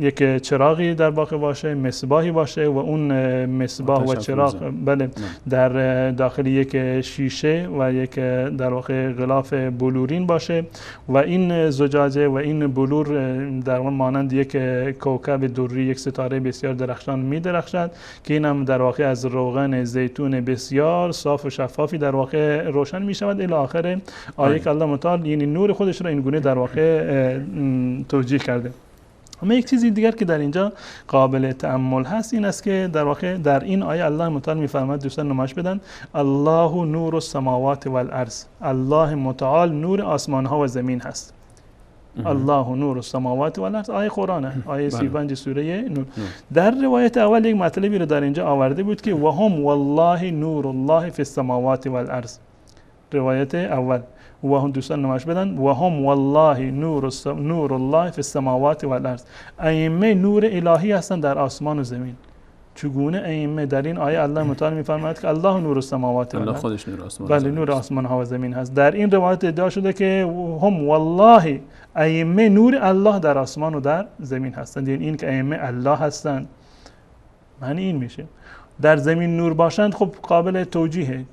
یک چراغی در واقع باشه، مصباحی باشه و اون مصباح و چراغ بله در داخل یک شیشه و یک در واقع غلاف بلورین باشه و این زجاجه و این بلور در مانند یک کوكب دری، یک ستاره بسیار درخشان می درخشد که اینم در واقع از روغن زیتون بسیار صاف و شفافی در واقع روشن می شود الی آخر آیه که الله متعال یعنی نور خودش را این گونه در واقع توجیه کرده. اما یک چیزی دیگر که در اینجا قابل تأمل هست این است که در واقع در این آیه الله متعال می‌فرماید، دوستان نمایش بدن، الله نور السماوات والارض، الله متعال نور آسمان ها و زمین هست. الله نور السماوات والارض آیه قرآنه، آیه 35 سوره نور. در روایت اول یک مطلبی رو در اینجا آورده بود که و هم والله نور الله فی السماوات والارض. روایت اول و هم دوستان نمایش بدن و هم والله نور الله فی السماوات والارض، ائمه نور الهی هستند در آسمان و زمین. چگونه ائمه؟ در این آیه الله متعال می‌فرماید که الله نور السماوات والارض، الله خودش نور آسمان بله نور آسمان ها و زمین هست. در این روایت ادعا شده که هم والله ائمه نور الله در آسمان و در زمین هستند، یعنی این که ائمه الله هستند معنی این میشه. در زمین نور باشند خب قابل توجیهه،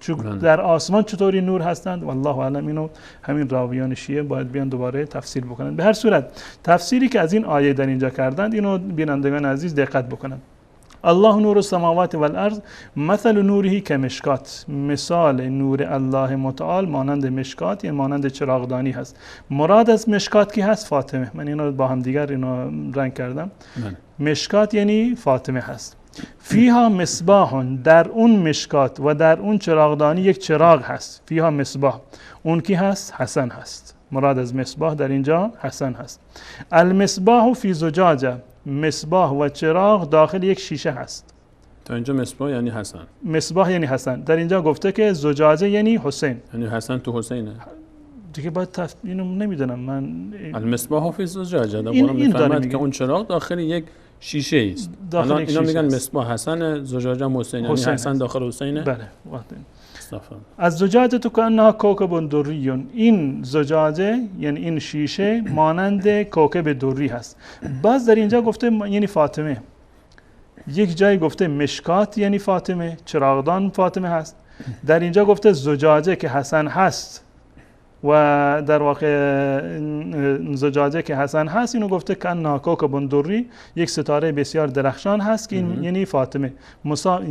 در آسمان چطوری نور هستند والله اعلم، اینو همین راویان شیعه باید بیان دوباره تفسیر بکنند. به هر صورت تفسیری که از این آیه در اینجا کردند اینو بینندگان عزیز دقت بکنند. الله نور السماوات والارض مثل نوره کمشکات، مثال نور الله متعال مانند مشکات یعنی مانند چراغدانی هست. مراد از مشکات کی هست؟ فاطمه. من اینو با هم دیگر اینو رنگ کردم. مشکات یعنی فاطمه هست. فیها مصباح، در اون مشکات و در اون چراغدانی یک چراغ هست. فیها مصباح، اون کی هست؟ حسن هست. مراد از مصباح در اینجا حسن هست. المصباح فی زجاجه، مصباح و چراغ داخل یک شیشه هست. تا اینجا مصباح یعنی حسن، مصباح یعنی حسن. در اینجا گفته که زجاجه یعنی حسین، یعنی حسن تو حسینه دیگه. باید اینو نمیدونم من. المصباح فی زجاجه در قرآن میفرماید که اون چراغ داخل یک شیشه است. الان اینا میگن مصباح حسن، زجاجه حسین، یعنی حسن داخل حسینه. بله. از زجاجه تو کانها کوكب دری، این زجاجه یعنی این شیشه مانند کوكب دری هست. باز در اینجا گفته یعنی فاطمه، یک جای گفته مشکات یعنی فاطمه، چراغدان فاطمه هست. در اینجا گفته زجاجه که حسن هست و در واقع زجاجه که حسن هست اینو گفته کانها کوكب دری، یک ستاره بسیار درخشان هست که این یعنی فاطمه.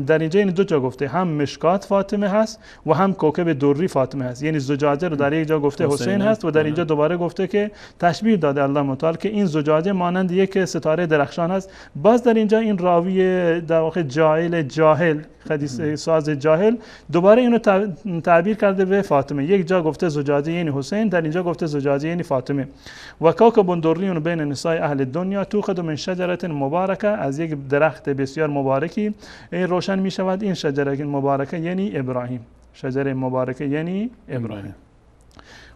در اینجا این دو جا گفته، هم مشکات فاطمه هست و هم کوكب دری فاطمه هست، یعنی زجاجه رو در یک جا گفته حسین هست و در اینجا دوباره گفته که تشبیه داده الله متعال که این زجاجه مانند یک ستاره درخشان هست. باز در اینجا این راوی در واقع جاهل حدیث ساز جاهل دوباره اینو تعبیر کرده به فاطمه. یک جا گفته زجاجه یعنی حسین، در اینجا گفته زجاجه یعنی فاطمه. و کوكب دری بین نساء اهل الدنیا توخذ من شجره مبارکه، از یک درخت بسیار مبارکی روشن می شود. این شجره مبارکه یعنی ابراهیم، شجره مبارکه یعنی ابراهیم.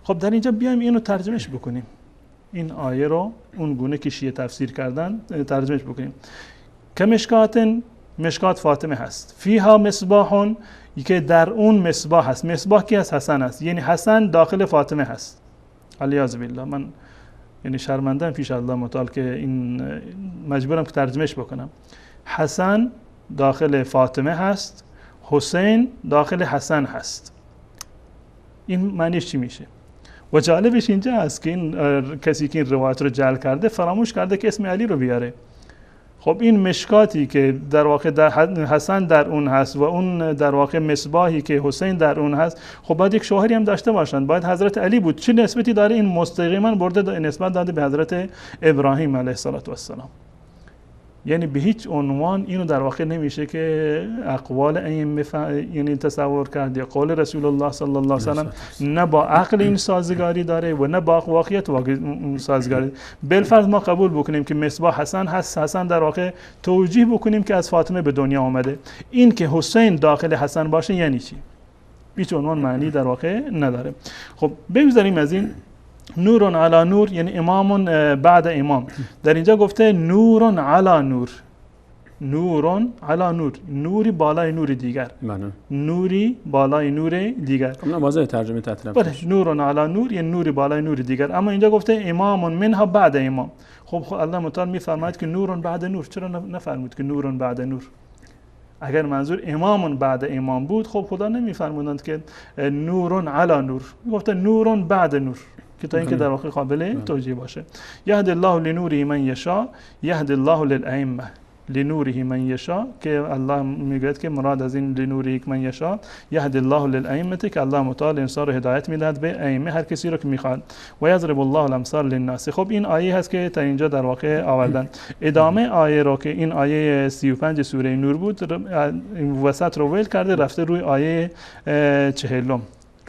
خب در اینجا بیایم اینو ترجمهش بکنیم، این آیه رو اون گونه که شیعه تفسیر کردن ترجمهش بکنیم. مشکات فاطمه هست، فیها مصباح، که در اون مصباح هست. مصباح کی هست؟ حسن هست، یعنی حسن داخل فاطمه هست. علیاذ بالله، من یعنی شرمندم پیش الله متعال که این مجبورم که ترجمهش بکنم. حسن داخل فاطمه هست، حسین داخل حسن هست. این معنیش چی میشه؟ و جالبش اینجا هست که این کسی که این روایت رو جعل کرده فراموش کرده که اسم علی رو بیاره. خب این مشکاتی که در واقع حسن در اون هست و اون در واقع مصباحی که حسین در اون هست، خب باید یک شوهری هم داشته باشند، باید حضرت علی بود. چه نسبتی داره؟ این مستقیما برده نسبت داده به حضرت ابراهیم علیه السلام. یعنی به هیچ عنوان اینو در واقع نمیشه که اقوال ائمه یعنی تصور کرد یا قول رسول الله صلی الله علیه و سلم نه با عقل این سازگاری داره و نه با واقعیت سازگاری. بالفرض ما قبول بکنیم که مصباح حسن هست، حسن در واقع توجیه بکنیم که از فاطمه به دنیا آمده، این که حسین داخل حسن باشه یعنی چی؟ هیچ عنوان معنی در واقع نداره. خب بگذاریم از این. نور علی نور یعنی امام بعد امام، در اینجا گفته نور علی نور، نور علی نور، نوری بالای نور دیگر، نوری بالای نور دیگر. واضح ترجمه تطلب. بله، نور علی نور یعنی نوری بالای نور دیگر. اما اینجا گفته امام منها بعد امام. خب الله متعال میفرماید که نور بعد نور، چرا نفرمود که نور بعد نور؟ اگر منظور امام بعد امام بود خب خدا نمیفرمودند که نور علی نور، گفته نور بعد نور که تا اینکه در واقع قابل توجیه باشه. یهد الله لنوره من یشاء یهد الله للائمه لنوره من یشاء، که الله میگه که مراد از این لنوره من یشاء یهد الله للائمه که الله متعال انسان رو هدایت میدهد به ائمه، هر کسی رو که میخواد. و یضرب الله الامثال للناس. خب این آیه هست که تا اینجا در واقع آوردن. ادامه آیه رو که این آیه 35 سوره نور بود وسط رو ویل کرده رفته روی آیه 40.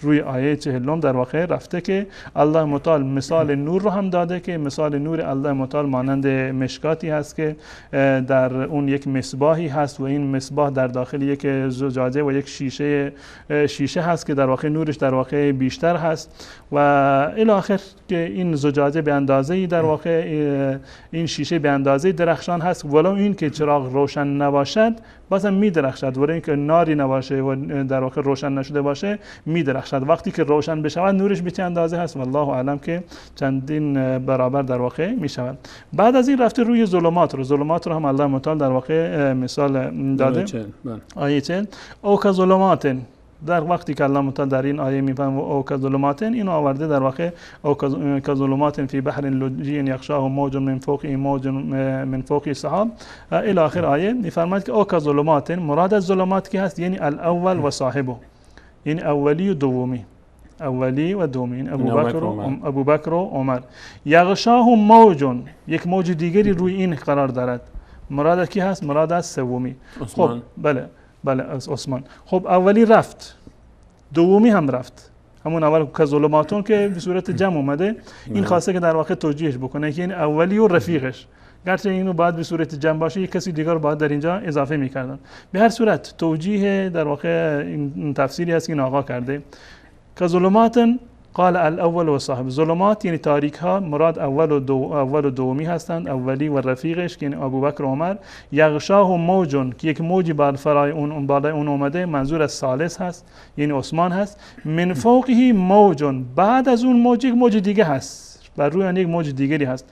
روی آیه 40 در واقع رفته که الله متعال مثال نور رو هم داده که مثال نور الله متعال مانند مشکاتی هست که در اون یک مصباحی هست و این مصباح در داخل یک زجاجه و یک شیشه هست که در واقع نورش در واقع بیشتر هست و الی آخر که این زجاجه به اندازه‌ای در واقع این شیشه به اندازه درخشان هست، ولو این که چراغ روشن نباشد بازم میدرخشد، ولو اینکه ناری نباشه و در واقع روشن نشده باشه میدرخشد. وقتی که روشن بشود نورش به چه اندازه هست والله اعلم که چندین برابر در واقع میشود. بعد از این رفته روی ظلمات رو هم الله متعال در واقع مثال داده. آیه 40 او که ظلمات، در وقتی که الله متعال در این آیه میفهمه او که ظلمات، این آورده در واقع او که ظلمات فی بحر لجی یغشاه موج من فوقه موج من فوق سحاب الی آخر آیه. میفرماید که او که ظلمات، مراد از ظلمات کی هست؟ یعنی الاول و صاحبه، یعنی اولی و دومی، اولی و دومی، ابو بکر و عمر. یغشاه موج، یک موج دیگری روی این قرار دارد، مراد کی هست؟ مراد از سومی. خب بله از عثمان. خب اولی رفت، دومی هم رفت، همون اول که ظلماتون که به صورت جمع اومده، این خواسته که در واقع توجیهش بکنه که این اولی و رفیقش، گرچه اینو بعد به صورت جمع باشه یک کسی دیگر باید در اینجا اضافه میکردن. به هر صورت توجیه در واقع این تفسیری هست که این آقا کرده که ظلمات قال الاول و صاحب. ظلمات یعنی تاریک ها، مراد اول و دومی هستند، اولی و رفیقش که یعنی ابوبکر و عمر. یغشاه موجون که یک موجی بر فرای اون بالای اون اومده، منظور از ثالث هست یعنی عثمان هست. من فوقه موجون، بعد از اون موج یک موج دیگه هست، بر روی آن یک موج دیگری هست.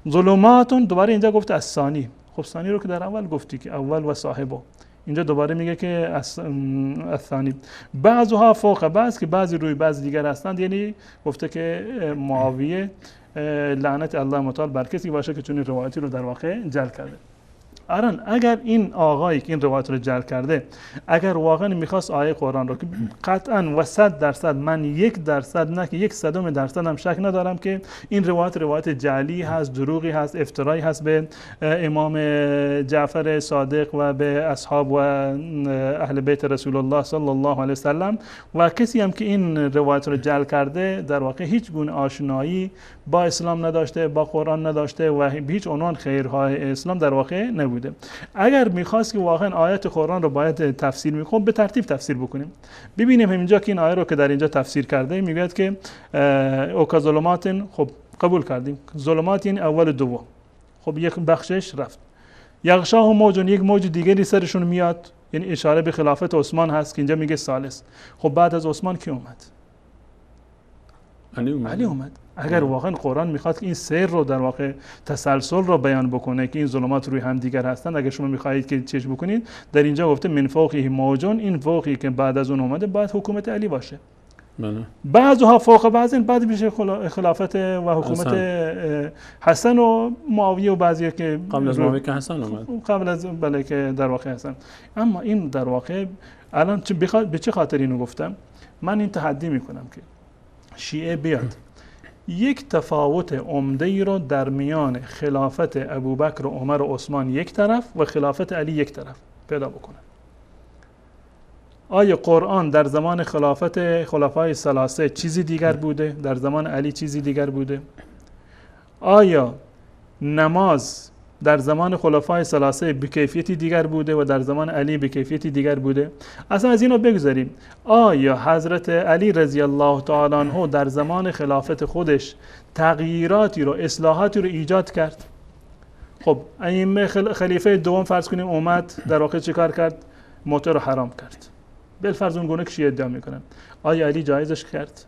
ظلماتون دوباره اینجا گفته از ثانی. خب ثانی رو که در اول گفتی که اول و صاحبه، اینجا دوباره میگه که از ثانی. بعضها فوق بعض، که بعضی روی بعض دیگر هستند، یعنی گفته که معاویه لعنت الله متعال بر کسی باشه که چون روایتی رو در واقع جل کرده. الان اگر این آقایی که این روایت رو جل کرده اگر واقعا میخواست آیه قرآن رو که قطعا و 100% من 1% نه که 100% هم شک ندارم که این روایت جعلی هست، دروغی هست، افترایی هست به امام جعفر صادق و به اصحاب و اهل بیت رسول الله صلی الله علیه وسلم، و کسی هم که این روایت رو جل کرده در واقع هیچ گونه آشنایی با اسلام نداشته، با قرآن نداشته و به هیچ عنوان خیرهای اسلام در واقع نبوده. اگر میخواست که واقعا آیات قرآن رو باید تفسیر میکنم به ترتیب تفسیر بکنیم. ببینیم همینجا که این آیه رو که در اینجا تفسیر کرده میگه که او که ظلمات، خب قبول کردیم ظلمات یعنی اول دوم، خب یک بخشش رفت. یغشاه موجون، یک موج دیگری سرشون میاد، یعنی اشاره به خلافت عثمان هست که اینجا میگه ثالث. خب بعد از عثمان کی اومد؟ علی اومد. اگر واقعا قرآن میخواد که این سیر رو در واقع تسلسل رو بیان بکنه که این ظلمات روی هم دیگر هستند، اگر شما میخواهید که چش بکنید، در اینجا گفته من فوقه موجون، این فوقی که بعد از اون اومده باید حکومت علی باشه. بعضها فوق بعضین، بعد میشه خلافت و حکومت حسن و معاویه و بعضی که قبل از معاویه که حسن اومد، قبل از بله که در واقع حسن. اما این در واقع الان به چه خاطر اینو گفتم؟ من این تحدی میکنم که شیعه بیاد یک تفاوت عمده‌ای رو در میان خلافت ابوبکر و عمر و عثمان یک طرف و خلافت علی یک طرف پیدا بکنن. آیا قرآن در زمان خلافت خلفای ثلاثه چیزی دیگر بوده؟ در زمان علی چیزی دیگر بوده؟ آیا نماز در زمان خلفای ثلاثه به کیفیتی دیگر بوده و در زمان علی به کیفیتی دیگر بوده؟ اصلا از اینو بگذاریم. آیا حضرت علی رضی الله تعالی عنه در زمان خلافت خودش تغییراتی رو، اصلاحاتی رو ایجاد کرد؟ خب ائمه خلیفه دوم فرض کنیم اومد در واقع چه کار کرد؟ موتور رو حرام کرد. بالفرض اون گونه که شیعه ادعا میکنن. آیا علی جایزش کرد؟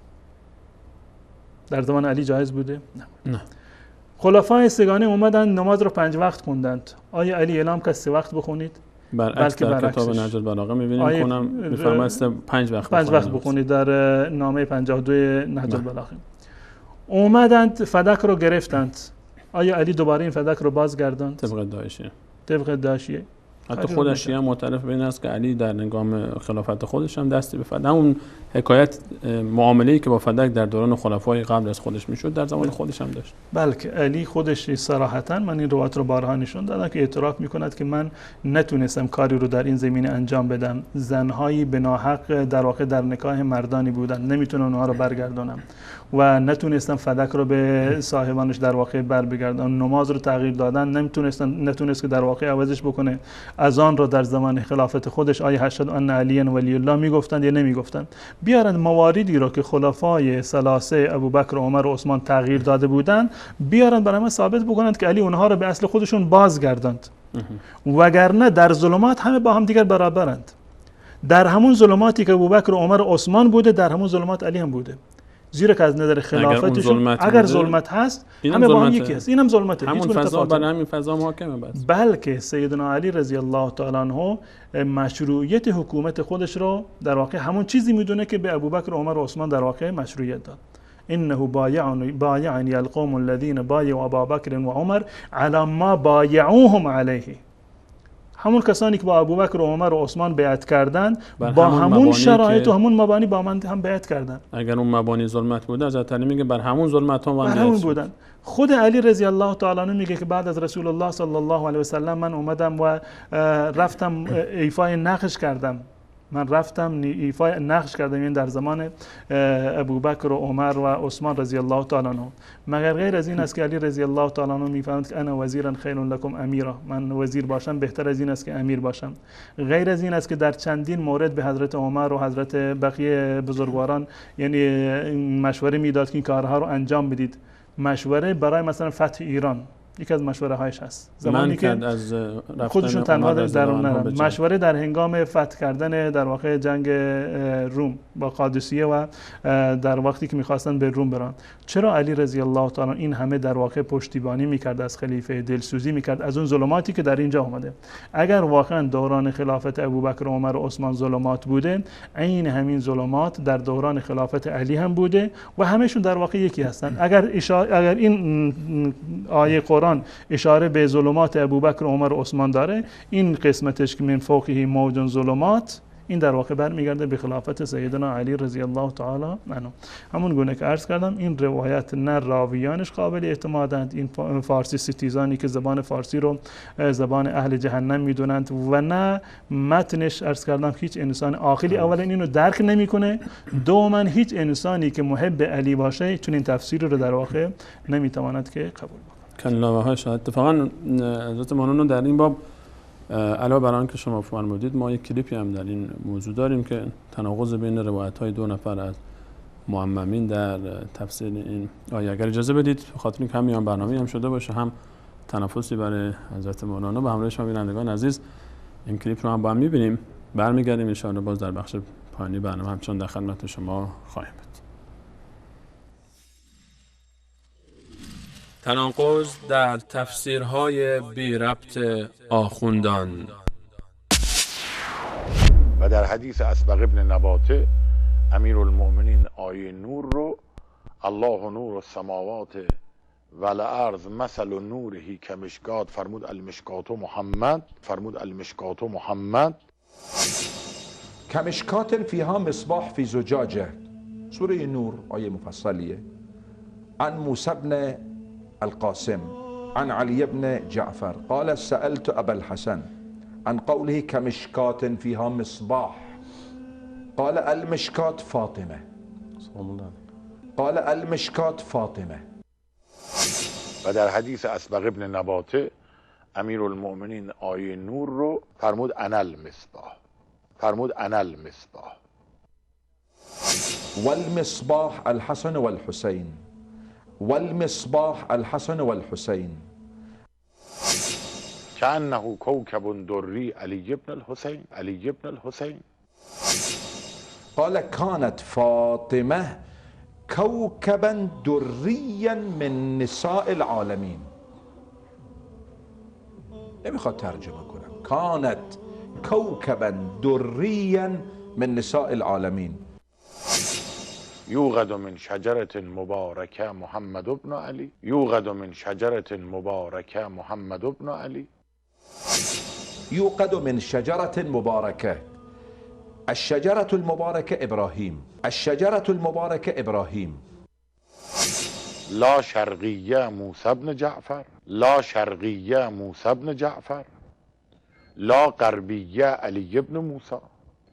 در زمان علی جایز بوده؟ نه. خلفای سگانه اومدن نماز رو 5 وقت خوندند. آیا علی اعلام کرد 3 وقت بخونید؟ برعکس در کتاب نهج البلاغه می‌بینیم کنم می‌فرمایست 5 وقت 5 وقت بخونید در نامه 52 نهج البلاغه. اومدند فدک رو گرفتند. آیا علی دوباره این فدک رو بازگرداند؟ طبق داعشیه. حتی خود شیعه هم معترف به این است که علی در هنگام خلافت خودش هم دستی به فدک، همون حکایت معامله‌ای که با فدک در دوران خلفای قبل از خودش میشد در زمان خودش هم داشت. بلکه علی خودش صراحتاً، من این روایت رو بارها نشون دادم که اعتراف میکند که من نتونستم کاری رو در این زمینه انجام بدم. زنهایی به ناحق در واقع در نکاح مردانی بودن، نمیتونم اونها رو برگردونم و نتونستم فدک رو به صاحبانش در واقع بر بگردانم. نماز رو تغییر دادن نتونست که در واقع عوضش بکنه. از آن رو در زمان خلافت خودش آیه 80 ان علی ولی الله میگفتند یا نمیگفتند؟ بیارن مواردی رو که خلفای ثلاثه ابوبکر و عمر و عثمان تغییر داده بودند، بیارن برای ما ثابت بکنند که علی اونها رو به اصل خودشون بازگرداند. وگرنه در ظلمات همه با هم دیگر برابرند. در همون ظلماتی که ابوبکر و عمر و عثمان بوده، در همون ظلمات علی هم بوده. زیرا که از نظر خلافتشون اگر ظلمت هست همه با هم یکی هست. اینم ظلمته، همون فضا بر همین فضا محاکمه. بس بلکه سیدنا علی رضی الله تعالی عنه مشروعیت حکومت خودش رو در واقع همون چیزی میدونه که به ابوبکر و عمر و عثمان در واقع مشروعیت داد. انه بایعنی القوم الذين بایعوا ابابکر و عمر علی ما بایعوهم علیه. همون کسانی که با ابوبکر و عمر و عثمان بیعت کردند با همون شرایط و همون مبانی با من هم بیعت کردند. اگر اون مبانی ظلمت بوده، حضرت علی میگه بر همون ظلمت ها بر همون بودن. خود علی رضی الله تعالی عنه میگه که بعد از رسول الله صلی الله علیه و سلم من اومدم و رفتم ایفای نقش کردم. من رفتم ایفای نقش کردم، این در زمان ابوبکر و عمر و عثمان رضی الله تعالی عنه. مگر غیر از این است که علی رضی الله تعالی عنه میفهمد که انا وزیرا خیر لکم امیرا، من وزیر باشم بهتر از این است که امیر باشم. غیر از این است که در چندین مورد به حضرت عمر و حضرت بقیه بزرگواران یعنی مشوره میداد که این کارها رو انجام بدید. مشوره برای مثلا فتح ایران یک از مشوره هایش هست. زمانی که از خودشون تنها در اون نرم، مشوره در هنگام فتح کردن در واقع جنگ روم با قادسیه و در وقتی که میخواستن به روم برن، چرا علی رضی الله تعالی این همه در واقع پشتیبانی میکرد از خلیفه، دلسوزی میکرد از اون ظلماتی که در اینجا اومده؟ اگر واقعا دوران خلافت ابوبکر و عمر و عثمان ظلمات بوده، عین همین ظلمات در دوران خلافت علی هم بوده و همشون در واقع یکی هستن. اگر این آیه قرآن اشاره به ظلمات ابوبکر و عمر و عثمان داره، این قسمتش که من فوقه موج ظلمات، این در واقع برمیگرده به خلافت سیدنا علی رضی الله تعالی عنه. همون گونه که عرض کردم این روایت نه راویانش قابل اعتمادند، این فارسی ستیزانی که زبان فارسی رو زبان اهل جهنم میدونند، و نه متنش عرض کردم هیچ انسان عاقلی اولا اینو درک نمیکنه، دوما هیچ انسانی که محب علی باشه چون این تفسیر رو در واقع نمیتواند که قبول کنه. کلمه های شاید اتفاقا حضرت مولانا در این باب علاوه بر آنکه شما فرمودید ما یک کلیپی هم در این موضوع داریم که تناقض بین روایت های 2 نفر از معممین در تفسیر این آیه اگر اجازه بدید، خاطر اینکه هم میان برنامه هم شده باشه هم تنفسی برای حضرت مولانا، به همراه شما بینندگان عزیز این کلیپ رو هم با هم می‌بینیم. برمیگردیم ان شاء الله باز در بخش پایانی برنامه همچنان در خدمت شما خواهیم بود. تناقض در تفسیرهای بی ربط آخوندان. و در حدیث اسبق ابن نباته امیرالمؤمنین آیه نور رو الله نور السماوات و الارض مثل نوره کمشکات فرمود المشکات محمد، فرمود المشکات محمد. کمشکات فیها مصباح فی زجاجه، سوره نور آیه مفصلیه. عن موسى بن القاسم عن علي بن جعفر قال سألت أبا الحسن عن قوله كمشكاة فيها مصباح قال المشكاة فاطمة قال المشكاة فاطمة. و در حدیث اسبغ ابن نباته امیرالمؤمنین آیه نور رو فرمود انا المصباح، فرمود انا المصباح. والمصباح الحسن والحسين والمصباح الحسن والحسين كأنه كوكب دري علي بن الحسين علي بن الحسين. قال كانت فاطمة كوكبا دريا من نساء العالمين. نمیخواد ترجمه کنم. كانت كوكبا دريا من نساء العالمين. يوغد من شجرة مباركة محمد بن علي، يوغد من شجرة مباركة محمد بن علي. يوقد من شجرة مباركة. الشجرة المباركة إبراهيم، الشجرة المباركة إبراهيم. لا شرقية موسى بن جعفر، لا شرقية موسى بن جعفر، لا غربية علي بن موسى،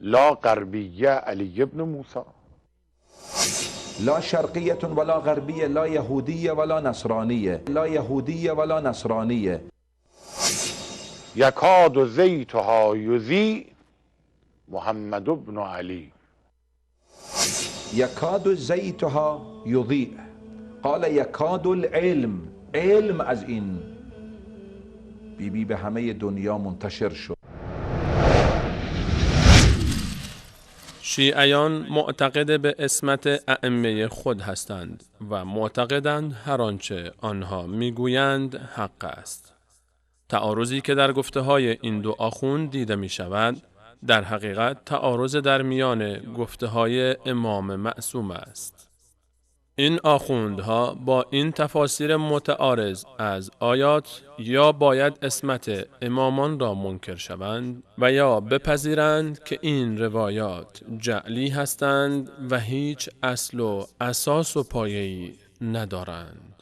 لا غربية علي بن موسى. لا شرقية ولا غربية، لا يهودية ولا نصرانية، لا يهودية ولا نصرانية. يكاد زيتها يضيء محمد بن علي. يكاد زيتها يضيء. قال يكاد العلم، علم از این بیبی به همه دنیا منتشر شد. شیعیان معتقد به عصمت ائمه خود هستند و معتقدند هر آنچه آنها میگویند حق است. تعارضی که در گفته‌های این دو آخوند دیده می شود، در حقیقت تعارض در میان گفته‌های امام معصوم است. این آخوندها با این تفاسیر متعارض از آیات یا باید عصمت امامان را منکر شوند و یا بپذیرند که این روایات جعلی هستند و هیچ اصل و اساس و پایه‌ای ندارند.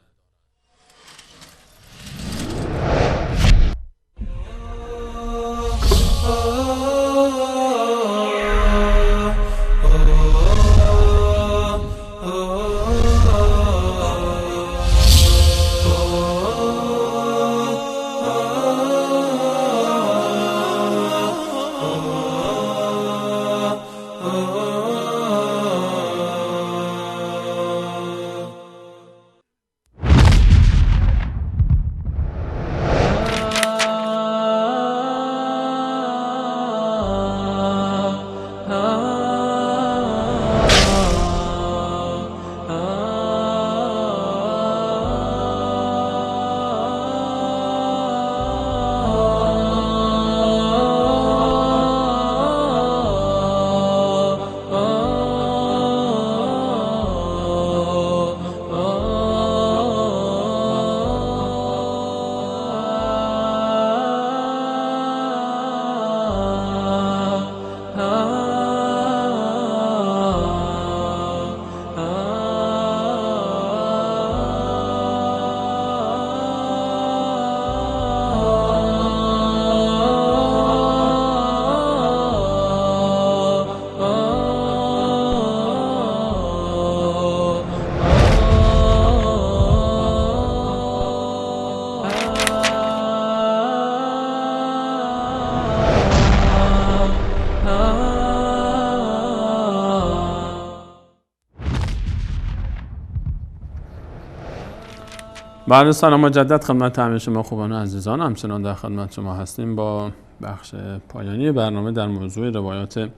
بعد سلام مجدد خدمت همه شما خوبان و عزیزان، همچنان در خدمت شما هستیم با بخش پایانی برنامه در موضوع روایات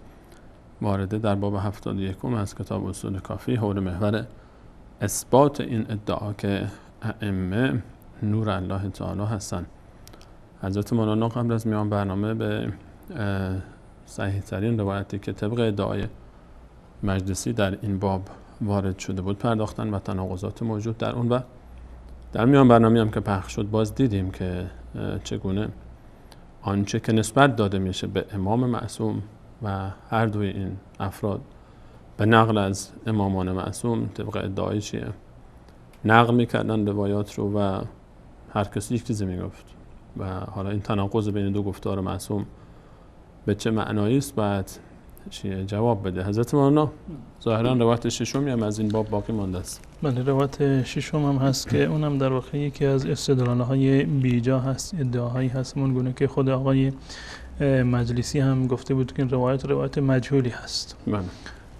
وارده در باب 71 از کتاب اصول کافی حول محور اثبات این ادعا که ائمه نور الله تعالی هستند. حضرت مولانا قبل از میان برنامه به صحیح ترین روایتی که طبق ادعای مجلسی در این باب وارد شده بود پرداختن و تناقضات موجود در اون و در میان برنامه هم که پخش شد باز دیدیم که چگونه آنچه که نسبت داده میشه به امام معصوم و هر دوی این افراد به نقل از امامان معصوم طبق ادعای شیعه نقل میکردن روایات رو و هر کسی یک چیزی میگفت و حالا این تناقض بین دو گفتار معصوم به چه معنایی است باید جواب بده. حضرت مولانا ظاهرا روایت ششمی هم از این باب باقی مانده است. بله، روایت ششم هم هست که اونم در واقع یکی از استدلال‌های بیجا هست، ادعاهایی هست اون گونه که خود آقای مجلسی هم گفته بود که این روایت مجهولی هست. بله.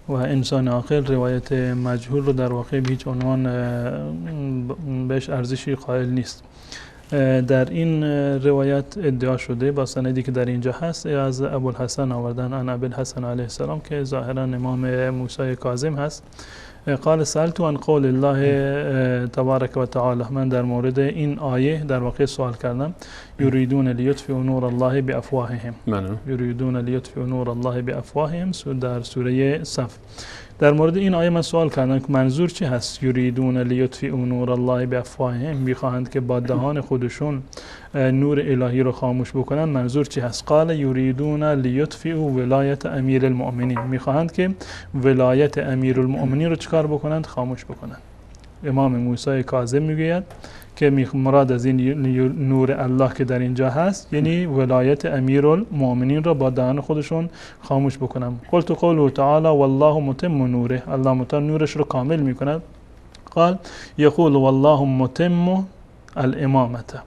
و انسان عاقل روایت مجهول رو در واقع به هیچ عنوان بهش ارزشی قائل نیست. در این روایت ادعا شده با سندی که در اینجا هست از ابوالحسن آوردن عن ابوالحسن علیه السلام که ظاهرا امام موسی کاظم هست. قال سألت عن قول الله تبارک و تعالی، من در مورد این آیه در واقع سوال کردم. یریدون لیطفئوا نور الله بافواههم، یریدون لیطفئوا نور الله بافواههم، در سوره صف. در مورد این آیه من سوال کردم که منظور چی هست؟ یریدون لیطفئوا نور الله بافواههم، میخواهند که با دهان خودشون نور الهی رو خاموش بکنن، منظور چی هست؟ قال یریدون لیطفئوا ولایت امیر المؤمنین، میخواهند که ولایت امیر المؤمنین رو چکار بکنند؟ خاموش بکنند. امام موسی کاظم میگوید که مراد از این نور الله که در اینجا هست یعنی ولایت امیرالمؤمنین را با دهان خودشون خاموش بکنم. قلت قوله تعالی والله متم نوره، الله متم نورش رو کامل میکند. قال یقول والله متم الامامت،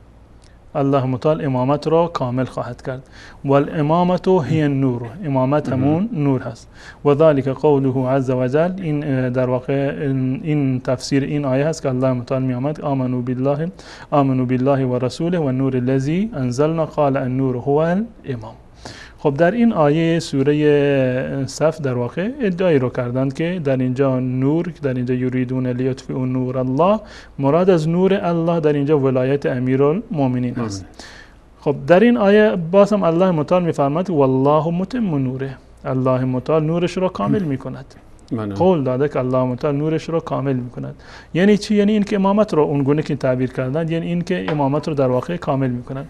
الله متعال امامت را کامل خواهد کرد. والامامت هی النور، امامت همون نور هست. و ذلك قوله عز وجل، این در واقع این تفسیر این آیه هست که الله متعال میآمد آمنوا بالله و رسوله و النور الذی انزلنا قال النور هو الامام. خب در این آیه سوره صف در واقع ادعایی رو کردند که در اینجا نور، در اینجا یریدون لیطفئوا نور الله، مراد از نور الله در اینجا ولایت امیرالمؤمنین است. خب در این آیه باز هم الله متعال میفرماید والله متم نوره، الله متعال نورش را کامل میکند. قول داده که الله متعال نورش را کامل میکند. یعنی چی؟ یعنی این که امامت را اونگونه که تعبیر کردند، یعنی این که امامت رو در واقع کامل میکنند.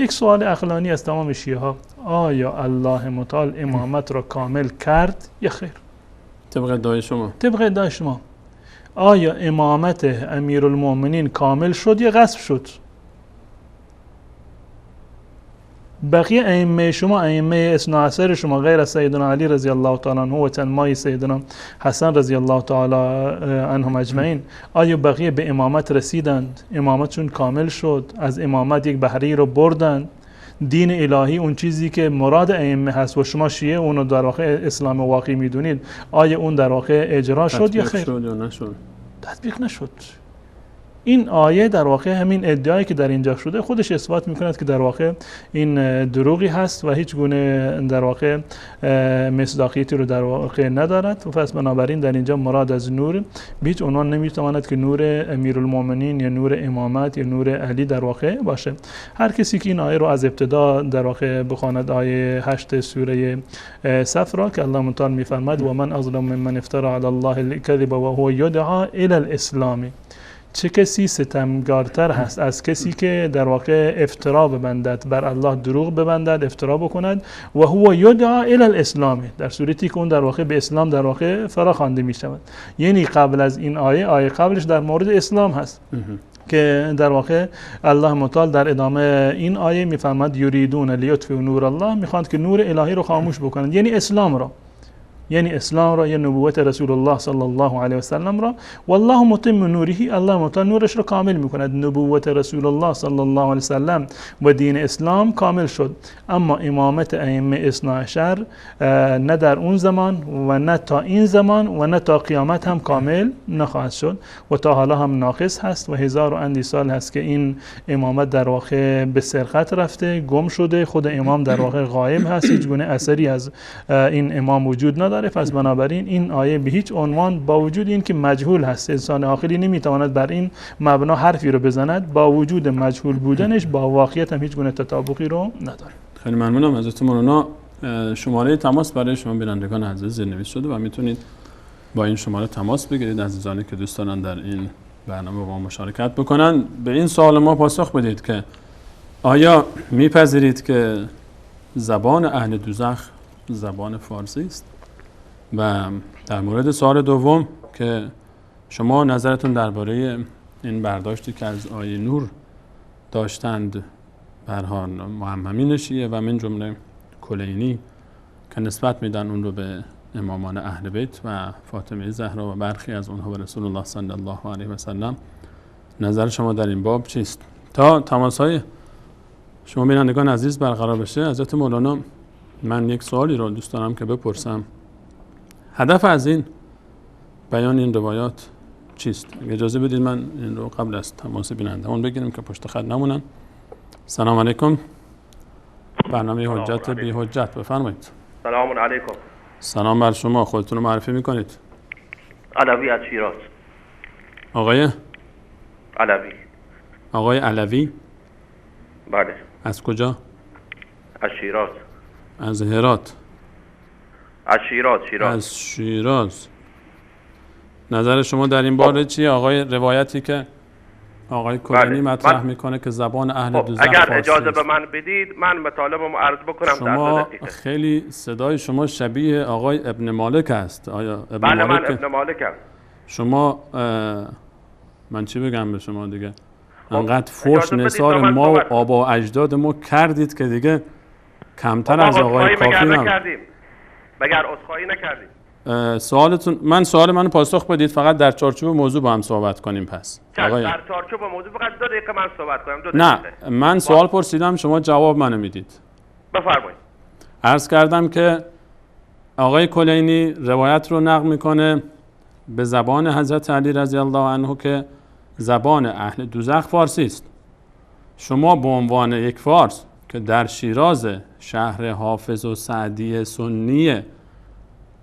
یک سوال عقلانی از تمام شیعه ها، آیا الله متعال امامت را کامل کرد یا خیر؟ طبق ادعای شما؟ طبق ادعای شما آیا امامت امیرالمؤمنین کامل شد یا غصب شد؟ بقیه ائمه شما، ائمه اثنا عشر شما غیر از سیدنا علی رضی الله تعالی عنه و چند مای سیدنا حسن رضی الله تعالی عنهم اجمعین، آیا بقیه به امامت رسیدند؟ امامتشون کامل شد؟ از امامت یک بهره رو بردند؟ دین الهی اون چیزی که مراد ائمه هست و شما شیعه اونو در واقع اسلام واقعی میدونید، آیا اون در واقع اجرا شد یا خیر؟ تطبیق نشد. این آیه در واقع همین ادعایی که در اینجا شده خودش اثبات میکند که در واقع این دروغی هست و هیچ گونه در واقع مصداقیتی رو در واقع ندارد. و پس بنابراین در اینجا مراد از نور به هیچ عنوان نمیتواند که نور امیرالمؤمنین یا نور امامت یا نور علی در واقع باشه. هر کسی که این آیه رو از ابتدا در واقع بخواند، آیه 8 سوره صف را که الله متعال میفرماید و من اظلم ممن افترى علی الله الکذب و هو یدعی الی الاسلام، چه کسی ستمگارتر هست از کسی که در واقع افترا ببندد بر الله، دروغ ببندد، افترا بکند و هو یدعی الی الاسلام، در صورتی که اون در واقع به اسلام در واقع فرا خوانده می شود. یعنی قبل از این آیه قبلش در مورد اسلام هست که در واقع الله متعال در ادامه این آیه میفرماید یریدون لیطفئوا نور الله، میخواند که نور الهی رو خاموش بکنند، یعنی اسلام را، یعنی اسلام را یا نبوت رسول الله صلی الله علیه و سلم را. والله متم نوره، الله متعال نورش را کامل میکند. نبوت رسول الله صلی الله علیه و سلم و دین اسلام کامل شد، اما امامت ائمه اثنا عشر نه در اون زمان و نه تا این زمان و نه تا قیامت هم کامل نخواهد شد و تا حالا هم ناقص هست و هزار و اندی سال هست که این امامت در واقع به سرقت رفته، گم شده، خود امام در واقع غایب هست، هیچ گونه اثری از این امام وجود نداره. پس بنابراین این آیه به هیچ عنوان با وجود این که مجهول هست، انسان عاقلی نمیتواند بر این مبنا حرفی رو بزند، با وجود مجهول بودنش با واقعیت هم هیچ گونه تطابقی رو نداره. خیلی ممنونم حضرت مولانا. شماره تماس برای شما بینندگان عزیز زیرنویس شده و میتونید با این شماره تماس بگیرید، عزیزانی که دوست دارن در این برنامه با ما مشارکت بکنن. به این سوال ما پاسخ بدید که آیا میپذیرید که زبان اهل دوزخ زبان فارسی است؟ و در مورد سوال دوم که شما نظرتون درباره این برداشتی که از آیه نور داشتند برهان معممین شیعه و من جمله کلینی که نسبت میدن اون رو به امامان اهل بیت و فاطمه زهرا و برخی از اونها به رسول الله صلی الله علیه و سلم، نظر شما در این باب چیست؟ تا تماس‌های شما بینندگان عزیز برقرار بشه، حضرت مولانا من یک سوالی رو دوست دارم که بپرسم. هدف از این بیان این روایات چیست؟ اجازه بدید من این رو قبل از تماس بینندگان بگیریم که پشت خط نمونن. سلام علیکم. برنامه حجت بی حجت، بفرمایید. سلام علیکم. سلام بر شما، خودتون رو معرفی میکنید. علوی از شیراز. آقای علوی. آقای علوی؟ بله. از کجا؟ از شیراز. از هرات. از شیراز. از شیراز. نظر شما در این باره چیه؟ آقای روایتی که آقای کلینی مطرح میکنه که زبان اهل دوزخ فارسی اگر اجازه به من بدید من مطالبم عرض بکنم. شما خیلی صدای شما شبیه آقای ابن مالک است. آیا ابن بله مالک؟ من ابن مالکم. شما من چی بگم به شما دیگه؟ انقدر فوش نثار ما و آبا و اجداد ما کردید که دیگه کمتر از آقای کافی نکردیم. مگر عذرخواهی نکردیم؟ سوالتون، من سوال منو پاسخ بدید، فقط در چارچوب موضوع با هم صحبت کنیم. پس آقای در چارچوب موضوع فقط 2 دقیقه من صحبت کنم. 2 دقیقه. نه من سوال پرسیدم، شما جواب منو میدید. بفرمایید. عرض کردم که آقای کلینی روایت رو نقل میکنه به زبان حضرت علی رضی الله عنه که زبان اهل دوزخ فارسی است. شما به عنوان یک فارس که در شیراز شهر حافظ و سعدی سنی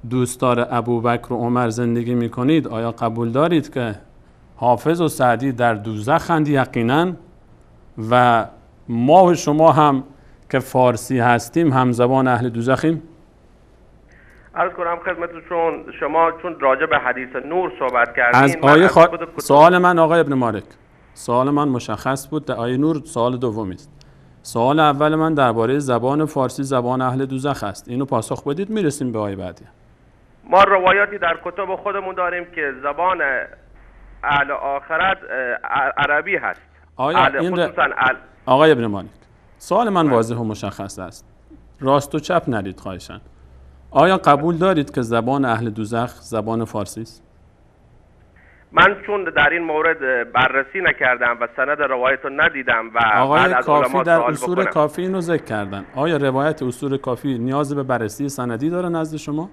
دوستدار ابوبکر و عمر زندگی میکنید، آیا قبول دارید که حافظ و سعدی در دوزخند یقینا و ما و شما هم که فارسی هستیم هم زبان اهل دوزخیم؟ عرض کنم خدمتتون شما چون راجع به حدیث نور صحبت کردین از آیه سوال من آقای ابن مالک، سوال من مشخص بود. در آیه نور سوال دومی است. سوال اول من درباره زبان فارسی زبان اهل دوزخ است. اینو پاسخ بدید میرسیم به آیه بعدی. ما روایاتی در کتب خودمون داریم که زبان اهل آخرت عربی هست. آیا این آقای ابن مالک، سوال من واضح و مشخص است، راست و چپ نرید خواهشاً. آیا قبول دارید که زبان اهل دوزخ زبان فارسی است؟ من چون در این مورد بررسی نکردم و سند روایت رو ندیدم و آقای کافی در اصول کافی اینو ذکر کردن. آیا روایت اصول کافی نیاز به بررسی سندی داره نزد شما؟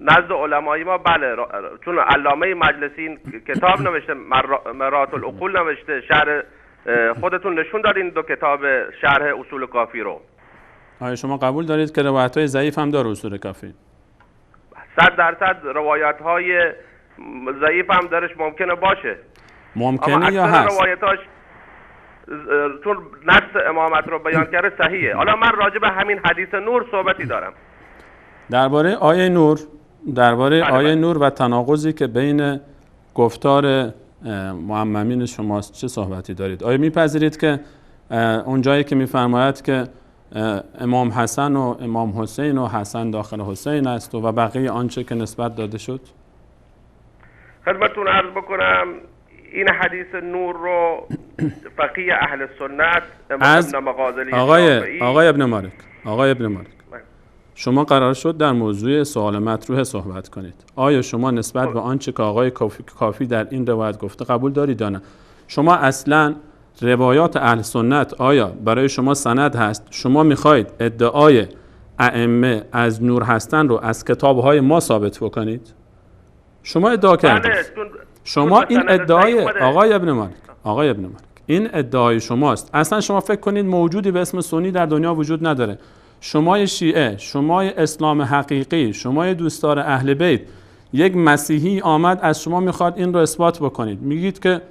نزد علمای ما بله، چون علامه مجلسی کتاب نوشته، مرات العقول نوشته، شرح خودتون نشون دادین 2 کتاب شرح اصول کافی رو. آیا شما قبول دارید که روایت‌های ضعیف هم داره اصول کافی؟ 100% روایت‌های ضعیف هم درش ممکنه باشه. ممکنه یا هست؟ روایتاش چون نص امامت رو بیان کرده صحیحه. حالا من راجع به همین حدیث نور صحبتی دارم. درباره آیه نور و تناقضی که بین گفتار معممین شماست چه صحبتی دارید؟ آیا میپذیرید که اون جایی که میفرماید که امام حسن و امام حسین و حسن داخل حسین است و بقیه آنچه که نسبت داده شد؟ خدمتتون عرض بکنم این حدیث نور رو فقیه اهل سنت از ابن مغازلی آقای ابن مالک شما قرار شد در موضوع سوال مطروح صحبت کنید. آیا شما نسبت به آنچه که آقای کافی در این روایت گفته قبول دارید یا نه؟ شما اصلا روایات اهل سنت آیا برای شما سند هست؟ شما میخواید ادعای ائمه از نور هستن رو از کتاب‌های ما ثابت بکنید؟ شما ادعا کردید. شما این ادعای آقای ابن مالک این ادعای شماست. اصلا شما فکر کنید موجودی به اسم سنی در دنیا وجود نداره. شمای شیعه، شمای اسلام حقیقی، شمای دوستدار اهل بیت، یک مسیحی آمد از شما میخواد این رو اثبات بکنید. میگید که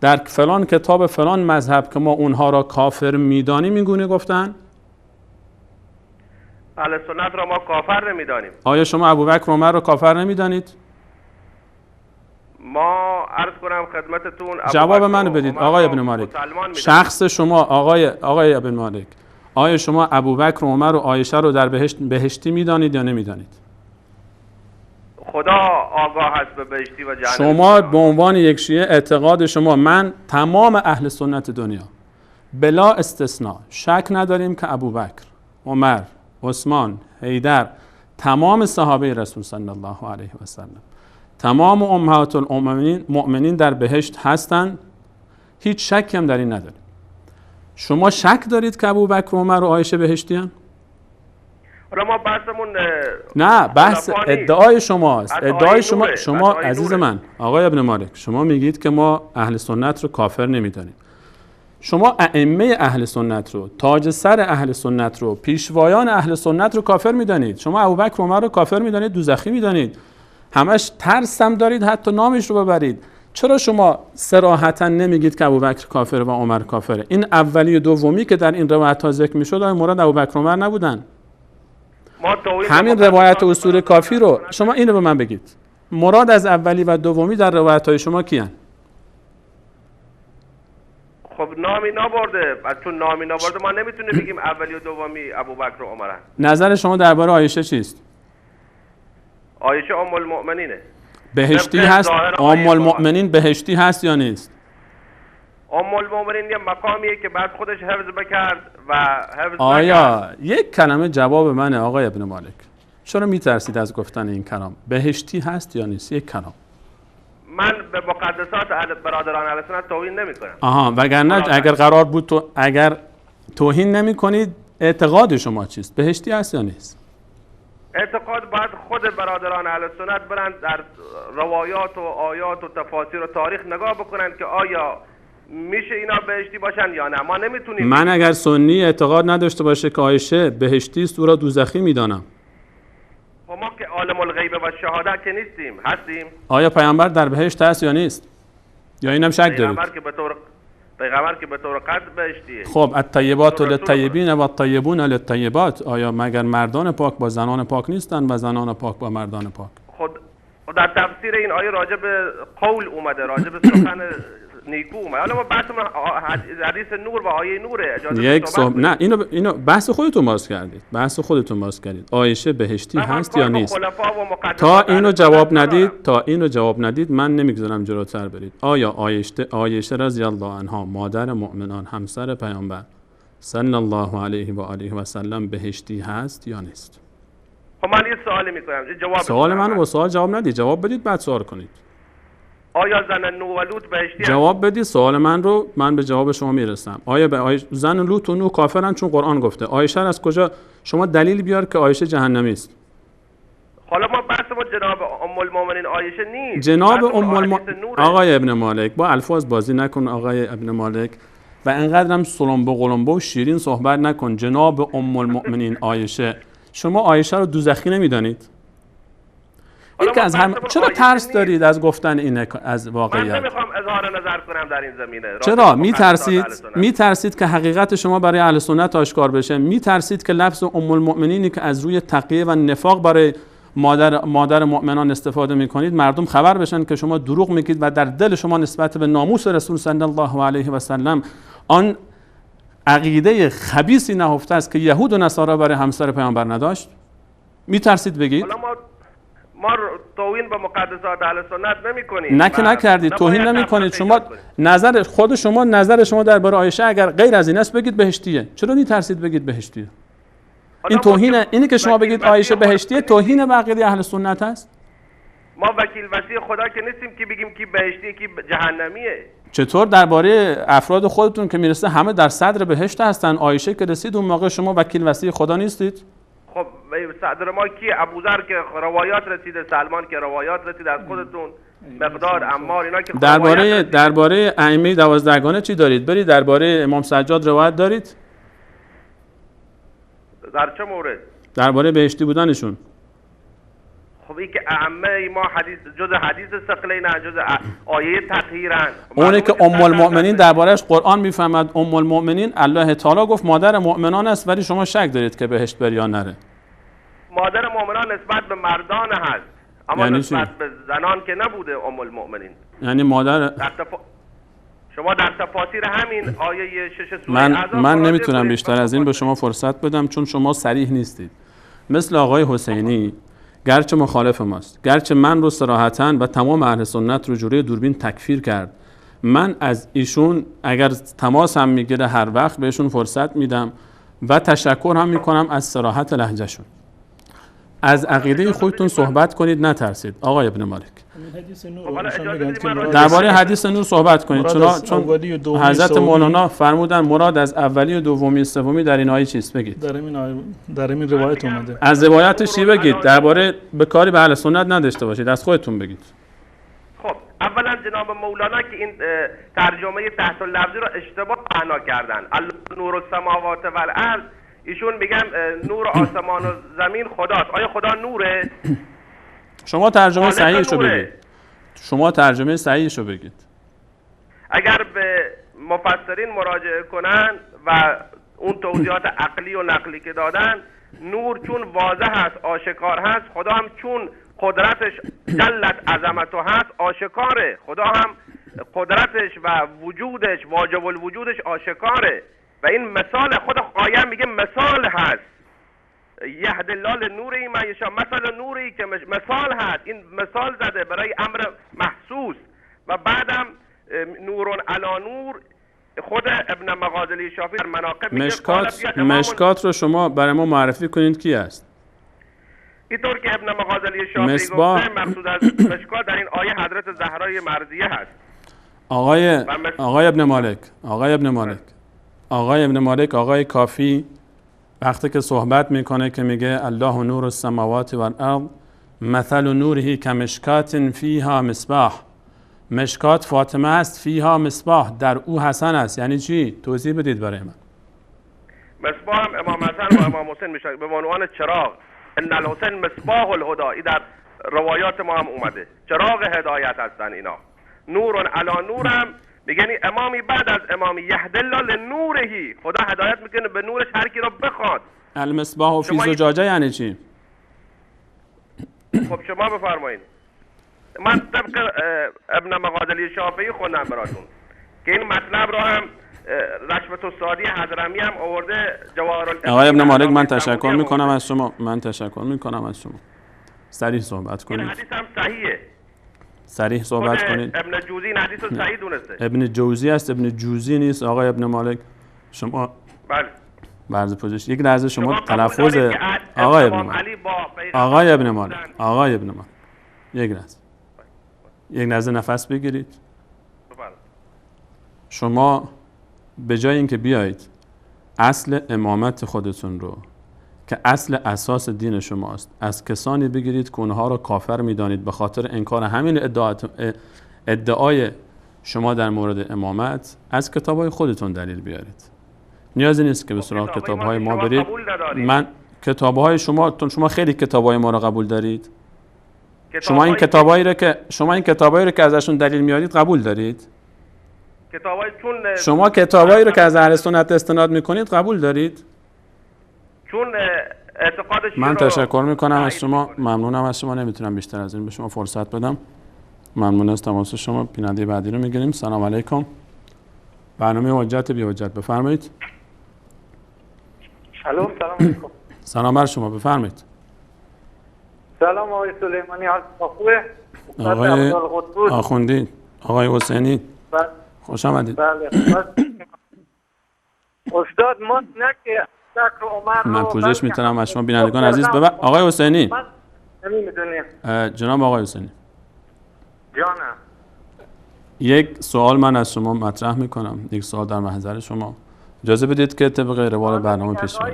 در فلان کتاب فلان مذهب که ما اونها را کافر میدانیم اینگونه گفتن؟ اهل سنت را ما کافر نمیدانیم. آیا شما ابوبکر و عمر رو کافر نمیدانید؟ ما عرض کنم خدمتتون جواب منو بدید آقای ابن مالک. شخص شما آقای ابن مالک، آیا شما ابوبکر و عمر و عایشه رو در بهشتی میدانید یا نمیدانید؟ خدا آگاه هست به بهشتی و جهنم. شما به عنوان یک شیعه اعتقاد شما، من تمام اهل سنت دنیا بلا استثناء شک نداریم که ابوبکر، عمر، عثمان، حیدر، تمام صحابه رسول صلی الله علیه و سلم، تمام امهات المؤمنین در بهشت هستند. هیچ شکی هم در این نداریم. شما شک دارید که ابوبکر و عمر و عایشه بهشتی هستند؟ حالا ما بحثمون نه، بحث ادعای شماست. ادعای شما از عزیز من، آقای ابن مالک، شما میگید که ما اهل سنت رو کافر نمیدانیم. شما ائمه اهل سنت رو، تاج سر اهل سنت رو، پیشوایان اهل سنت رو کافر میدانید. شما ابوبکر و عمر رو کافر میدانید، دوزخی میدانید، همش ترس هم دارید حتی نامش رو ببرید. چرا شما صراحتا نمیگید که ابوبکر کافر و عمر کافره؟ این اولی و دومی که در این روایت ها ذکر میشد آیا مراد ابوبکر و عمر نبودن؟ همین روایت اصول کافی رو شما اینو به من بگید، مراد از اولی و دومی در روایت های شما کیان؟ خب نامی نبرده، چون نامی نبرده ما نمیتونیم بگیم اولی و دومی ابوبکر و عمر. نظر شما درباره عایشه چیست؟ عایشه ام المؤمنینه. بهشتی هست؟ ام المؤمنین بهشتی هست یا نیست؟ ام المؤمنین یه مقامیه که بعد خودش حفظ بکرد و حفظ آیا یک کلمه جواب منه آقای ابن مالک؟ چرا میترسید از گفتن این کلام؟ بهشتی هست یا نیست؟ یک کلام. من به مقدسات برادران اهل سنت توهین نمی‌کنم. آها، وگرنه اگر قرار بود اگر توهین نمی‌کنید اعتقاد شما چیست؟ بهشتی هست یا نیست؟ اعتقاد باید خود برادران اهل سنت برند در روایات و آیات و تفاسیر و تاریخ نگاه بکنند که آیا میشه اینا بهشتی باشن یا نه. ما نمیتونیم. من اگر سنی اعتقاد نداشته باشه که عایشه بهشتی است، او را دوزخی میدانم. خب ما که عالم الغیب و شهادت که نیستیم، هستیم. آیا پیامبر در بهشت هست یا نیست؟ یا اینم شک دارید؟ پیغمبر که به طور قطع بهشتیه. خب الطیبات للطیبین و الطیبون للطیبات، آیا مگر مردان پاک با زنان پاک نیستند و زنان پاک با مردان پاک؟ خود در تفسیر این آیه راجع به قول اومده، راجع به سخن نیکو اومده. حالا ما بحث حدیث نور و آیه نوره. نه اینو بحث خودتون باز کردید. بحث خودتون باز کردید. عایشه بهشتی هست یا نیست؟ تا اینو جواب ندید من نمیگذارم جلوتر برید. آیا عایشه رضی الله عنها مادر مؤمنان، همسر پیامبر صلی الله علیه و آله و سلم بهشتی هست یا نیست؟ خب من یه سوالی میکنم، جواب سوال منو با سوال جواب ندید، جواب بدید بعد سوال کنید. آیا زن نوح و لوط بهشتی جواب بدید سوال من رو، من به جواب شما میرسم. آیا زن لوط و نوح کافرن چون قرآن گفته؟ عایشه از کجا؟ شما دلیل بیار که عایشه جهنمی است. حالا ما بحث ما جناب ام المؤمنین عایشه نیست. جناب آقای ابن مالک با الفاظ بازی نکن آقای ابن مالک، و انقدرم سلمبو قلمبو و شیرین صحبت نکن. جناب ام المؤمنین عایشه، شما عایشه رو دوزخی نمیدانید؟ این که از چرا ترس دارید از گفتن این از واقعیت؟ من نمیخوام اظهار نظر کنم در این زمینه. چرا میترسید که حقیقت شما برای اهل سنت آشکار بشه؟ میترسید که لفظ ام المؤمنینی که از روی تقیه و نفاق برای مادر مؤمنان استفاده میکنید مردم خبر بشن که شما دروغ میگید و در دل شما نسبت به ناموس رسول صلی الله علیه و سلم آن عقیده خبیثی نهفته است که یهود و نصارا برای همسر پیامبر نداشت؟ میترسید بگید؟ ما توهین به مقدسات اهل سنت نمی‌کنیم. نکردید، توهین نمی‌کنید. شما نظر شما درباره عایشه اگر غیر از این است بگید بهشتیه. چرا میترسید بگید بهشتیه؟ این توهینه. اینی که شما بگید عایشه بهشتیه توهین به عقیده اهل سنت است. ما وکیل وصی خدا که نیستیم که بگیم کی بهشتیه کی جهنمیه. چطور درباره افراد خودتون که میرسه همه در صدر بهشت هستن، عایشه که رسید اون موقع شما وکیل وصی خدا نیستید؟ خب صدر ما کی؟ ابوذر که روایات رسیده، سلمان که روایات رسیده از خودتون، مقدار، عمار، اینا که درباره ائمه 12گانه چی دارید؟ برید درباره امام سجاد روایت دارید؟ در چه مورد؟ درباره بهشتی بودنشون. خب این که ائمه ما جز حدیث ثقلین، جز آیه تطهیرن. اونه که ام المؤمنین دربارهش قرآن میفهمد ام المؤمنین الله تعالی گفت مادر مؤمنان است، ولی شما شک دارید که بهشت بره یا نره. مادر مؤمنان نسبت به مردان هست، اما یعنی نسبت به زنان که نبوده ام المؤمنین. یعنی مادر شما در تفاسیر همین آیه 6 سوره من نمیتونم بیشتر از این به شما فرصت بدم چون شما صریح نیستید. مثل آقای حسینی گرچه مخالف ماست، گرچه من رو صراحتاً و تمام اهل سنت رو جلوی دوربین تکفیر کرد، من از ایشون اگر تماس هم میگیره هر وقت بهشون فرصت میدم و تشکر هم میکنم از صراحت لهجهشون. از عقیده خودتون صحبت کنید، نترسید. آقای ابن مالک درباره حدیث نور صحبت کنید، چون حضرت مولانا فرمودن مراد از اولی و دومی سومی در این آیه چیست؟ بگید. در این روایت اومده. از روایتش چی بگید؟ درباره به کاری به اهل سنت نداشته باشید، از خودتون بگید. خب اولا جناب مولانا که این ترجمه تحت اللفظی رو اشتباه معنا کردن. نور السماوات و الارض، ایشون میگن نور آسمان و زمین خداست. آیا خدا نوره؟ شما ترجمه صحیحش رو بگید. شما ترجمه صحیحش رو بگید. اگر به مفسرین مراجعه کنن و اون توضیحات عقلی و نقلی که دادن، نور چون واضح هست، آشکار هست، خدا هم چون قدرتش جلت عظمتو هست، آشکاره. خدا هم قدرتش و وجودش، واجب الوجودش آشکاره و این مثال خود قایم میگه مثال هست. یهد الله لنوره من یشاء، مثل نوری که مثال هست. این مثال زده برای امر محسوس. و بعدم نور علی نور، خود ابن مغازلی شافعی در مناقب میگه مشکات رو شما برای ما معرفی کنید کی است؟ اینطور که ابن مغازلی شافعی گفته مقصود از مشکات در این آیه حضرت زهرای مرضیه هست. آقای ابن مالک، آقای کافی وقتی که صحبت میکنه که میگه الله نور السماوات و الارض مثل نوره کمشکات فیها مصباح، مشکات فاطمه است، فیها مصباح در او حسن است. یعنی چی؟ توضیح بدید برای من. مصباح هم امام حسن و امام حسین میشه به عنوان چراغ. ان الحسین مصباح الهدى، این در روایات ما هم اومده، چراغ هدایت هستن اینا. نور علی نور هم میگن امامی بعد از امامی یهد الله لنوره، خدا هدایت میکنه به نورش هر کی رو بخواد. المصباح فی زجاجه یعنی چی؟ خب شما بفرمایید. من طبق ابن مغازلی شافعی خوندم براتون که این مطلب رو هم رشمت السادی حضرمی هم آورده. آقای ابن مالک من تشکر میکنم از شما. صریح صحبت کنید. این حدیث هم صحیحه. صریح صحبت کنید. ابن جوزی این حدیث رو صحیح دونسته. ابن جوزی است، ابن جوزی نیست. آقای ابن مالک شما بله برز پوزش یک لحظه شما تلفظ آقای ابن مالک یک لحظه نفس بگیرید. شما به جای اینکه بیایید اصل امامت خودتون رو که اصل اساس دین شماست از کسانی بگیرید که اونها رو کافر میدانید به خاطر انکار همین ادعای شما در مورد امامت، از کتاب‌های خودتون دلیل بیارید. نیازی نیست که به سراغ کتاب‌های ما برید. من کتاب‌های شما خیلی کتاب‌های ما رو قبول دارید. شما این کتابایی رو که ازشون دلیل میارید قبول دارید؟ شما کتابایی رو که از اهل سنت استناد میکنید قبول دارید؟ چون اعتقادش من تشکر میکنم از شما، ممنونم از شما. نمیتونم بیشتر از این به شما فرصت بدم. ممنون از تماس شما. بیننده بعدی رو میگیریم. سلام علیکم. برنامه حجت بی حجت بفرمایید. سلام علیکم. سلام بر شما بفرمایید. سلام آقای سلیمانی، حال خوبه؟ آقای آخوندی، آقای حسینی، خوش آمدید. بله. استاد ما نکه من پوزش میتونم از شما بینندگان عزیز آقای حسینی. من نمیدونم. جناب آقای حسینی. جانم. یک سوال من از شما مطرح میکنم، یک سوال در محضر شما. اجازه بدید که طبق روال برنامه پیش برم.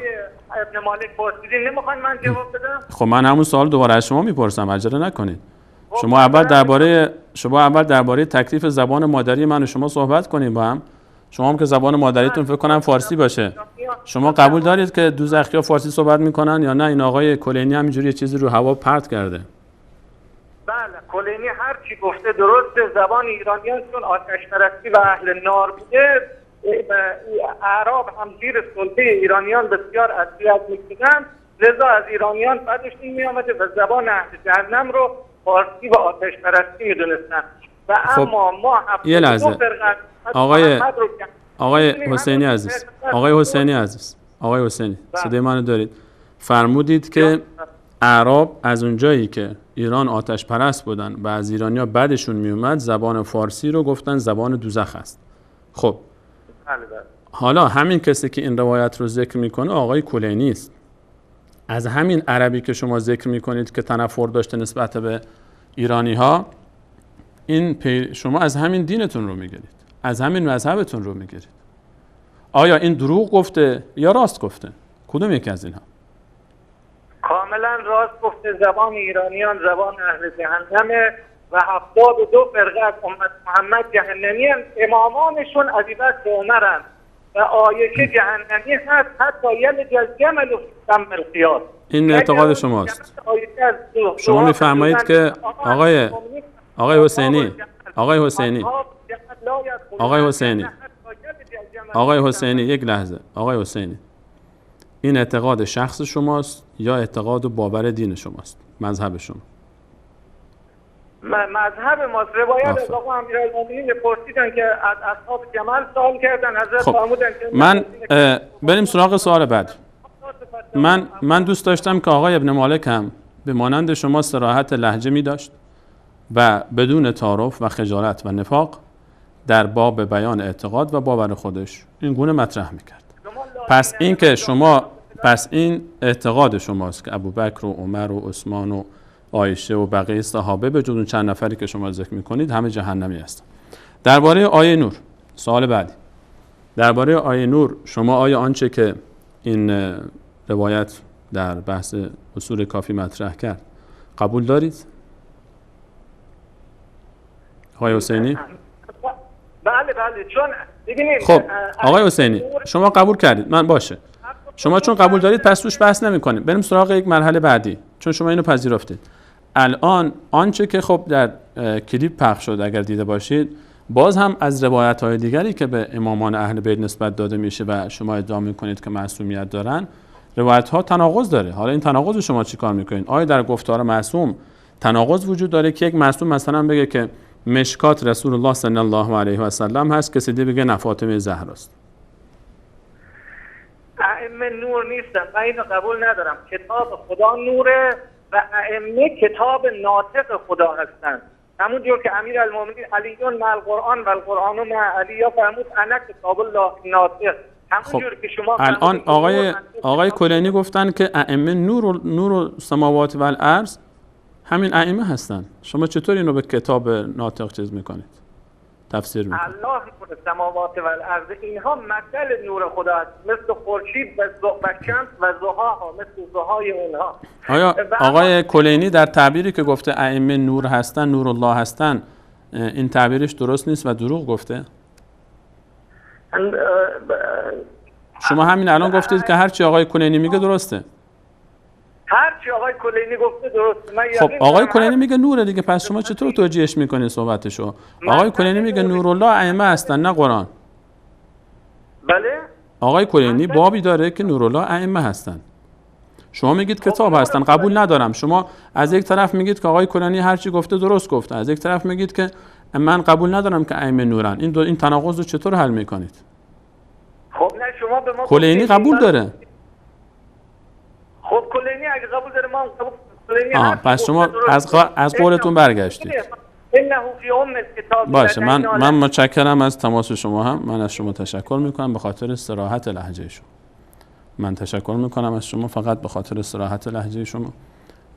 ابن مالک پرسیدین، نمیخواین من جواب بدم؟ خب من همون سوال دوباره از شما میپرسم، عجله نکنید. شما اول درباره تکلیف زبان مادری من و شما صحبت کنیم با هم. شما هم که زبان مادریتون فکر کنم فارسی باشه. شما قبول دارید که دوزخیا فارسی صحبت میکنن یا نه؟ این آقای کلینی همینجوری چیزی رو هوا پرت کرده. بله، کلینی هر چی گفته درسته. زبان ایرانیان چون آتش پرستی و اهل نار بوده، اعراب هم زیر سلطه ایرانیان بسیار اذیت می‌شدند، لذا از ایرانیان بدشون می‌آمده و زبان اهل جهنم رو فارسی و آتش پرستی می‌دونستن. و اما ما یه لحظه آقای حسینی عزیز، آقای حسینی صدای منو دارید؟ فرمودید که اعراب از اونجایی که ایران آتش پرست بودن و از ایرانیا بعدشون میومد زبان فارسی رو گفتن زبان دوزخ است. خب حالا همین کسی که این روایت رو ذکر میکنه آقای کلینی است. از همین عربی که شما ذکر میکنید که تنفر داشته نسبت به ایرانی ها، شما از همین دینتون رو میگیرید، از همین مذهبتون رو میگیرید. آیا این دروغ گفته یا راست گفته؟ کدوم یکی از اینها؟ کاملا راست گفته. زبان ایرانیان زبان اهل جهنمه و 72 فرقه از امت محمد جهنمی هم. امامانشون ابوبکر و عمرن و عایشه جهنمی هست، حتی یلج الجمل فی سم الخیاط. این اعتقاد شماست. شما میفرمایید که آقای حسینی یک لحظه. آقای حسینی، این اعتقاد شخص شماست یا اعتقاد و باور دین شماست؟ مذهب شما؟ مذهب ماست. روایت از آقا امیرالمومنین پرسیدن که از اصحاب جمل سوال کردن، حضرت فرمودن که من بریم سراغ سوال بعد. من دوست داشتم که آقای ابن مالک هم به مانند شما صراحت لهجه می داشت و بدون تعارف و خجالت و نفاق در باب بیان اعتقاد و باور خودش این گونه مطرح میکرد. پس این اعتقاد شماست که ابوبکر و عمر و عثمان و عایشه و بقیه صحابه به جز اون چند نفری که شما ذکر میکنید همه جهنمی هستند. درباره آیه نور، سوال بعدی. درباره آیه نور شما آیا آنچه که این روایت در بحث اصول کافی مطرح کرد قبول دارید؟ آقای حسینی؟ بله چون ببینید. خب آقای حسینی شما قبول کردید، من باشه. شما چون قبول دارید پس توش بحث نمی‌کنیم. بریم سراغ یک مرحله بعدی، چون شما اینو پذیرفتید. الان آنچه که خب در کلیپ پخش شد اگر دیده باشید، باز هم از روایت‌های دیگری که به امامان اهل بیت نسبت داده میشه و شما ادعا می‌کنید که معصومیت دارن، روایت‌ها تناقض داره. حالا این تناقض شما چیکار می‌کنید؟ آیا در گفتار معصوم تناقض وجود داره که یک معصوم مثلا بگه که مشکات رسول الله صلی الله علیه و سلم هست، کسی دیگه بگه نه فاطمه زهراست؟ ائمه نور نیستن، من اینو قبول ندارم. کتاب خدا نوره و ائمه کتاب ناطق خدا هستن. همونجور که امیرالمومنین علیون مع القرآن و القرآن مع علی فرمود انا کتاب الله ناطق. همونجور که شما الان آقای کلینی گفتن که ائمه نور السماوات و الارض همین ائمه هستن. شما چطور اینو به کتاب ناطق چیز میکنید؟ تفسیر میکنید؟ الله نور السماوات و الارض، اینها مثل نور خدا است، مثل خورشید و شمس و ضحاها، مثل ضحای اونها. آیا آقای کلینی در تعبیری که گفته ائمه نور هستن، نور الله هستن، این تعبیرش درست نیست و دروغ گفته؟ شما همین الان گفتید که هرچی آقای کلینی میگه درسته. هرچی آقای کلینی گفته درسته. خب آقای کلینی میگه نوره دیگه، پس شما چطور توجیهش میکنید صحبتشو؟ آقای کلینی میگه نور الله ائمه هستن نه قرآن. بله؟ آقای کلینی بابی داره که نور الله ائمه هستن. شما میگید کتاب هستن، قبول ندارم. شما از یک طرف میگید که آقای کلینی هرچی گفته درست گفته، از یک طرف میگید که من قبول ندارم که ائمه نورن. این تناقض رو چطور حل میکنید؟ خب نه شما به ما کلینی قبول داره. خب کلینی اگه قبول داره ما قبول کلینی. پس شما از قولتون برگشتید. باشه، من متشکرم از تماس شما. هم من از شما تشکر میکنم به خاطر صراحت لهجه شما. من تشکر میکنم از شما فقط به خاطر صراحت لهجه شما.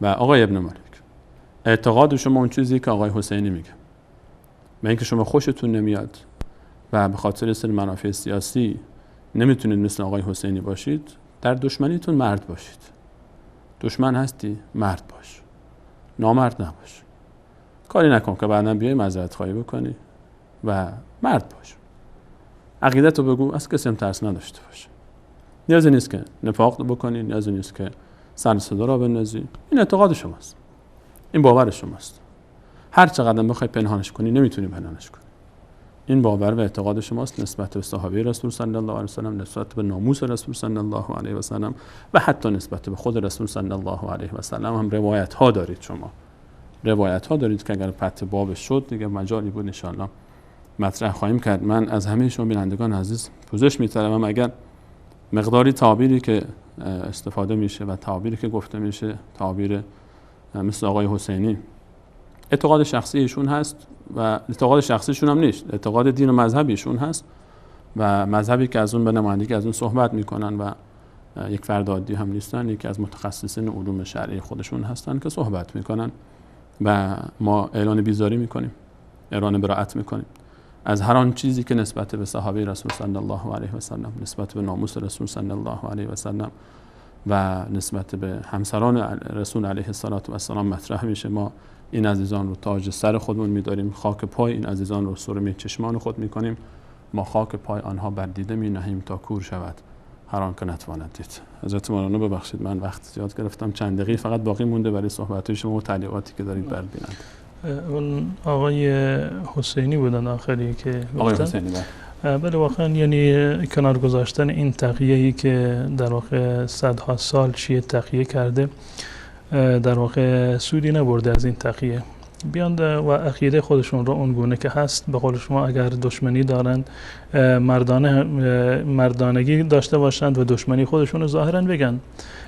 و آقای ابن مالک، اعتقاد شما اون چیزی که آقای حسینی میگه، من اینکه شما خوشتون نمیاد و به خاطر سر منافع سیاسی نمیتونید مثل آقای حسینی باشید، در دشمنیتون مرد باشید. دشمن هستی مرد باش، نامرد نباش. کاری نکن که بعداً بیای معذرت خواهی بکنی و مرد باش. عقیدتو بگو، از کسی هم ترس نداشته باش. نیازی نیست که نفاق بکنی، نیازی نیست که سر صدا را بندازی. این اعتقاد شماست، این باور شماست. هر چقدر بخوای پنهانش کنی نمیتونی پنهانش کنی. این باور و اعتقاد شماست نسبت به صحابه رسول صلی الله علیه و سلم، نسبت به ناموس رسول صلی الله علیه و سلم و حتی نسبت به خود رسول صلی الله علیه و سلم هم روایت ها دارید. شما روایت ها دارید که اگر فتح بابش شد دیگه مجالی بود ان شاء الله مطرح خواهیم کرد. من از همه شما بینندگان عزیز پوزش می‌طلبم اگر مقداری تعبیری که استفاده میشه و تعبیری که گفته میشه تعبیر مثل آقای حسینی اعتقاد شخصی ایشون هست و اعتقاد شخصیشون هم نیست، اعتقاد دین و مذهب ایشون هست و مذهبی که از اون به نمایندگی از اون صحبت میکنن و یک فرد عادی هم نیستن، یکی از متخصصین علوم شرعی خودشون هستن که صحبت میکنن و ما اعلان بیزاری میکنیم، اعلان براءت میکنیم از هر آن چیزی که نسبت به صحابه رسول صلی الله علیه و سلم، نسبت به ناموس رسول صلی الله علیه و سلم و نسبت به همسران رسول علیه السلام مطرح میشه. ما این عزیزان رو تاج سر خودمون می‌داریم، خاک پای این عزیزان رو سرمه چشمان خود می‌کنیم، ما خاک پای آنها بر دیده می‌نهیم تا کور شود هر آن که نتواند دید. حضرت مولانا ببخشید من وقت زیاد گرفتم، چند دقیقه فقط باقی مونده برای صحبت شما و تعلیقاتی که دارید بر بیننده. آقای حسینی بودن آخری که آقای حسینی بله واقعا یعنی کنار گذاشتن این تقیه‌ای که در واقع صدها سال شیعه تقیه کرده در واقع سودی نبرده از این تقیه، بیان و عقیده خودشون رو اون گونه که هست به قول شما اگر دشمنی دارند مردانگی داشته باشند و دشمنی خودشون رو ظاهرا بگن.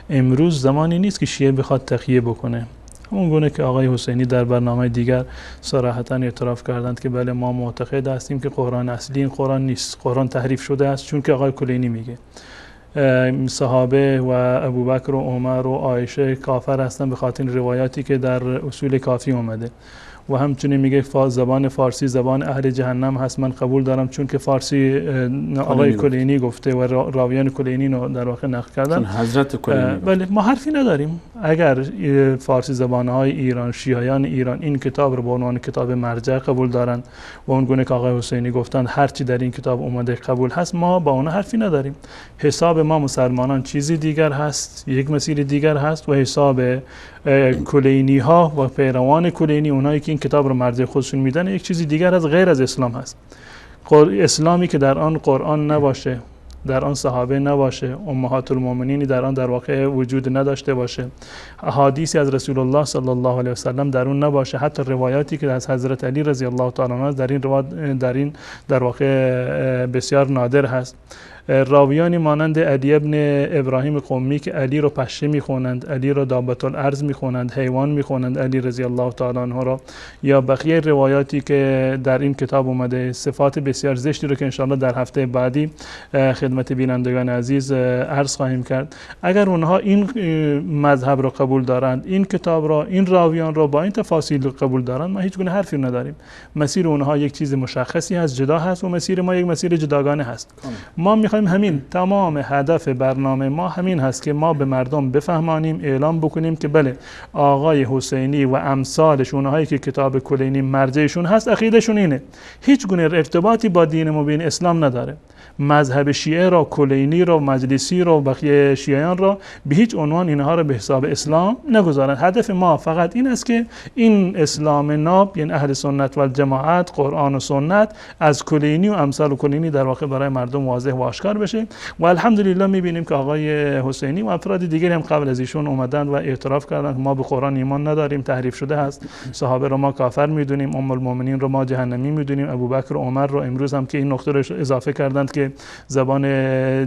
امروز زمانی نیست که شیعه بخواد تقیه بکنه، اون گونه که آقای حسینی در برنامه دیگر صراحتا اعتراف کردند که بله ما معتقد هستیم که قرآن اصلی این قرآن نیست، قرآن تحریف شده است، چون که آقای کلینی میگه صحابه و ابوبکر و عمر و عایشه کافر هستن به خاطر روایاتی که در اصول کافی اومده و همچنین میگه زبان فارسی زبان اهل جهنم هست، من قبول دارم چون که فارسی آقای کلینی گفته و راویان کلینی رو در واقع نقل کردن. حضرت کلینی بله ما حرفی نداریم اگر فارسی زبانهای ایران شیعیان ایران این کتاب رو به عنوان کتاب مرجع قبول دارن و اون گونه که آقای حسینی گفتن هر چی در این کتاب اومده قبول هست، ما با اون حرفی نداریم. حساب ما مسلمانان چیزی دیگر هست، یک مسیر دیگر هست و حساب کلینی ها و پیروان کلینی اونایی که این کتاب رو مرجع خودشون میدن یک چیزی دیگر از غیر از اسلام هست. اسلامی که در آن قرآن نباشه، در آن صحابه نباشه، امهات المؤمنین در آن در واقع وجود نداشته باشه، احادیثی از رسول الله صلی الله علیه و سلم در اون نباشه، حتی روایاتی که از حضرت علی رضی الله تعالی عنه در این در واقع بسیار نادر هست. راویانی مانند علی ابن ابراهیم قمی که علی رو پشه میخونند، علی رو دابت الارض میخونند، حیوان میخونند علی رضی الله تعالی عنه را، یا بقیه روایاتی که در این کتاب اومده، صفات بسیار زشتی رو که انشاءالله در هفته بعدی خدمت بینندگان عزیز عرض خواهیم کرد. اگر اونها این مذهب رو قبول دارند، این کتاب را، این راویان را با این تفاصیل قبول دارند، ما هیچ گونه حرفی نداریم. مسیر اونها یک چیز مشخصی هست، جدا هست و مسیر ما یک مسیر جداگانه هست. ما میخوایم همین تمام هدف برنامه ما همین هست که ما به مردم بفهمانیم، اعلام بکنیم که بله آقای حسینی و امثالش اونهایی که کتاب کلینی مرجعشون هست عقیدشون اینه، هیچ گونه ارتباطی با دین مبین اسلام نداره. مذهب شیعه را، کلینی را، مجلسی را و بقیه شیعیان را به هیچ عنوان اینها را به حساب اسلام نگذارند. هدف ما فقط این است که این اسلام ناب یعنی اهل سنت و جماعت، قرآن و سنت از کلینی و امثال کلینی در واقع برای مردم واضح و آشکار بشه و الحمدلله میبینیم که آقای حسینی و افراد دیگری هم قبل از ایشون اومدن و اعتراف کردن که ما به قرآن ایمان نداریم، تحریف شده است، صحابه رو ما کافر میدونیم، ام المؤمنین رو ما جهنمی میدونیم، ابوبکر و عمر رو امروز هم که این نقطه رو اضافه کردند که زبان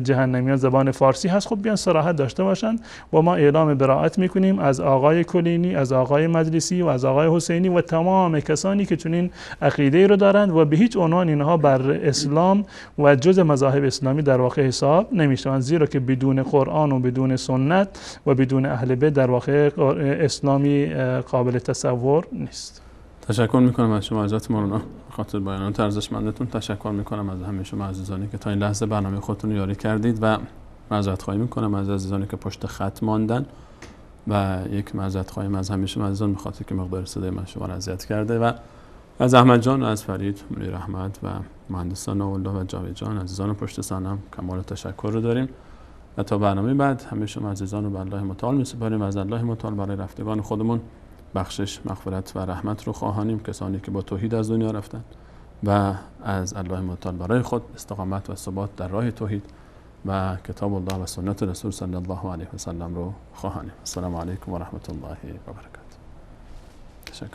جهنمیان زبان فارسی هست، خب بیان صراحت داشته باشند و ما اعلام براءت میکنیم از آقای کلینی، از آقای مجلسی و از آقای حسینی و تمام کسانی که چنین عقیده رو دارند و به هیچ عنوان اینها بر اسلام و جز مذاهب اسلامی در واقع حساب نمیشوند، زیرا که بدون قرآن و بدون سنت و بدون اهل بیت در واقع اسلامی قابل تصور نیست. تشکر میکنم از شما حضرت مولانا خاطر بیانات ارزشمندتون. تشکر میکنم از همه شما عزیزانی که تا این لحظه برنامه خودتون رو یاری کردید و معذرت خواهی میکنم از عزیزانی که پشت خط ماندن و یک معذرت خواهی از همه شما عزیزان میخاطر که مقدار صدای من شما رو اذیت کرده و از احمد جان و از فرید منیر احمد و مهندسان الله و جاوید جان عزیزان پشت صحنه کمال تشکر رو داریم و تا برنامه بعد همه شما عزیزان رو به الله متعال میسپاریم و از الله متعال برای رفتگان خودمون بخشش، مغفرت و رحمت رو خواهانیم، کسانی که با توحید از دنیا رفتن و از الله متعال برای خود استقامت و ثبات در راه توحید و کتاب الله و سنت رسول صلی الله علیه و سلم رو خواهانیم. السلام علیکم و رحمت الله و برکاته. تشکر.